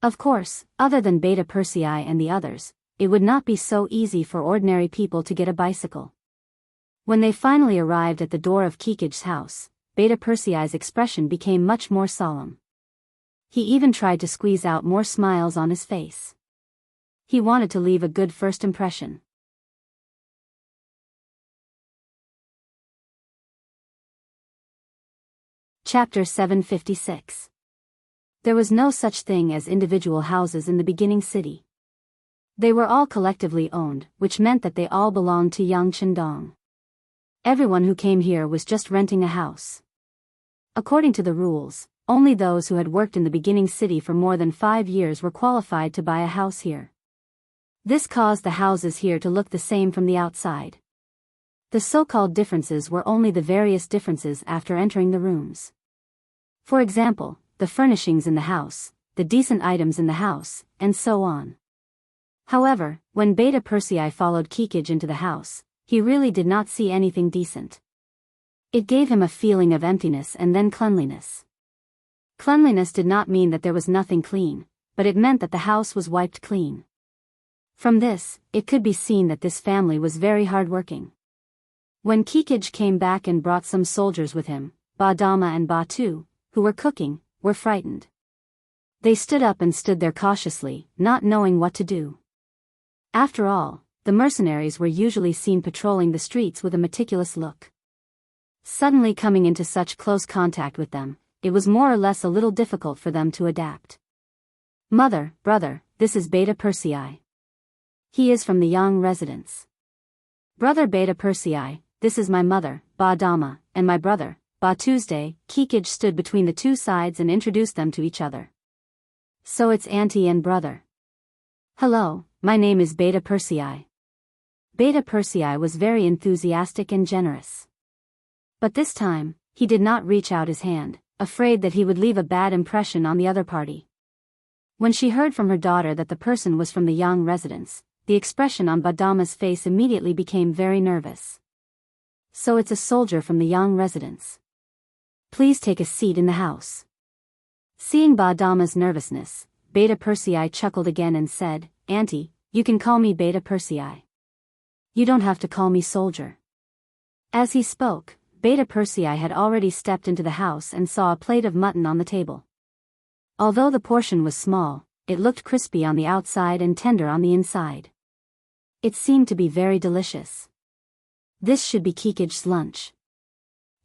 Of course, other than Beta Persei and the others, it would not be so easy for ordinary people to get a bicycle. When they finally arrived at the door of Kikij's house, Beta Persei's expression became much more solemn. He even tried to squeeze out more smiles on his face. He wanted to leave a good first impression. Chapter 756. There was no such thing as individual houses in the beginning city. They were all collectively owned, which meant that they all belonged to Yang Qindong. Everyone who came here was just renting a house. According to the rules, only those who had worked in the beginning city for more than 5 years were qualified to buy a house here. This caused the houses here to look the same from the outside. The so-called differences were only the various differences after entering the rooms. For example, the furnishings in the house, the decent items in the house, and so on. However, when Beta Persei followed Kikij into the house, he really did not see anything decent. It gave him a feeling of emptiness and then cleanliness. Cleanliness did not mean that there was nothing clean, but it meant that the house was wiped clean. From this, it could be seen that this family was very hardworking. When Kikij came back and brought some soldiers with him, Ba Dama and Ba Tu, who were cooking, were frightened. They stood up and stood there cautiously, not knowing what to do. After all, the mercenaries were usually seen patrolling the streets with a meticulous look. Suddenly coming into such close contact with them, it was more or less a little difficult for them to adapt. Mother, brother, this is Beta Persei. He is from the Yang residence. Brother Beta Persei, this is my mother, Ba Dama, and my brother, Ba Tuesday. Kikij stood between the two sides and introduced them to each other. So it's auntie and brother. Hello, my name is Beta Persei. Beta Persei was very enthusiastic and generous. But this time, he did not reach out his hand, afraid that he would leave a bad impression on the other party. When she heard from her daughter that the person was from the Yang residence, the expression on Ba Dama's face immediately became very nervous. So it's a soldier from the Yang residence. Please take a seat in the house. Seeing Ba Dama's nervousness, Beta Persei chuckled again and said, Auntie, you can call me Beta Persei. You don't have to call me soldier. As he spoke, Beta Persei had already stepped into the house and saw a plate of mutton on the table. Although the portion was small, it looked crispy on the outside and tender on the inside. It seemed to be very delicious. This should be Kikij's lunch.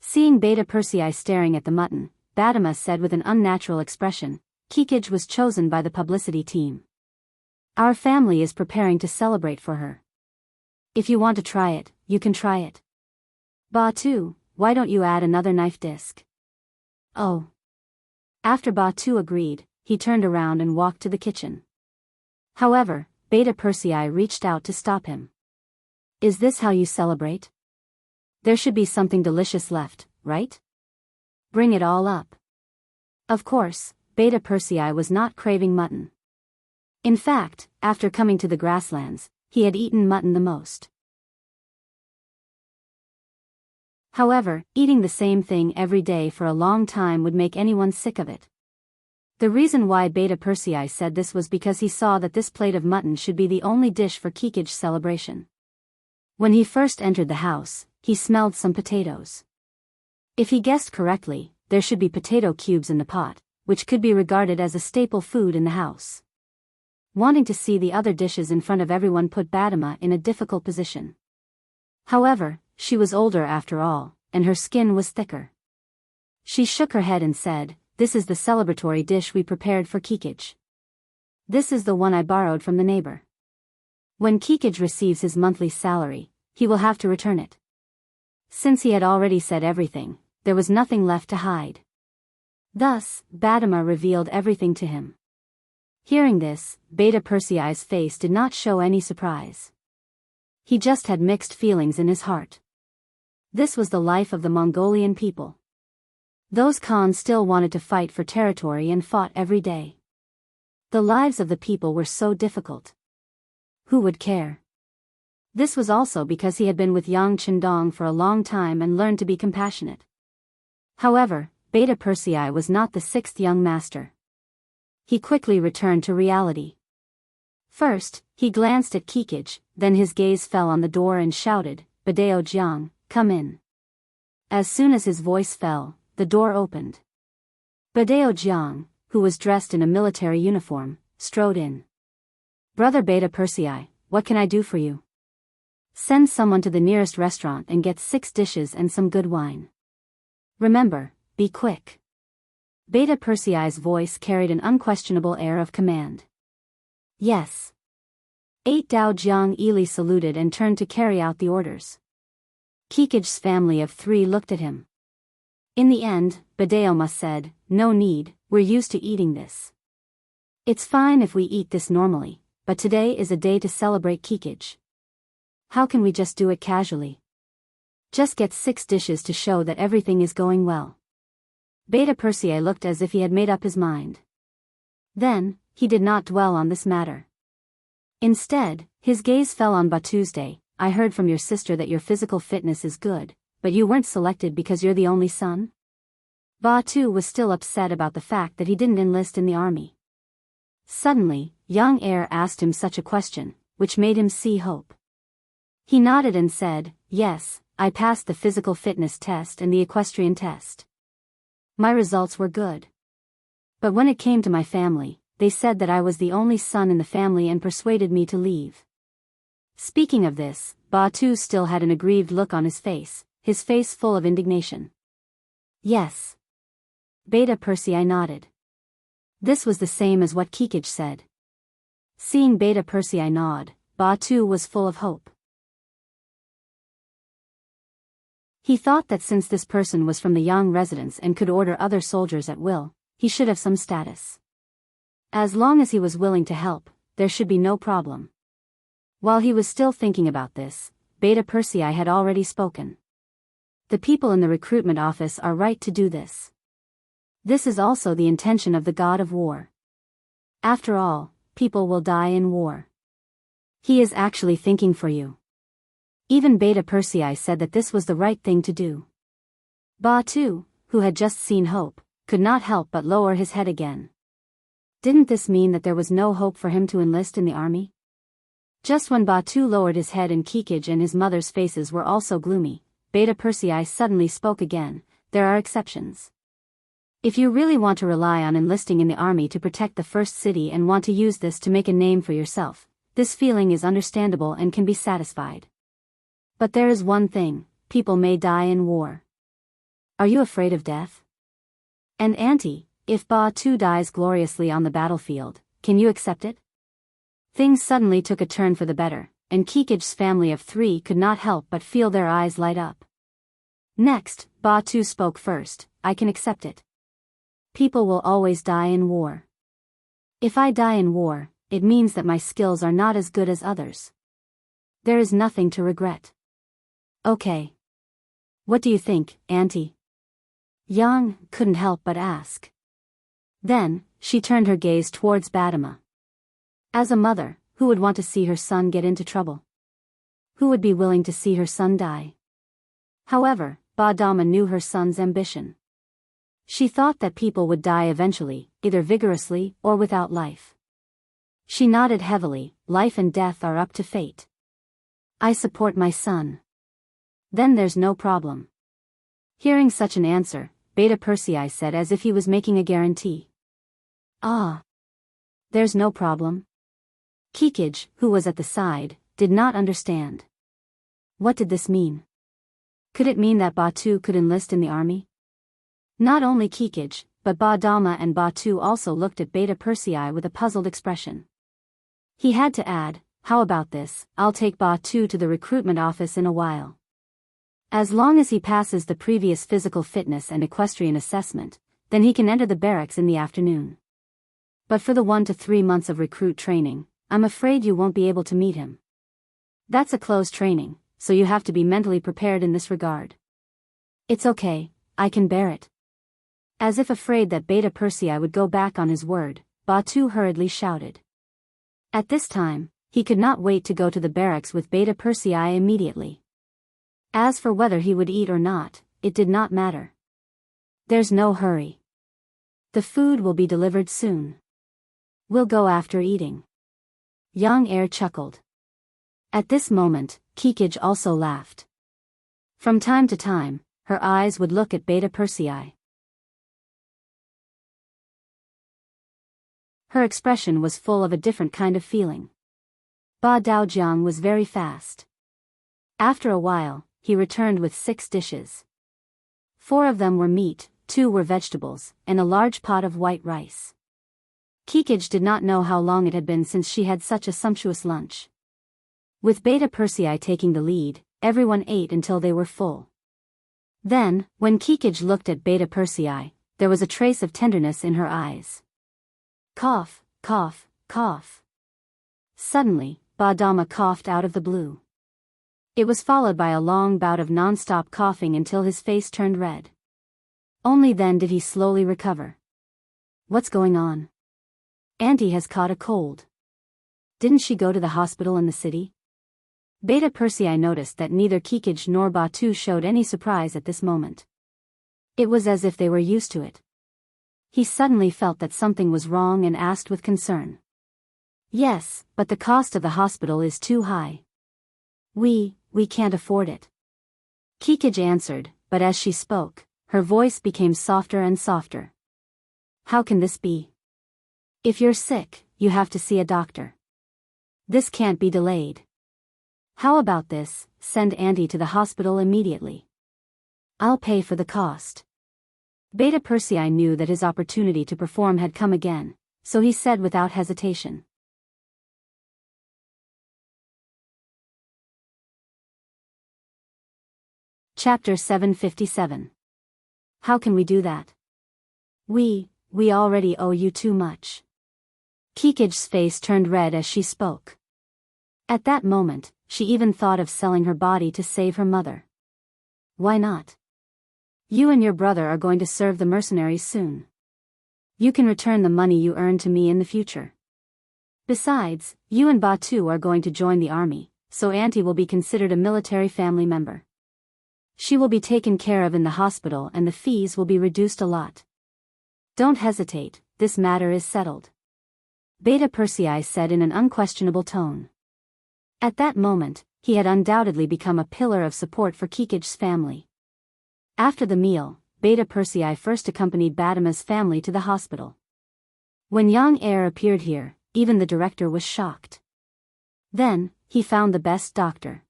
Seeing Beta Persei staring at the mutton, Badama said with an unnatural expression, Kikij was chosen by the publicity team. Our family is preparing to celebrate for her. If you want to try it, you can try it. Ba Tu, why don't you add another knife disc? Oh. After Ba Tu agreed, he turned around and walked to the kitchen. However, Beta Persei reached out to stop him. Is this how you celebrate? There should be something delicious left, right? Bring it all up. Of course, Beta Persei was not craving mutton. In fact, after coming to the grasslands, he had eaten mutton the most. However, eating the same thing every day for a long time would make anyone sick of it. The reason why Beta Persei said this was because he saw that this plate of mutton should be the only dish for Kikij's celebration. When he first entered the house, he smelled some potatoes. If he guessed correctly, there should be potato cubes in the pot, which could be regarded as a staple food in the house. Wanting to see the other dishes in front of everyone put Badama in a difficult position. However, she was older after all, and her skin was thicker. She shook her head and said, This is the celebratory dish we prepared for Kikij. This is the one I borrowed from the neighbor. When Kikij receives his monthly salary, he will have to return it. Since he had already said everything, there was nothing left to hide. Thus, Badama revealed everything to him. Hearing this, Beta Persei's face did not show any surprise. He just had mixed feelings in his heart. This was the life of the Mongolian people. Those Khans still wanted to fight for territory and fought every day. The lives of the people were so difficult. Who would care? This was also because he had been with Yang Qindong for a long time and learned to be compassionate. However, Beta Persei was not the sixth young master. He quickly returned to reality. First, he glanced at Kikij, then his gaze fell on the door and shouted, Badao Jiang, come in. As soon as his voice fell, the door opened. Badao Jiang, who was dressed in a military uniform, strode in. Brother Beta Persei, what can I do for you? Send someone to the nearest restaurant and get 6 dishes and some good wine. Remember, be quick. Beta Persei's voice carried an unquestionable air of command. Yes. 8 Dao Jiang Ili saluted and turned to carry out the orders. Kikij's family of 3 looked at him. In the end, Daoist said, "No need, we're used to eating this. It's fine if we eat this normally, but today is a day to celebrate Kikij. How can we just do it casually? Just get 6 dishes to show that everything is going well." Beta Persei looked as if he had made up his mind. Then, he did not dwell on this matter. Instead, his gaze fell on Tuesday. "I heard from your sister that your physical fitness is good, but you weren't selected because you're the only son?" Tu was still upset about the fact that he didn't enlist in the army. Suddenly, young heir asked him such a question, which made him see hope. He nodded and said, "Yes, I passed the physical fitness test and the equestrian test. My results were good. But when it came to my family, they said that I was the only son in the family and persuaded me to leave." Speaking of this, Tu still had an aggrieved look on his face full of indignation. "Yes." Beta Persei nodded. This was the same as what Kikij said. Seeing Beta Persei nod, Tu was full of hope. He thought that since this person was from the Yang residence and could order other soldiers at will, he should have some status. As long as he was willing to help, there should be no problem. While he was still thinking about this, Beta Persei had already spoken. The people in the recruitment office are right to do this. This is also the intention of the god of war. After all, people will die in war. He is actually thinking for you. Even Beta Persei said that this was the right thing to do. Tu, who had just seen hope, could not help but lower his head again. Didn't this mean that there was no hope for him to enlist in the army? Just when Tu lowered his head and Kikij and his mother's faces were also gloomy, Beta Persei suddenly spoke again. "There are exceptions. If you really want to rely on enlisting in the army to protect the first city and want to use this to make a name for yourself, this feeling is understandable and can be satisfied. But there is one thing: people may die in war. Are you afraid of death? And auntie, if Tu dies gloriously on the battlefield, can you accept it?" Things suddenly took a turn for the better, and Kikij's family of 3 could not help but feel their eyes light up. Next, Tu spoke first. "I can accept it. People will always die in war. If I die in war, it means that my skills are not as good as others. There is nothing to regret." "Okay. What do you think, auntie?" Yang couldn't help but ask. Then, she turned her gaze towards Badama. As a mother, who would want to see her son get into trouble? Who would be willing to see her son die? However, Badama knew her son's ambition. She thought that people would die eventually, either vigorously or without life. She nodded heavily. "Life and death are up to fate. I support my son. Then there's no problem." Hearing such an answer, Beta Persei said as if he was making a guarantee. "Ah. There's no problem?" Kikij, who was at the side, did not understand. What did this mean? Could it mean that Tu could enlist in the army? Not only Kikij, but Badama and Tu also looked at Beta Persei with a puzzled expression. He had to add, "How about this? I'll take Tu to the recruitment office in a while. As long as he passes the previous physical fitness and equestrian assessment, then he can enter the barracks in the afternoon. But for the 1 to 3 months of recruit training, I'm afraid you won't be able to meet him. That's a closed training, so you have to be mentally prepared in this regard." "It's okay, I can bear it." As if afraid that Beta Persei would go back on his word, Tu hurriedly shouted. At this time, he could not wait to go to the barracks with Beta Persei immediately. As for whether he would eat or not, it did not matter. "There's no hurry. The food will be delivered soon. We'll go after eating." Young heir chuckled. At this moment, Kikij also laughed. From time to time, her eyes would look at Beta Persei. Her expression was full of a different kind of feeling. Daojiang was very fast. After a while, he returned with 6 dishes. 4 of them were meat, 2 were vegetables, and a large pot of white rice. Kikij did not know how long it had been since she had such a sumptuous lunch. With Beta Persei taking the lead, everyone ate until they were full. Then, when Kikij looked at Beta Persei, there was a trace of tenderness in her eyes. Cough, cough, cough. Suddenly, Ba Dama coughed out of the blue. It was followed by a long bout of non-stop coughing until his face turned red. Only then did he slowly recover. What's going on? Auntie has caught a cold. Didn't she go to the hospital in the city? Beta Persei noticed that neither Kikij nor Batu showed any surprise at this moment. It was as if they were used to it. He suddenly felt that something was wrong and asked with concern. Yes, but the cost of the hospital is too high. We can't afford it. Kikij answered, but as she spoke, her voice became softer and softer. How can this be? If you're sick, you have to see a doctor. This can't be delayed. How about this, send Auntie to the hospital immediately. I'll pay for the cost. Beta Persei knew that his opportunity to perform had come again, so he said without hesitation. Chapter 757. How can we do that? We already owe you too much. Kikij's face turned red as she spoke. At that moment, she even thought of selling her body to save her mother. Why not? You and your brother are going to serve the mercenaries soon. You can return the money you earn to me in the future. Besides, you and Batu are going to join the army, so Auntie will be considered a military family member. She will be taken care of in the hospital and the fees will be reduced a lot. Don't hesitate, this matter is settled. Beta Persei said in an unquestionable tone. At that moment, he had undoubtedly become a pillar of support for Kikij's family. After the meal, Beta Persei first accompanied Badama's family to the hospital. When young heir appeared here, even the director was shocked. Then, he found the best doctor.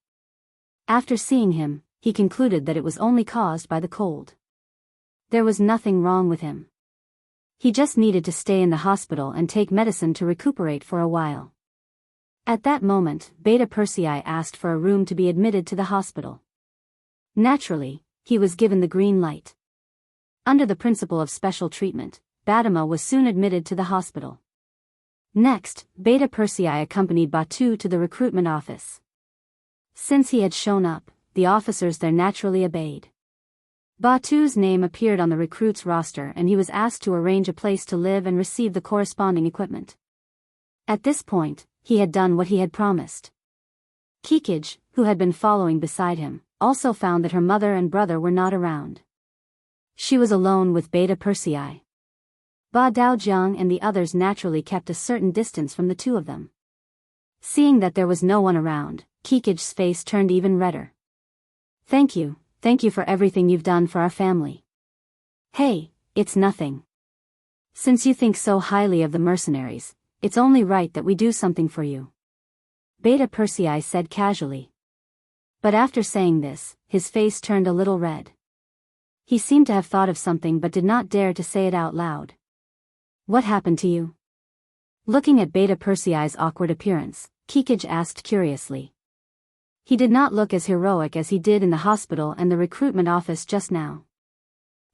After seeing him, he concluded that it was only caused by the cold. There was nothing wrong with him. He just needed to stay in the hospital and take medicine to recuperate for a while. At that moment, Beta Persei asked for a room to be admitted to the hospital. Naturally, he was given the green light. Under the principle of special treatment, Badama was soon admitted to the hospital. Next, Beta Persei accompanied Batu to the recruitment office. Since he had shown up, the officers there naturally obeyed. Batu's name appeared on the recruits' roster and he was asked to arrange a place to live and receive the corresponding equipment. At this point, he had done what he had promised. Kikij, who had been following beside him, also found that her mother and brother were not around. She was alone with Beta Persei. Ba Daojiang and the others naturally kept a certain distance from the two of them. Seeing that there was no one around, Kikij's face turned even redder. Thank you for everything you've done for our family. Hey, it's nothing. Since you think so highly of the mercenaries, it's only right that we do something for you. Beta Persei said casually. But after saying this, his face turned a little red. He seemed to have thought of something but did not dare to say it out loud. What happened to you? Looking at Beta Persei's awkward appearance, Kikij asked curiously. He did not look as heroic as he did in the hospital and the recruitment office just now.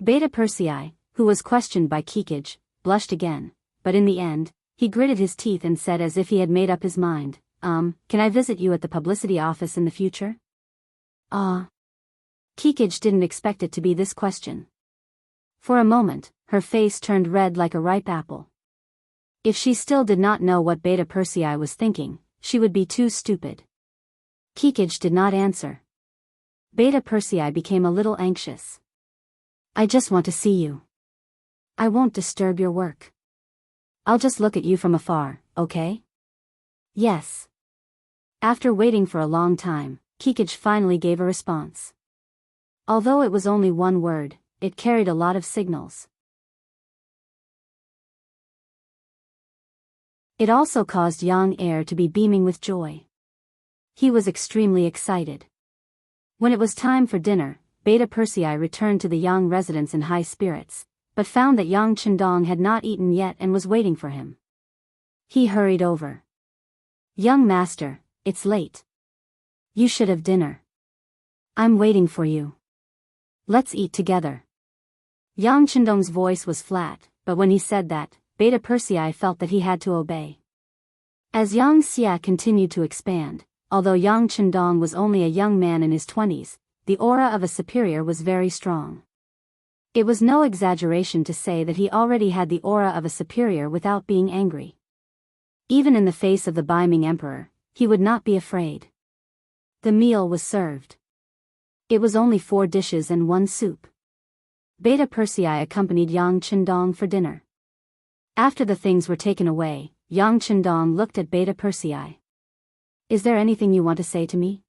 Beta Persei, who was questioned by Kikij, blushed again, but in the end, he gritted his teeth and said as if he had made up his mind, can I visit you at the publicity office in the future? Kikij didn't expect it to be this question. For a moment, her face turned red like a ripe apple. If she still did not know what Beta Persei was thinking, she would be too stupid. Kikij did not answer. Beta Persei became a little anxious. I just want to see you. I won't disturb your work. I'll just look at you from afar, okay? Yes. After waiting for a long time, Kikij finally gave a response. Although it was only one word, it carried a lot of signals. It also caused young heir to be beaming with joy. He was extremely excited. When it was time for dinner, Beta Persei returned to the Yang residence in high spirits, but found that Yang Chendong had not eaten yet and was waiting for him. He hurried over. Young master, it's late. You should have dinner. I'm waiting for you. Let's eat together. Yang Chendong's voice was flat, but when he said that, Beta Persei felt that he had to obey. As Yang Xia continued to expand, although Yang Chendong was only a young man in his 20s, the aura of a superior was very strong. It was no exaggeration to say that he already had the aura of a superior without being angry. Even in the face of the Beiming emperor, he would not be afraid. The meal was served. It was only 4 dishes and 1 soup. Beta Persei accompanied Yang Chendong for dinner. After the things were taken away, Yang Chendong looked at Beta Persei. Is there anything you want to say to me?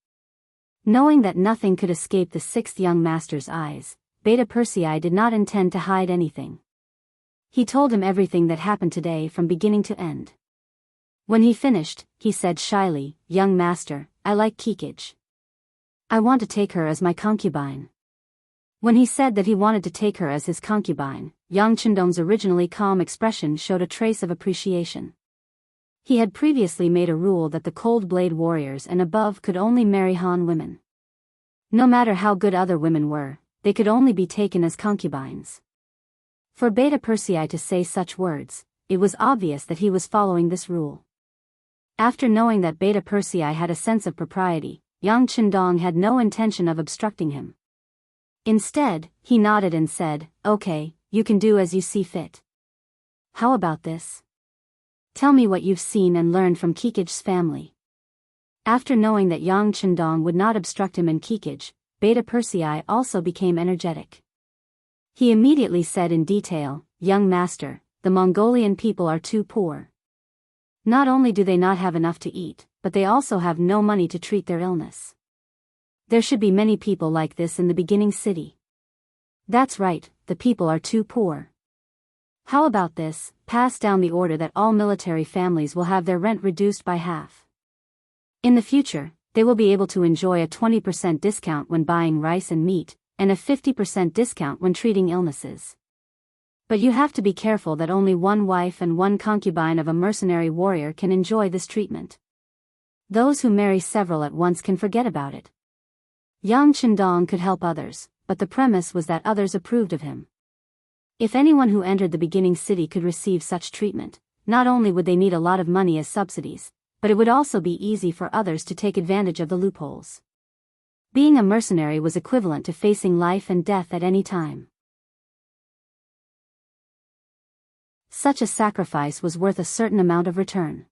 Knowing that nothing could escape the 6th young master's eyes, Beta Persei did not intend to hide anything. He told him everything that happened today from beginning to end. When he finished, he said shyly, "Young master, I like Kikij. I want to take her as my concubine." When he said that he wanted to take her as his concubine, Yang Chendong's originally calm expression showed a trace of appreciation. He had previously made a rule that the Cold Blade warriors and above could only marry Han women. No matter how good other women were, they could only be taken as concubines. For Beta Persei to say such words, it was obvious that he was following this rule. After knowing that Beta Persei had a sense of propriety, Yang Chendong had no intention of obstructing him. Instead, he nodded and said, "Okay, you can do as you see fit. How about this? Tell me what you've seen and learned from Kikij's family." After knowing that Yang Chendong would not obstruct him in Kikij, Beta Persei also became energetic. He immediately said in detail, "Young master, the Mongolian people are too poor. Not only do they not have enough to eat, but they also have no money to treat their illness. There should be many people like this in the beginning city." "That's right, the people are too poor. How about this, pass down the order that all military families will have their rent reduced by half. In the future, they will be able to enjoy a 20% discount when buying rice and meat, and a 50% discount when treating illnesses. But you have to be careful that only 1 wife and 1 concubine of a mercenary warrior can enjoy this treatment. Those who marry several at once can forget about it." Yang Chendong could help others, but the premise was that others approved of him. If anyone who entered the beginning city could receive such treatment, not only would they need a lot of money as subsidies, but it would also be easy for others to take advantage of the loopholes. Being a mercenary was equivalent to facing life and death at any time. Such a sacrifice was worth a certain amount of return.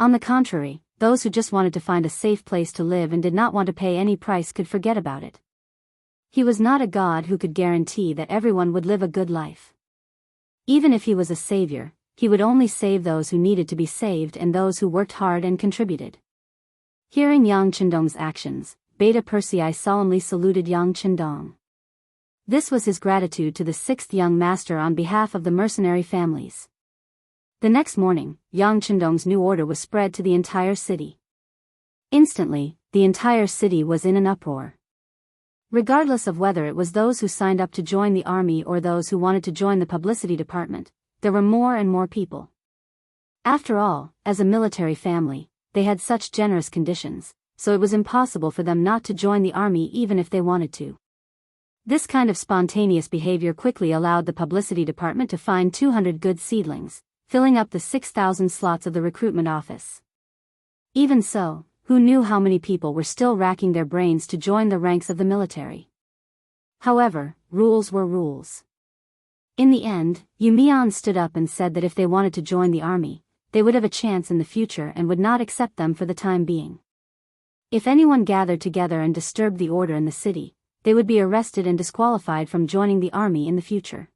On the contrary, those who just wanted to find a safe place to live and did not want to pay any price could forget about it. He was not a god who could guarantee that everyone would live a good life. Even if he was a savior, he would only save those who needed to be saved and those who worked hard and contributed. Hearing Yang Chendong's actions, Beta Persei solemnly saluted Yang Chendong. This was his gratitude to the 6th young master on behalf of the mercenary families. The next morning, Yang Chendong's new order was spread to the entire city. Instantly, the entire city was in an uproar. Regardless of whether it was those who signed up to join the army or those who wanted to join the publicity department, there were more and more people. After all, as a military family, they had such generous conditions, so it was impossible for them not to join the army even if they wanted to. This kind of spontaneous behavior quickly allowed the publicity department to find 200 good seedlings, filling up the 6,000 slots of the recruitment office. Even so, who knew how many people were still racking their brains to join the ranks of the military? However, rules were rules. In the end, Yu Mian stood up and said that if they wanted to join the army, they would have a chance in the future and would not accept them for the time being. If anyone gathered together and disturbed the order in the city, they would be arrested and disqualified from joining the army in the future.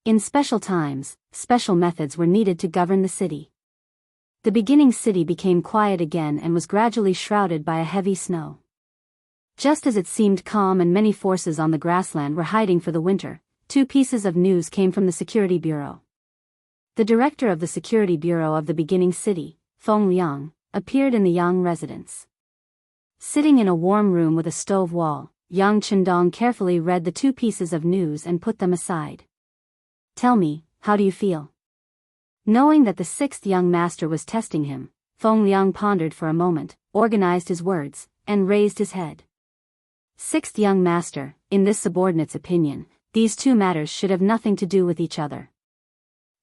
In special times, special methods were needed to govern the city. The beginning city became quiet again and was gradually shrouded by a heavy snow. Just as it seemed calm and many forces on the grassland were hiding for the winter, 2 pieces of news came from the Security Bureau. The director of the Security Bureau of the beginning city, Feng Liang, appeared in the Yang residence. Sitting in a warm room with a stove wall, Yang Chendong carefully read the 2 pieces of news and put them aside. "Tell me, how do you feel?" Knowing that the 6th young master was testing him, Feng Liang pondered for a moment, organized his words, and raised his head. "6th young master, in this subordinate's opinion, these two matters should have nothing to do with each other.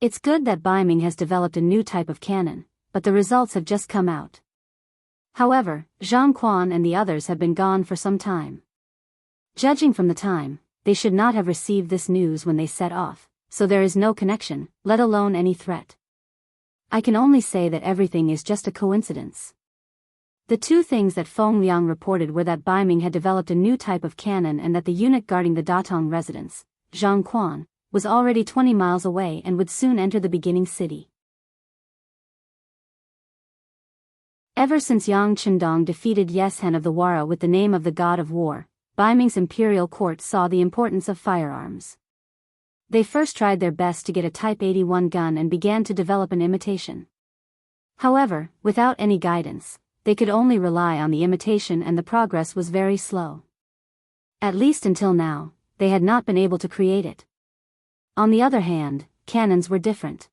It's good that Baiming has developed a new type of cannon, but the results have just come out. However, Zhang Quan and the others have been gone for some time. Judging from the time, they should not have received this news when they set off, so there is no connection, let alone any threat. I can only say that everything is just a coincidence. The two things that Feng Liang reported were that Baiming had developed a new type of cannon and that the eunuch guarding the Datong residence, Zhang Quan, was already 20 miles away and would soon enter the beginning city. Ever since Yang Chendong defeated Yeshen of the Wara with the name of the god of war, Baiming's imperial court saw the importance of firearms. They first tried their best to get a Type 81 gun and began to develop an imitation. However, without any guidance, they could only rely on the imitation and the progress was very slow. At least until now, they had not been able to create it. On the other hand, cannons were different.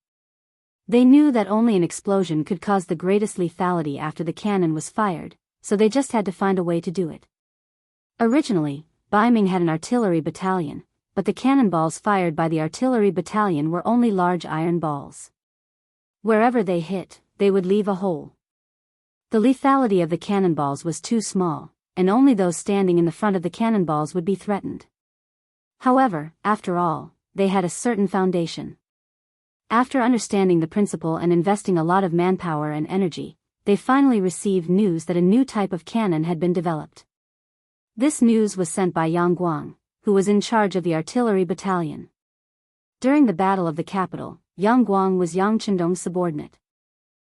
They knew that only an explosion could cause the greatest lethality after the cannon was fired, so they just had to find a way to do it. Originally, Baiming had an artillery battalion, but the cannonballs fired by the artillery battalion were only large iron balls. Wherever they hit, they would leave a hole. The lethality of the cannonballs was too small, and only those standing in the front of the cannonballs would be threatened. However, after all, they had a certain foundation. After understanding the principle and investing a lot of manpower and energy, they finally received news that a new type of cannon had been developed. This news was sent by Yang Guang, who was in charge of the artillery battalion. During the Battle of the Capital, Yang Guang was Yang Chendong's subordinate.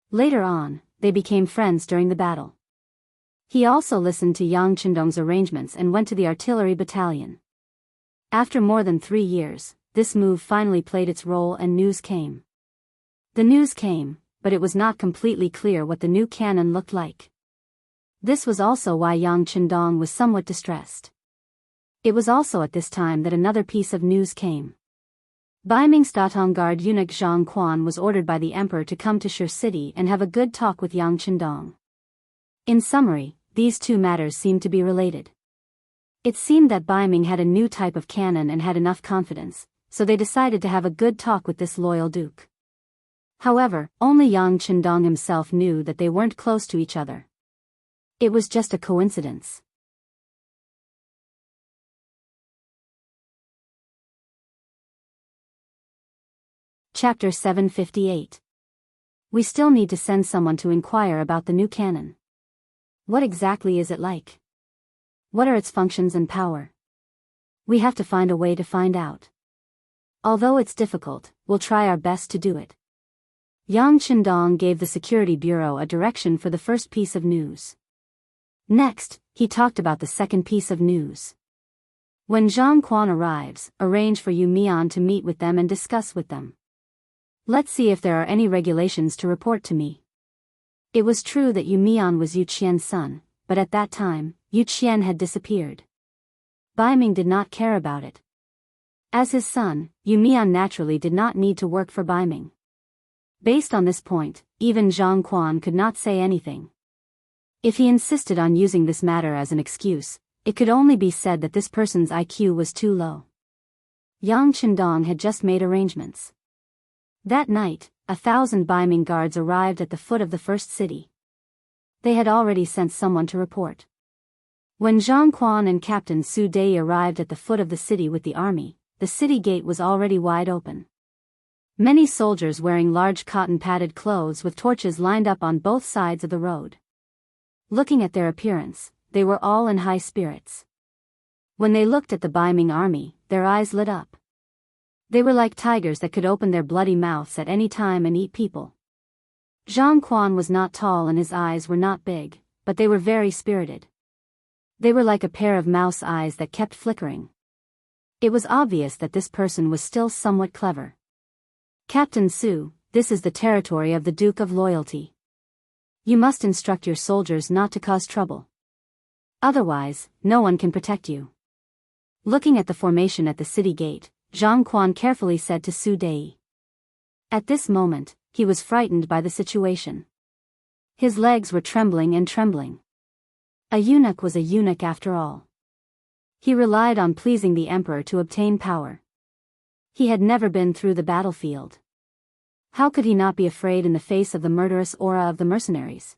Later on, they became friends during the battle. He also listened to Yang Chendong's arrangements and went to the artillery battalion. After more than 3 years, this move finally played its role and news came. The news came, but it was not completely clear what the new cannon looked like. This was also why Yang Chendong was somewhat distressed. It was also at this time that another piece of news came. Baiming's Datong guard eunuch Zhang Quan was ordered by the emperor to come to Shi City and have a good talk with Yang Chendong. In summary, these two matters seemed to be related. It seemed that Baiming had a new type of cannon and had enough confidence, so they decided to have a good talk with this loyal duke. However, only Yang Chendong himself knew that they weren't close to each other. It was just a coincidence. Chapter 758. We still need to send someone to inquire about the new cannon. What exactly is it like? What are its functions and power? We have to find a way to find out. Although it's difficult, we'll try our best to do it. Yang Chendong gave the Security Bureau a direction for the first piece of news. Next, he talked about the second piece of news. When Zhang Quan arrives, arrange for Yu Mian to meet with them and discuss with them. Let's see if there are any regulations to report to me. It was true that Yu Mian was Yu Qian's son, but at that time, Yu Qian had disappeared. Baiming did not care about it. As his son, Yu Mian naturally did not need to work for Baiming. Based on this point, even Zhang Quan could not say anything. If he insisted on using this matter as an excuse, it could only be said that this person's IQ was too low. Yang Chendong had just made arrangements. That night, 1,000 Baiming guards arrived at the foot of the first city. They had already sent someone to report. When Zhang Quan and Captain Su Dei arrived at the foot of the city with the army, the city gate was already wide open. Many soldiers wearing large cotton-padded clothes with torches lined up on both sides of the road. Looking at their appearance, they were all in high spirits. When they looked at the Baiming army, their eyes lit up. They were like tigers that could open their bloody mouths at any time and eat people. Zhang Quan was not tall and his eyes were not big, but they were very spirited. They were like a pair of mouse eyes that kept flickering. It was obvious that this person was still somewhat clever. Captain Su, this is the territory of the Duke of Loyalty. You must instruct your soldiers not to cause trouble. Otherwise, no one can protect you. Looking at the formation at the city gate, Zhang Quan carefully said to Su Dei. At this moment, he was frightened by the situation. His legs were trembling and trembling. A eunuch was a eunuch after all. He relied on pleasing the emperor to obtain power. He had never been through the battlefield. How could he not be afraid in the face of the murderous aura of the mercenaries?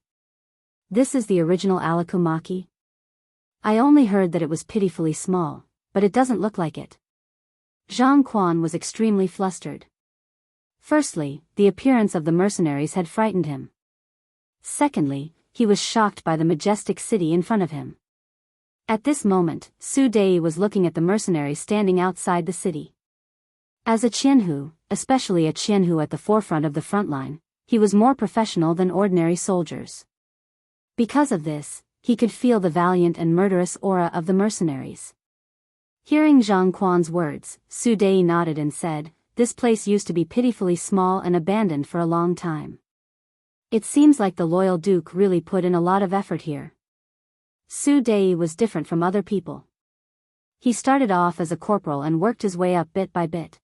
This is the original Alikumaki? I only heard that it was pitifully small, but it doesn't look like it. Zhang Quan was extremely flustered. Firstly, the appearance of the mercenaries had frightened him. Secondly, he was shocked by the majestic city in front of him. At this moment, Su Dei was looking at the mercenaries standing outside the city. As a Jianghu, especially a Jianghu at the forefront of the front line, he was more professional than ordinary soldiers. Because of this, he could feel the valiant and murderous aura of the mercenaries. Hearing Zhang Quan's words, Su Dei nodded and said, "This place used to be pitifully small and abandoned for a long time. It seems like the loyal duke really put in a lot of effort here." Su Dei was different from other people. He started off as a corporal and worked his way up bit by bit.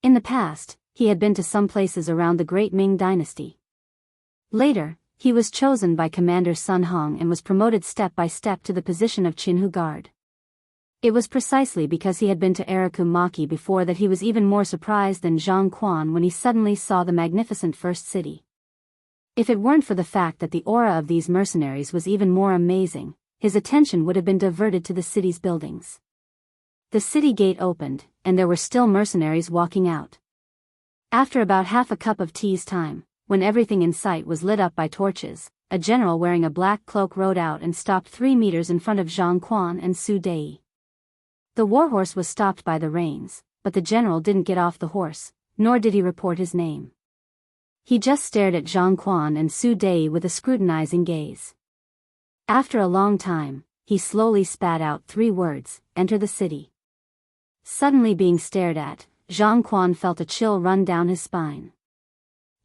In the past, he had been to some places around the Great Ming Dynasty. Later, he was chosen by Commander Sun Hong and was promoted step by step to the position of Jianghu Guard. It was precisely because he had been to Arakumaki before that he was even more surprised than Zhang Quan when he suddenly saw the magnificent first city. If it weren't for the fact that the aura of these mercenaries was even more amazing, his attention would have been diverted to the city's buildings. The city gate opened, and there were still mercenaries walking out. After about half a cup of tea's time, when everything in sight was lit up by torches, a general wearing a black cloak rode out and stopped 3 meters in front of Zhang Quan and Su Dei. The warhorse was stopped by the reins, but the general didn't get off the horse, nor did he report his name. He just stared at Zhang Quan and Su Dei with a scrutinizing gaze. After a long time, he slowly spat out 3 words, "Enter the city." Suddenly being stared at, Zhang Quan felt a chill run down his spine.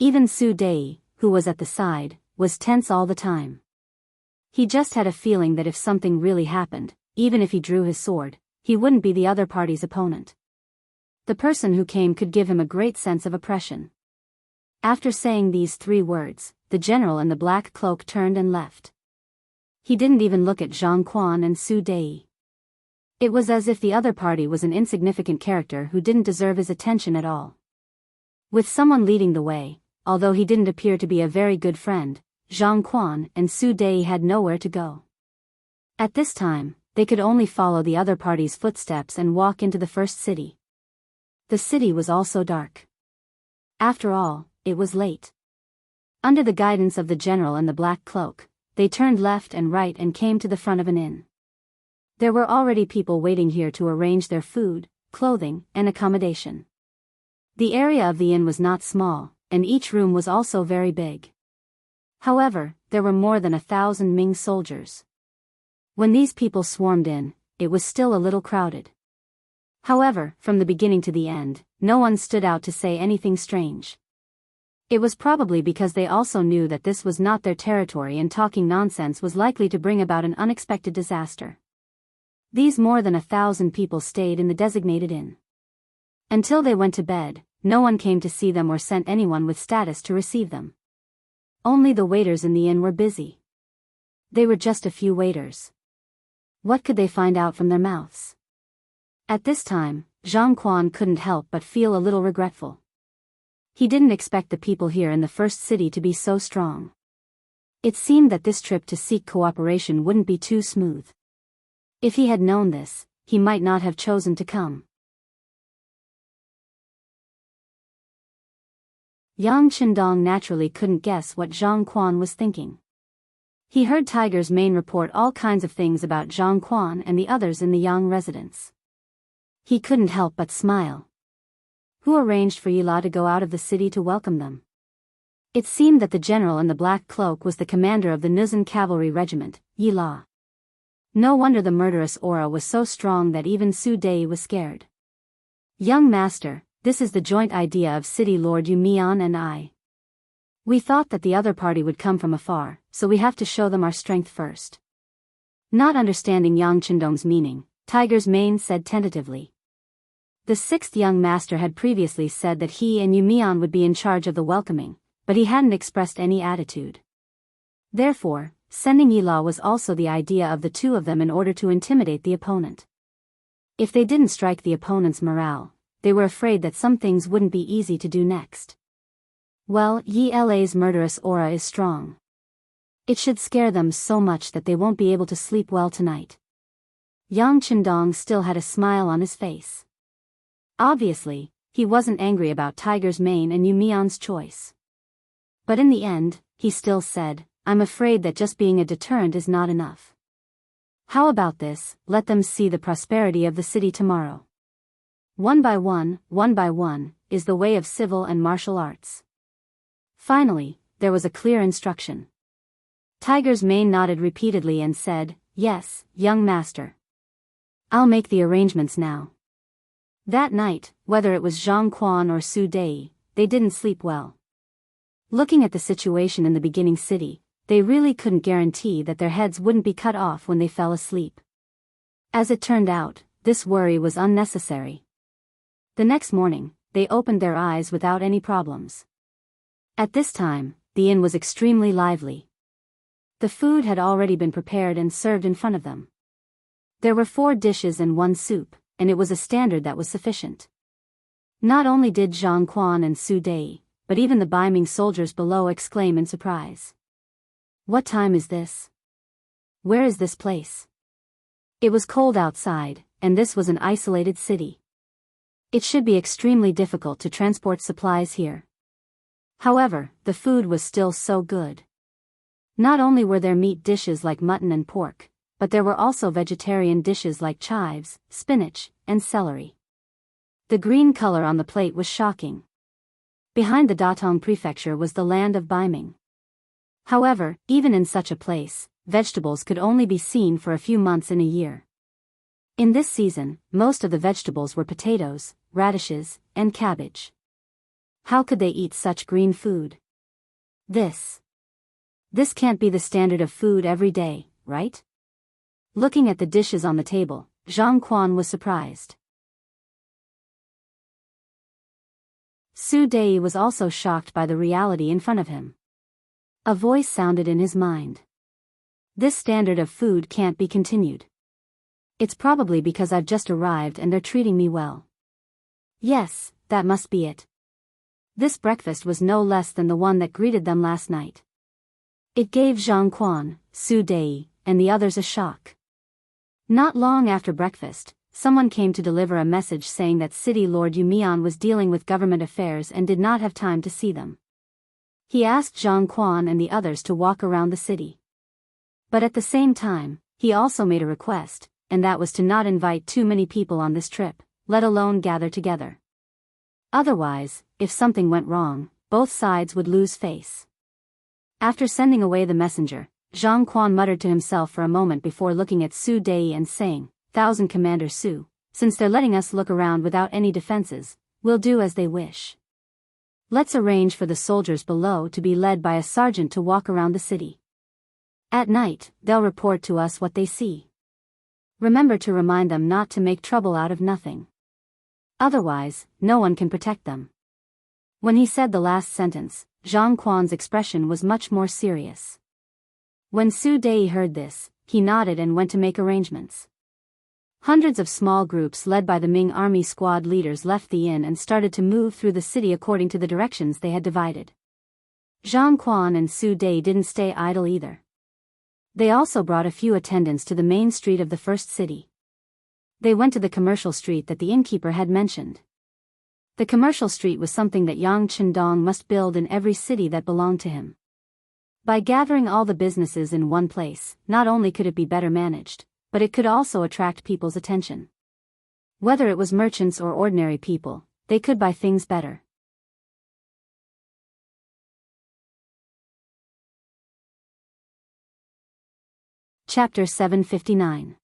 Even Su Dei, who was at the side, was tense all the time. He just had a feeling that if something really happened, even if he drew his sword, he wouldn't be the other party's opponent. The person who came could give him a great sense of oppression. After saying these 3 words, the general in the black cloak turned and left. He didn't even look at Zhang Quan and Su Dei. It was as if the other party was an insignificant character who didn't deserve his attention at all. With someone leading the way, although he didn't appear to be a very good friend, Zhang Quan and Su Dei had nowhere to go. At this time, they could only follow the other party's footsteps and walk into the first city. The city was also dark. After all, it was late. Under the guidance of the general in the black cloak, they turned left and right and came to the front of an inn. There were already people waiting here to arrange their food, clothing, and accommodation. The area of the inn was not small, and each room was also very big. However, there were more than 1,000 Ming soldiers. When these people swarmed in, it was still a little crowded. However, from the beginning to the end, no one stood out to say anything strange. It was probably because they also knew that this was not their territory and talking nonsense was likely to bring about an unexpected disaster. These more than 1,000 people stayed in the designated inn. Until they went to bed, no one came to see them or sent anyone with status to receive them. Only the waiters in the inn were busy. They were just a few waiters. What could they find out from their mouths? At this time, Zhang Quan couldn't help but feel a little regretful. He didn't expect the people here in the first city to be so strong. It seemed that this trip to seek cooperation wouldn't be too smooth. If he had known this, he might not have chosen to come. Yang Qindong naturally couldn't guess what Zhang Quan was thinking. He heard Tiger's Mane report all kinds of things about Zhang Quan and the others in the Yang residence. He couldn't help but smile. Who arranged for Yila to go out of the city to welcome them? It seemed that the general in the black cloak was the commander of the Nuzan cavalry regiment, Yila. No wonder the murderous aura was so strong that even Su Dei was scared. "Young master, this is the joint idea of City Lord Yu Mian and I. We thought that the other party would come from afar, so we have to show them our strength first." Not understanding Yang Qindong's meaning, Tiger's Mane said tentatively. The 6th young master had previously said that he and Yu Mian would be in charge of the welcoming, but he hadn't expressed any attitude. Therefore, sending Yila was also the idea of the two of them in order to intimidate the opponent. If they didn't strike the opponent's morale, they were afraid that some things wouldn't be easy to do next. Well, Yila's murderous aura is strong. It should scare them so much that they won't be able to sleep well tonight. Yang Chendong still had a smile on his face. Obviously, he wasn't angry about Tiger's Mane and Yumian's choice. But in the end, he still said, I'm afraid that just being a deterrent is not enough. How about this, let them see the prosperity of the city tomorrow. One by one, is the way of civil and martial arts. Finally, there was a clear instruction. Tiger's Mane nodded repeatedly and said, yes, young master. I'll make the arrangements now. That night, whether it was Zhang Quan or Su Dei, they didn't sleep well. Looking at the situation in the beginning city, they really couldn't guarantee that their heads wouldn't be cut off when they fell asleep. As it turned out, this worry was unnecessary. The next morning, they opened their eyes without any problems. At this time, the inn was extremely lively. The food had already been prepared and served in front of them. There were 4 dishes and 1 soup, and it was a standard that was sufficient. Not only did Zhang Quan and Su Dei, but even the Baiming soldiers below exclaim in surprise. What time is this? Where is this place? It was cold outside, and this was an isolated city. It should be extremely difficult to transport supplies here. However, the food was still so good. Not only were there meat dishes like mutton and pork, but there were also vegetarian dishes like chives, spinach, and celery. The green color on the plate was shocking. Behind the Datong prefecture was the land of Baiming. However, even in such a place, vegetables could only be seen for a few months in a year. In this season, most of the vegetables were potatoes, radishes, and cabbage. How could they eat such green food? This can't be the standard of food every day, right? Looking at the dishes on the table, Zhang Quan was surprised. Su Dei was also shocked by the reality in front of him. A voice sounded in his mind. This standard of food can't be continued. It's probably because I've just arrived and they're treating me well. Yes, that must be it. This breakfast was no less than the one that greeted them last night. It gave Zhang Quan, Su Dei, and the others a shock. Not long after breakfast, someone came to deliver a message saying that City Lord Yumian was dealing with government affairs and did not have time to see them. He asked Zhang Quan and the others to walk around the city. But at the same time, he also made a request, and that was to not invite too many people on this trip, let alone gather together. Otherwise, if something went wrong, both sides would lose face. After sending away the messenger, Zhang Quan muttered to himself for a moment before looking at Su Dei and saying, "Thousand Commander Su, since they're letting us look around without any defenses, we'll do as they wish. Let's arrange for the soldiers below to be led by a sergeant to walk around the city. At night, they'll report to us what they see. Remember to remind them not to make trouble out of nothing. Otherwise, no one can protect them." When he said the last sentence, Zhang Quan's expression was much more serious. When Su Dei heard this, he nodded and went to make arrangements. Hundreds of small groups led by the Ming army squad leaders left the inn and started to move through the city according to the directions they had divided. Zhang Quan and Su Dei didn't stay idle either. They also brought a few attendants to the main street of the first city. They went to the commercial street that the innkeeper had mentioned. The commercial street was something that Yang Chendong must build in every city that belonged to him. By gathering all the businesses in one place, not only could it be better managed, but it could also attract people's attention. Whether it was merchants or ordinary people, they could buy things better. Chapter 759.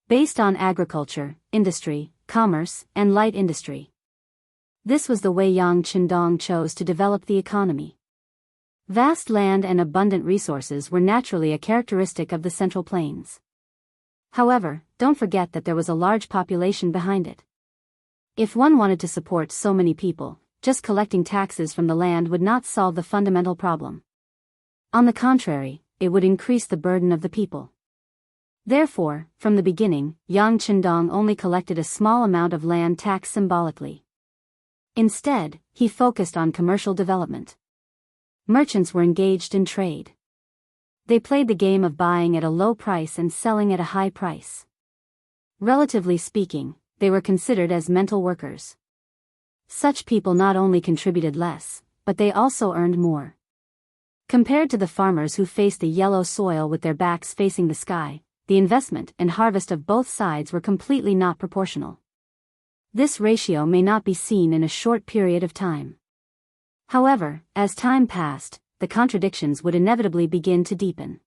Based on agriculture, industry, commerce, and light industry. This was the way Yang Chendong chose to develop the economy. Vast land and abundant resources were naturally a characteristic of the Central Plains. However, don't forget that there was a large population behind it. If one wanted to support so many people, just collecting taxes from the land would not solve the fundamental problem. On the contrary, it would increase the burden of the people. Therefore, from the beginning, Yang Qindong only collected a small amount of land tax symbolically. Instead, he focused on commercial development. Merchants were engaged in trade. They played the game of buying at a low price and selling at a high price. Relatively speaking, they were considered as mental workers. Such people not only contributed less, but they also earned more. Compared to the farmers who faced the yellow soil with their backs facing the sky, the investment and harvest of both sides were completely not proportional. This ratio may not be seen in a short period of time. However, as time passed, the contradictions would inevitably begin to deepen.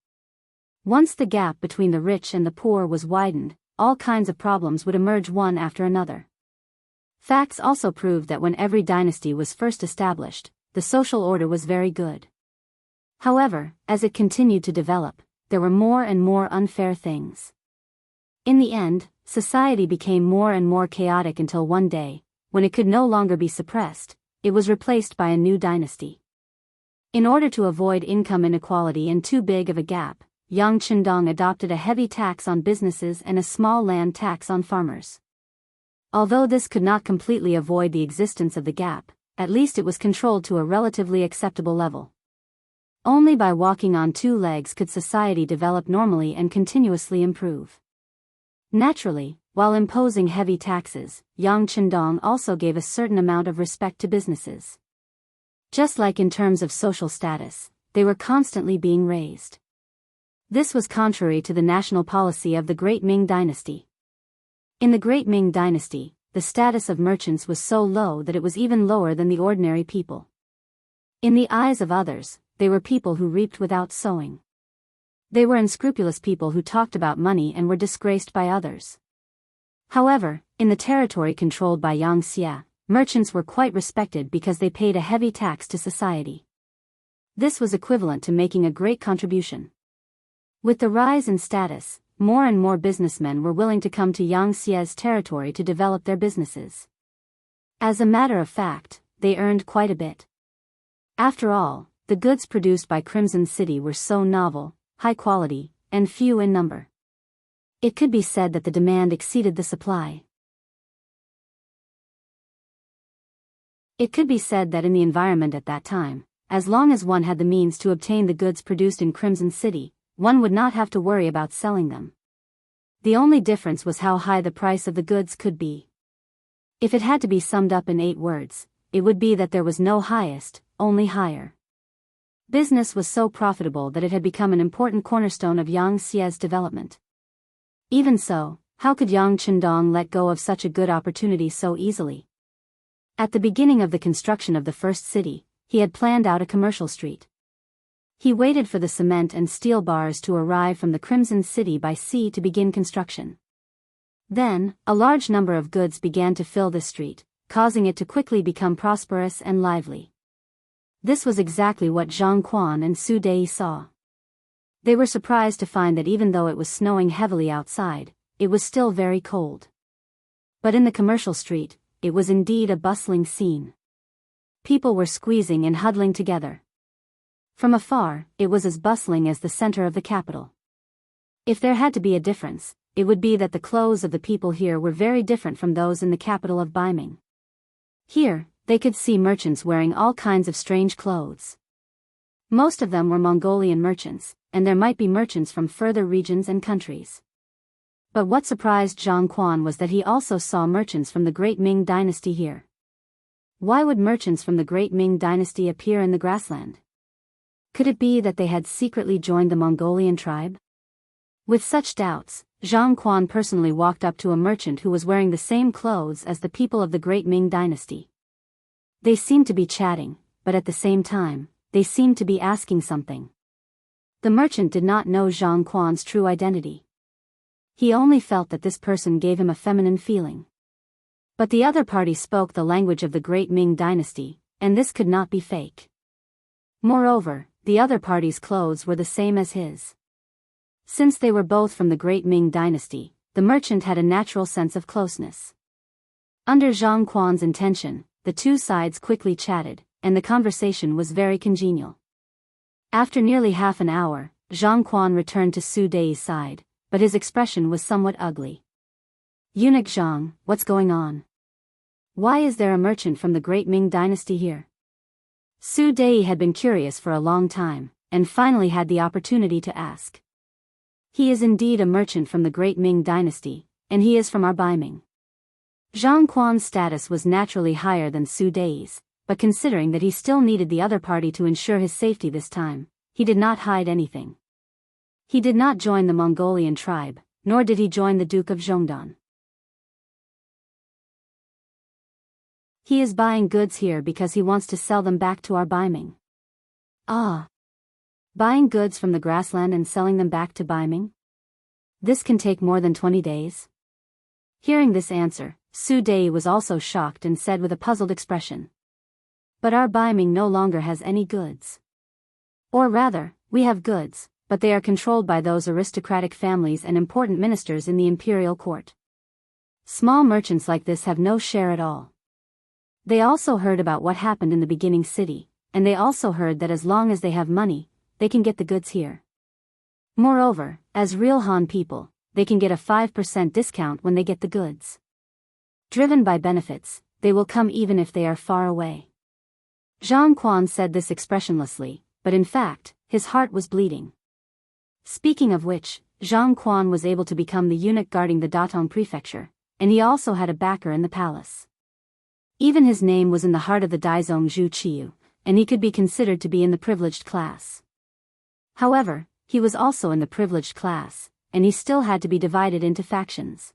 Once the gap between the rich and the poor was widened, all kinds of problems would emerge one after another. Facts also proved that when every dynasty was first established, the social order was very good. However, as it continued to develop, there were more and more unfair things. In the end, society became more and more chaotic until one day, when it could no longer be suppressed, it was replaced by a new dynasty. In order to avoid income inequality and too big of a gap, Yang Qindong adopted a heavy tax on businesses and a small land tax on farmers. Although this could not completely avoid the existence of the gap, at least it was controlled to a relatively acceptable level. Only by walking on two legs could society develop normally and continuously improve. Naturally, while imposing heavy taxes, Yang Qindong also gave a certain amount of respect to businesses. Just like in terms of social status, they were constantly being raised. This was contrary to the national policy of the Great Ming Dynasty. In the Great Ming Dynasty, the status of merchants was so low that it was even lower than the ordinary people. In the eyes of others, they were people who reaped without sowing. They were unscrupulous people who talked about money and were disgraced by others. However, in the territory controlled by Xianxia, merchants were quite respected because they paid a heavy tax to society. This was equivalent to making a great contribution. With the rise in status, more and more businessmen were willing to come to Xianxia's territory to develop their businesses. As a matter of fact, they earned quite a bit. After all, the goods produced by Crimson City were so novel, high quality, and few in number. It could be said that the demand exceeded the supply. It could be said that in the environment at that time, as long as one had the means to obtain the goods produced in Crimson City, one would not have to worry about selling them. The only difference was how high the price of the goods could be. If it had to be summed up in 8 words, it would be that there was no highest, only higher. Business was so profitable that it had become an important cornerstone of Yangxia's development. Even so, how could Yang Qindong let go of such a good opportunity so easily? At the beginning of the construction of the first city, he had planned out a commercial street. He waited for the cement and steel bars to arrive from the Crimson City by sea to begin construction. Then, a large number of goods began to fill this street, causing it to quickly become prosperous and lively. This was exactly what Zhang Quan and Su Dei saw. They were surprised to find that even though it was snowing heavily outside, it was still very cold. But in the commercial street, it was indeed a bustling scene. People were squeezing and huddling together. From afar, it was as bustling as the center of the capital. If there had to be a difference, it would be that the clothes of the people here were very different from those in the capital of Baiming. Here, they could see merchants wearing all kinds of strange clothes. Most of them were Mongolian merchants, and there might be merchants from further regions and countries. But what surprised Zhang Quan was that he also saw merchants from the Great Ming Dynasty here. Why would merchants from the Great Ming Dynasty appear in the grassland? Could it be that they had secretly joined the Mongolian tribe? With such doubts, Zhang Quan personally walked up to a merchant who was wearing the same clothes as the people of the Great Ming Dynasty. They seemed to be chatting, but at the same time, they seemed to be asking something. The merchant did not know Zhang Quan's true identity. He only felt that this person gave him a feminine feeling. But the other party spoke the language of the Great Ming Dynasty, and this could not be fake. Moreover, the other party's clothes were the same as his. Since they were both from the Great Ming Dynasty, the merchant had a natural sense of closeness. Under Zhang Quan's intention, the two sides quickly chatted, and the conversation was very congenial. After nearly half an hour, Zhang Quan returned to Su Dei's side, but his expression was somewhat ugly. Eunuch Zhang, what's going on? Why is there a merchant from the Great Ming Dynasty here? Su Dei had been curious for a long time, and finally had the opportunity to ask. He is indeed a merchant from the Great Ming Dynasty, and he is from our Baiming. Zhang Quan's status was naturally higher than Su Dei's, but considering that he still needed the other party to ensure his safety this time, he did not hide anything. He did not join the Mongolian tribe, nor did he join the Duke of Zhongdan. He is buying goods here because he wants to sell them back to our Baiming. Ah. Buying goods from the grassland and selling them back to Baiming? This can take more than 20 days? Hearing this answer, Su Dei was also shocked and said with a puzzled expression. But our Baiming no longer has any goods. Or rather, we have goods, but they are controlled by those aristocratic families and important ministers in the imperial court. Small merchants like this have no share at all. They also heard about what happened in the beginning city, and they also heard that as long as they have money, they can get the goods here. Moreover, as real Han people, they can get a 5% discount when they get the goods. Driven by benefits, they will come even if they are far away. Zhang Quan said this expressionlessly, but in fact, his heart was bleeding. Speaking of which, Zhang Quan was able to become the eunuch guarding the Datong prefecture, and he also had a backer in the palace. Even his name was in the heart of the Daizong Zhu Qiu, and he could be considered to be in the privileged class. However, he was also in the privileged class, and he still had to be divided into factions.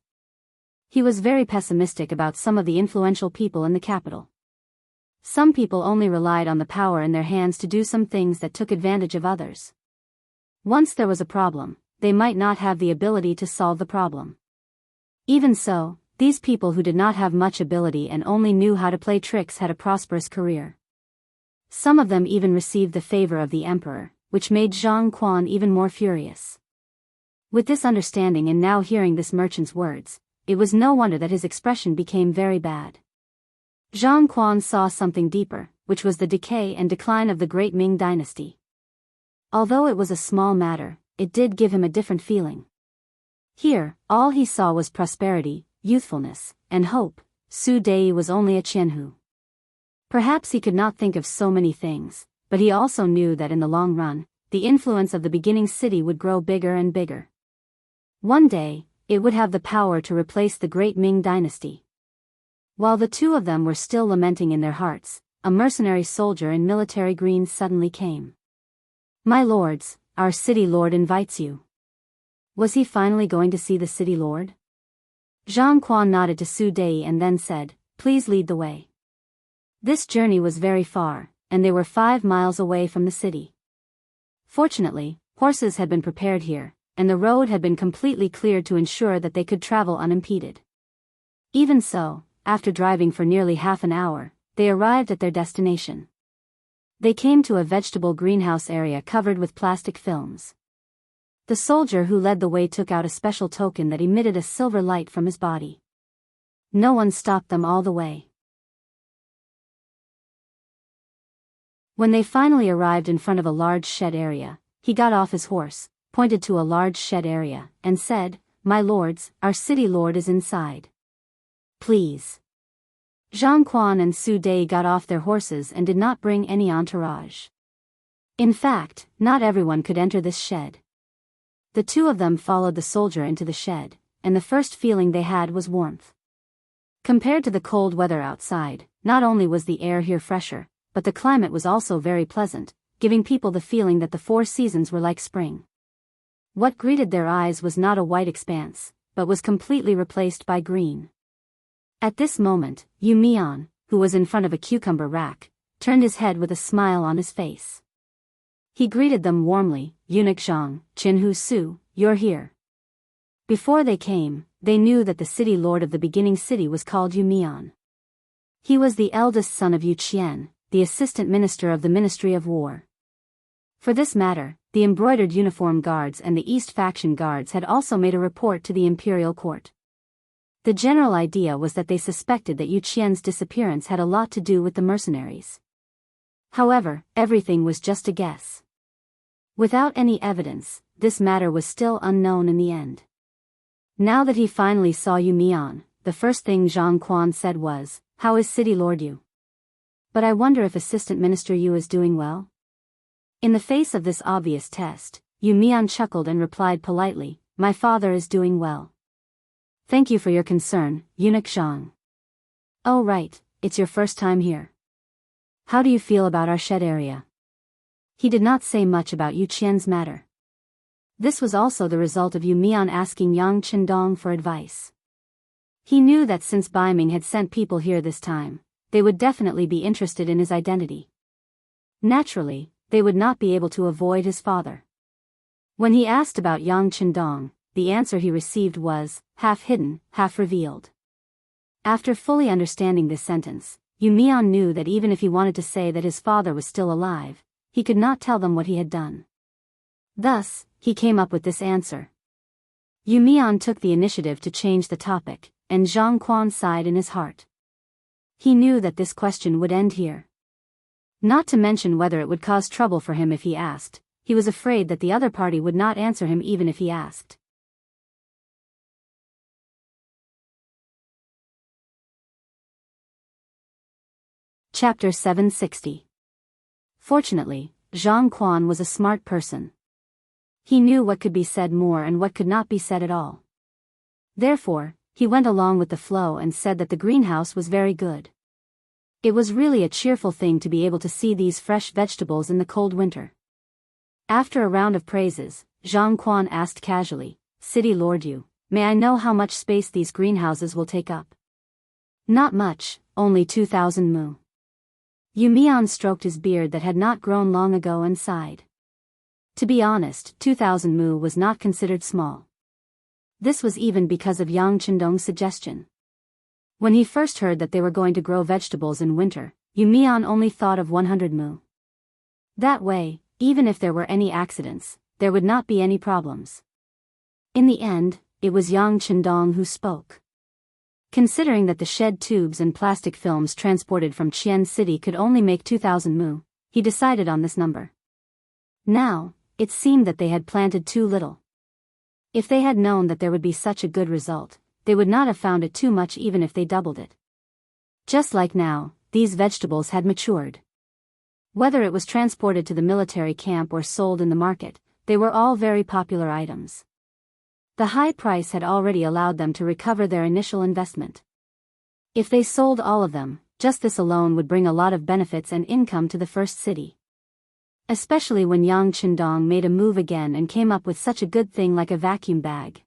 He was very pessimistic about some of the influential people in the capital. Some people only relied on the power in their hands to do some things that took advantage of others. Once there was a problem, they might not have the ability to solve the problem. Even so, these people who did not have much ability and only knew how to play tricks had a prosperous career. Some of them even received the favor of the emperor, which made Zhang Quan even more furious. With this understanding and now hearing this merchant's words, it was no wonder that his expression became very bad. Zhang Quan saw something deeper, which was the decay and decline of the Great Ming Dynasty. Although it was a small matter, it did give him a different feeling. Here, all he saw was prosperity, youthfulness, and hope. Su Dei was only a Jianghu. Perhaps he could not think of so many things, but he also knew that in the long run, the influence of the beginning city would grow bigger and bigger. One day, it would have the power to replace the Great Ming Dynasty. While the two of them were still lamenting in their hearts, a mercenary soldier in military green suddenly came. My lords, our city lord invites you. Was he finally going to see the city lord? Zhang Quan nodded to Su Dei and then said, please lead the way. This journey was very far, and they were 5 miles away from the city. Fortunately, horses had been prepared here, and the road had been completely cleared to ensure that they could travel unimpeded. Even so, after driving for nearly half an hour, they arrived at their destination. They came to a vegetable greenhouse area covered with plastic films. The soldier who led the way took out a special token that emitted a silver light from his body. No one stopped them all the way. When they finally arrived in front of a large shed area, he got off his horse, pointed to a large shed area, and said, my lords, our city lord is inside. Please. Zhang Quan and Su Dei got off their horses and did not bring any entourage. In fact, not everyone could enter this shed. The two of them followed the soldier into the shed, and the first feeling they had was warmth. Compared to the cold weather outside, not only was the air here fresher, but the climate was also very pleasant, giving people the feeling that the 4 seasons were like spring. What greeted their eyes was not a white expanse, but was completely replaced by green. At this moment, Yu Mian, who was in front of a cucumber rack, turned his head with a smile on his face. He greeted them warmly, Eunuch Zhang, Jianghu Su, you're here. Before they came, they knew that the city lord of the beginning city was called Yu Mian. He was the eldest son of Yu Qian, the assistant minister of the Ministry of War. For this matter, the embroidered uniform guards and the East faction guards had also made a report to the imperial court. The general idea was that they suspected that Yu Qian's disappearance had a lot to do with the mercenaries. However, everything was just a guess. Without any evidence, this matter was still unknown in the end. Now that he finally saw Yu Mian, the first thing Zhang Quan said was, "How is City Lord Yu? But I wonder if Assistant Minister Yu is doing well?" In the face of this obvious test, Yu Mian chuckled and replied politely, "My father is doing well. Thank you for your concern, Eunuch Zhang. Oh right, it's your first time here. How do you feel about our shed area?" He did not say much about Yu Qian's matter. This was also the result of Yu Mian asking Yang Chendong for advice. He knew that since Baiming had sent people here this time, they would definitely be interested in his identity. Naturally, they would not be able to avoid his father. When he asked about Yang Chendong, the answer he received was, half hidden, half revealed. After fully understanding this sentence, Yu Mian knew that even if he wanted to say that his father was still alive, he could not tell them what he had done. Thus, he came up with this answer. Yu Mian took the initiative to change the topic, and Zhang Quan sighed in his heart. He knew that this question would end here. Not to mention whether it would cause trouble for him if he asked, he was afraid that the other party would not answer him even if he asked. Chapter 760. Fortunately, Zhang Quan was a smart person. He knew what could be said more and what could not be said at all. Therefore, he went along with the flow and said that the greenhouse was very good. It was really a cheerful thing to be able to see these fresh vegetables in the cold winter. After a round of praises, Zhang Quan asked casually, "City Lord Yu, may I know how much space these greenhouses will take up?" "Not much, only 2,000 mu." Yu Mian stroked his beard that had not grown long ago and sighed. To be honest, 2,000 mu was not considered small. This was even because of Yang Chendong's suggestion. When he first heard that they were going to grow vegetables in winter, Yu Mian only thought of 100 mu. That way, even if there were any accidents, there would not be any problems. In the end, it was Yang Chendong who spoke. Considering that the shed tubes and plastic films transported from Qian City could only make 2,000 mu, he decided on this number. Now, it seemed that they had planted too little. If they had known that there would be such a good result, they would not have found it too much even if they doubled it. Just like now, these vegetables had matured. Whether it was transported to the military camp or sold in the market, they were all very popular items. The high price had already allowed them to recover their initial investment. If they sold all of them, just this alone would bring a lot of benefits and income to the first city. Especially when Yang Chendong made a move again and came up with such a good thing like a vacuum bag.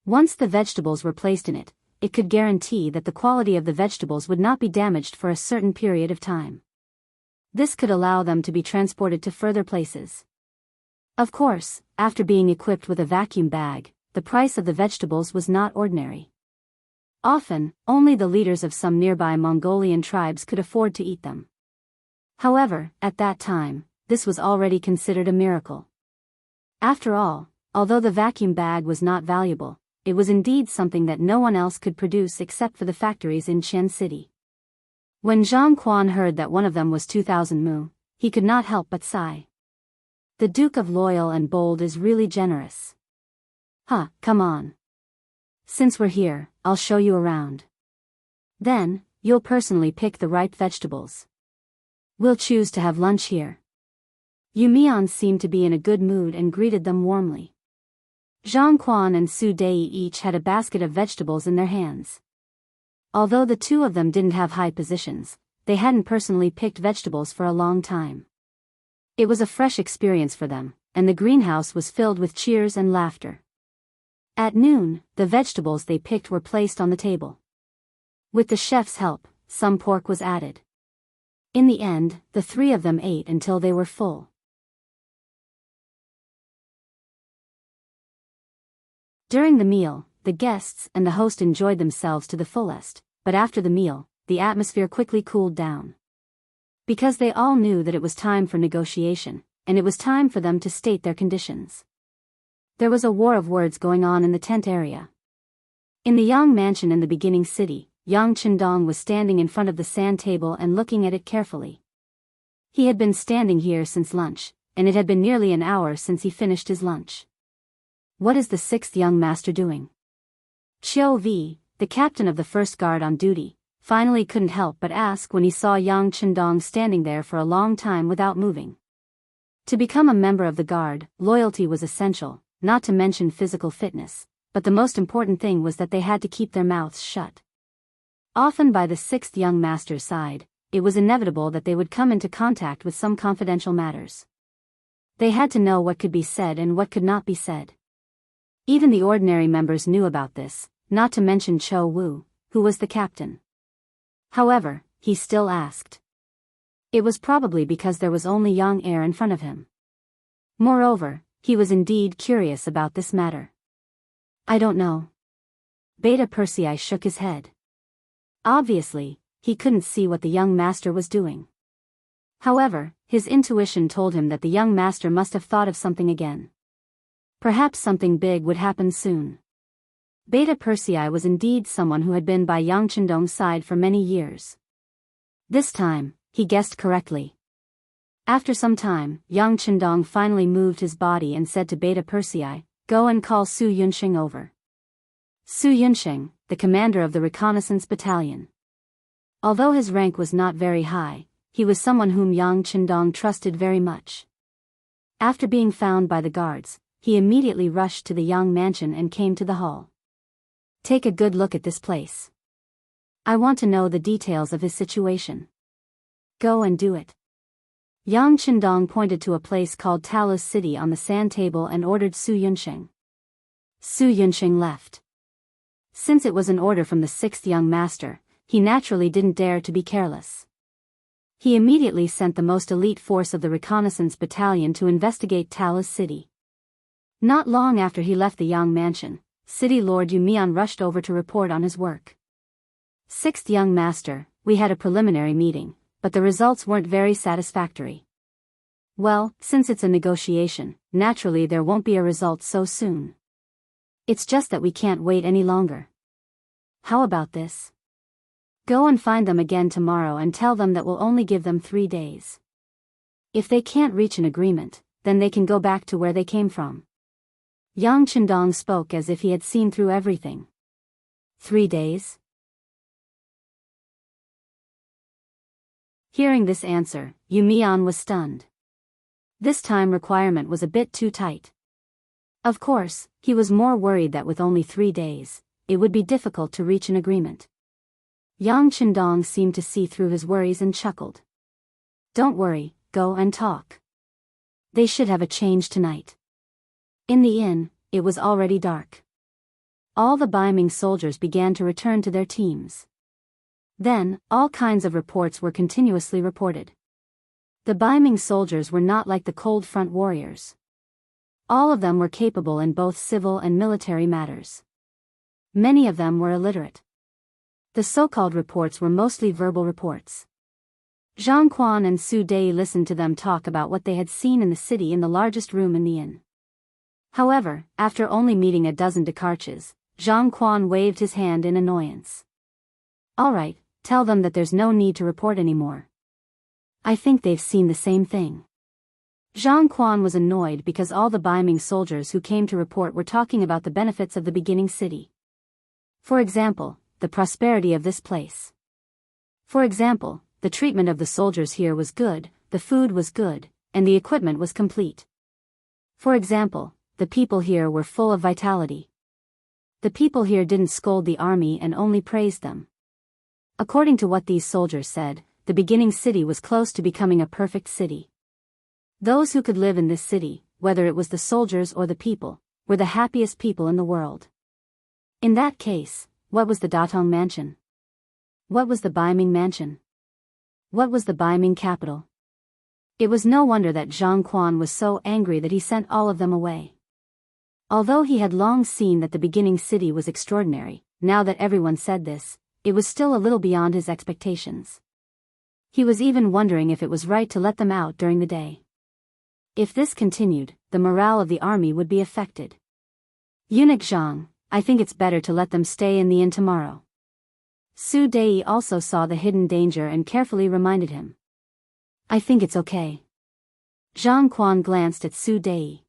Once the vegetables were placed in it, it could guarantee that the quality of the vegetables would not be damaged for a certain period of time. This could allow them to be transported to further places. Of course, after being equipped with a vacuum bag, the price of the vegetables was not ordinary. Often, only the leaders of some nearby Mongolian tribes could afford to eat them. However, at that time, this was already considered a miracle. After all, although the vacuum bag was not valuable, it was indeed something that no one else could produce except for the factories in Qian City. When Zhang Quan heard that one of them was 2,000 mu, he could not help but sigh. The Duke of Loyal and Bold is really generous. Come on. Since we're here, I'll show you around. Then, you'll personally pick the ripe vegetables. We'll choose to have lunch here. Yu Mian seemed to be in a good mood and greeted them warmly. Zhang Quan and Su Dei each had a basket of vegetables in their hands. Although the two of them didn't have high positions, they hadn't personally picked vegetables for a long time. It was a fresh experience for them, and the greenhouse was filled with cheers and laughter. At noon, the vegetables they picked were placed on the table. With the chef's help, some pork was added. In the end, the three of them ate until they were full. During the meal, the guests and the host enjoyed themselves to the fullest, but after the meal, the atmosphere quickly cooled down. Because they all knew that it was time for negotiation, and it was time for them to state their conditions. There was a war of words going on in the tent area. In the Yang mansion in the beginning city, Yang Chendong was standing in front of the sand table and looking at it carefully. He had been standing here since lunch, and it had been nearly an hour since he finished his lunch. What is the sixth young master doing? Qiu V, the captain of the first guard on duty, finally couldn't help but ask when he saw Yang Qindong standing there for a long time without moving. To become a member of the guard, loyalty was essential, not to mention physical fitness, but the most important thing was that they had to keep their mouths shut. Often by the sixth young master's side, it was inevitable that they would come into contact with some confidential matters. They had to know what could be said and what could not be said. Even the ordinary members knew about this, not to mention Cho Wu, who was the captain. However, he still asked. It was probably because there was only young heir in front of him. Moreover, he was indeed curious about this matter. I don't know. Beta Persei shook his head. Obviously, he couldn't see what the young master was doing. However, his intuition told him that the young master must have thought of something again. Perhaps something big would happen soon. Beta Persei was indeed someone who had been by Yang Qindong's side for many years. This time, he guessed correctly. After some time, Yang Qindong finally moved his body and said to Beta Persei, "Go and call Su Yunsheng over." Su Yunsheng, the commander of the reconnaissance battalion. Although his rank was not very high, he was someone whom Yang Qindong trusted very much. After being found by the guards, he immediately rushed to the Yang mansion and came to the hall. Take a good look at this place. I want to know the details of his situation. Go and do it. Yang Qindong pointed to a place called Talos City on the sand table and ordered Su Yunsheng. Su Yunsheng left. Since it was an order from the sixth young master, he naturally didn't dare to be careless. He immediately sent the most elite force of the reconnaissance battalion to investigate Talos City. Not long after he left the Yang mansion, City Lord Yu Mian rushed over to report on his work. Sixth young master, we had a preliminary meeting, but the results weren't very satisfactory. Well, since it's a negotiation, naturally there won't be a result so soon. It's just that we can't wait any longer. How about this? Go and find them again tomorrow and tell them that we'll only give them 3 days. If they can't reach an agreement, then they can go back to where they came from. Yang Qindong spoke as if he had seen through everything. 3 days? Hearing this answer, Yu Mian was stunned. This time requirement was a bit too tight. Of course, he was more worried that with only 3 days, it would be difficult to reach an agreement. Yang Qindong seemed to see through his worries and chuckled. Don't worry, go and talk. They should have a change tonight. In the inn, it was already dark. All the Baiming soldiers began to return to their teams. Then, all kinds of reports were continuously reported. The Baiming soldiers were not like the cold front warriors. All of them were capable in both civil and military matters. Many of them were illiterate. The so-called reports were mostly verbal reports. Zhang Quan and Su Dei listened to them talk about what they had seen in the city in the largest room in the inn. However, after only meeting a dozen Dakarches, Zhang Quan waved his hand in annoyance. All right, tell them that there's no need to report anymore. I think they've seen the same thing. Zhang Quan was annoyed because all the Baiming soldiers who came to report were talking about the benefits of the beginning city. For example, the prosperity of this place. For example, the treatment of the soldiers here was good, the food was good, and the equipment was complete. For example, the people here were full of vitality. The people here didn't scold the army and only praised them. According to what these soldiers said, the beginning city was close to becoming a perfect city. Those who could live in this city, whether it was the soldiers or the people, were the happiest people in the world. In that case, what was the Datong mansion? What was the Baiming mansion? What was the Baiming capital? It was no wonder that Zhang Quan was so angry that he sent all of them away. Although he had long seen that the beginning city was extraordinary, now that everyone said this, it was still a little beyond his expectations. He was even wondering if it was right to let them out during the day. If this continued, the morale of the army would be affected. Eunuch Zhang, I think it's better to let them stay in the inn tomorrow. Su Dei also saw the hidden danger and carefully reminded him. I think it's okay. Zhang Quan glanced at Su Dei.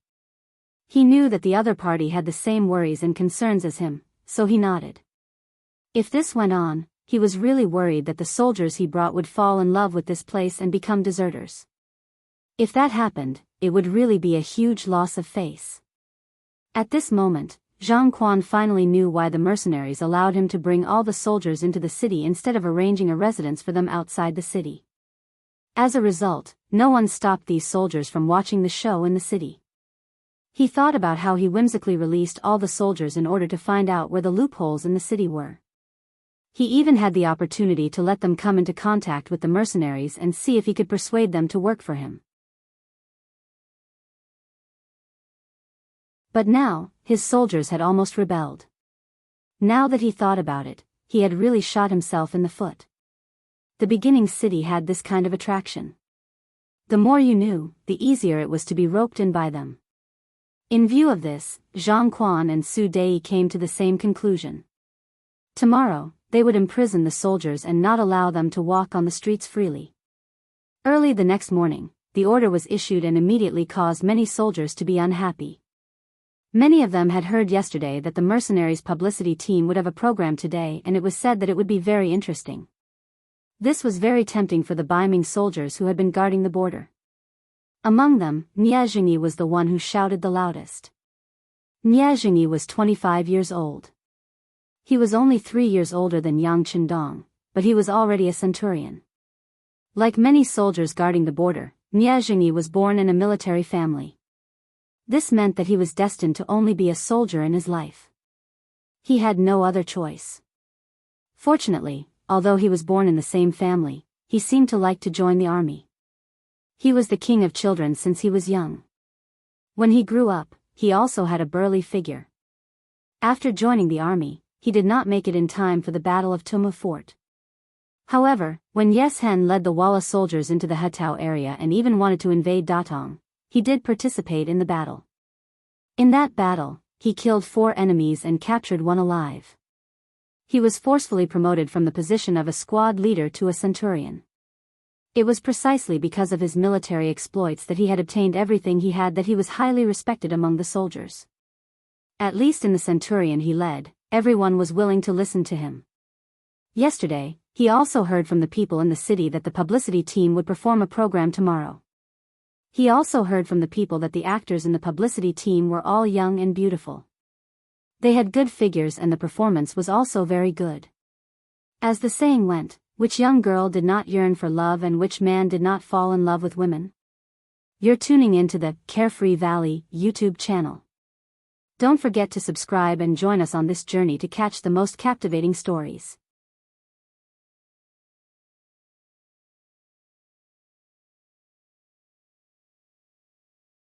He knew that the other party had the same worries and concerns as him, so he nodded. If this went on, he was really worried that the soldiers he brought would fall in love with this place and become deserters. If that happened, it would really be a huge loss of face. At this moment, Zhang Quan finally knew why the mercenaries allowed him to bring all the soldiers into the city instead of arranging a residence for them outside the city. As a result, no one stopped these soldiers from watching the show in the city. He thought about how he whimsically released all the soldiers in order to find out where the loopholes in the city were. He even had the opportunity to let them come into contact with the mercenaries and see if he could persuade them to work for him. But now, his soldiers had almost rebelled. Now that he thought about it, he had really shot himself in the foot. The beginning city had this kind of attraction. The more you knew, the easier it was to be roped in by them. In view of this, Zhang Quan and Su Dei came to the same conclusion. Tomorrow, they would imprison the soldiers and not allow them to walk on the streets freely. Early the next morning, the order was issued and immediately caused many soldiers to be unhappy. Many of them had heard yesterday that the mercenaries' publicity team would have a program today, and it was said that it would be very interesting. This was very tempting for the Baiming soldiers who had been guarding the border. Among them, Nie Jingyi was the one who shouted the loudest. Nie Jingyi was 25 years old. He was only 3 years older than Yang Qindong, but he was already a centurion. Like many soldiers guarding the border, Nie Jingyi was born in a military family. This meant that he was destined to only be a soldier in his life. He had no other choice. Fortunately, although he was born in the same family, he seemed to like to join the army. He was the king of children since he was young. When he grew up, he also had a burly figure. After joining the army, he did not make it in time for the Battle of Tuma Fort. However, when Yes Hen led the Walla soldiers into the Hetao area and even wanted to invade Datong, he did participate in the battle. In that battle, he killed 4 enemies and captured 1 alive. He was forcefully promoted from the position of a squad leader to a centurion. It was precisely because of his military exploits that he had obtained everything he had that he was highly respected among the soldiers. At least in the centurion he led, everyone was willing to listen to him. Yesterday, he also heard from the people in the city that the publicity team would perform a program tomorrow. He also heard from the people that the actors in the publicity team were all young and beautiful. They had good figures and the performance was also very good. As the saying went, which young girl did not yearn for love and which man did not fall in love with women? You're tuning into the Carefree Valley YouTube channel. Don't forget to subscribe and join us on this journey to catch the most captivating stories.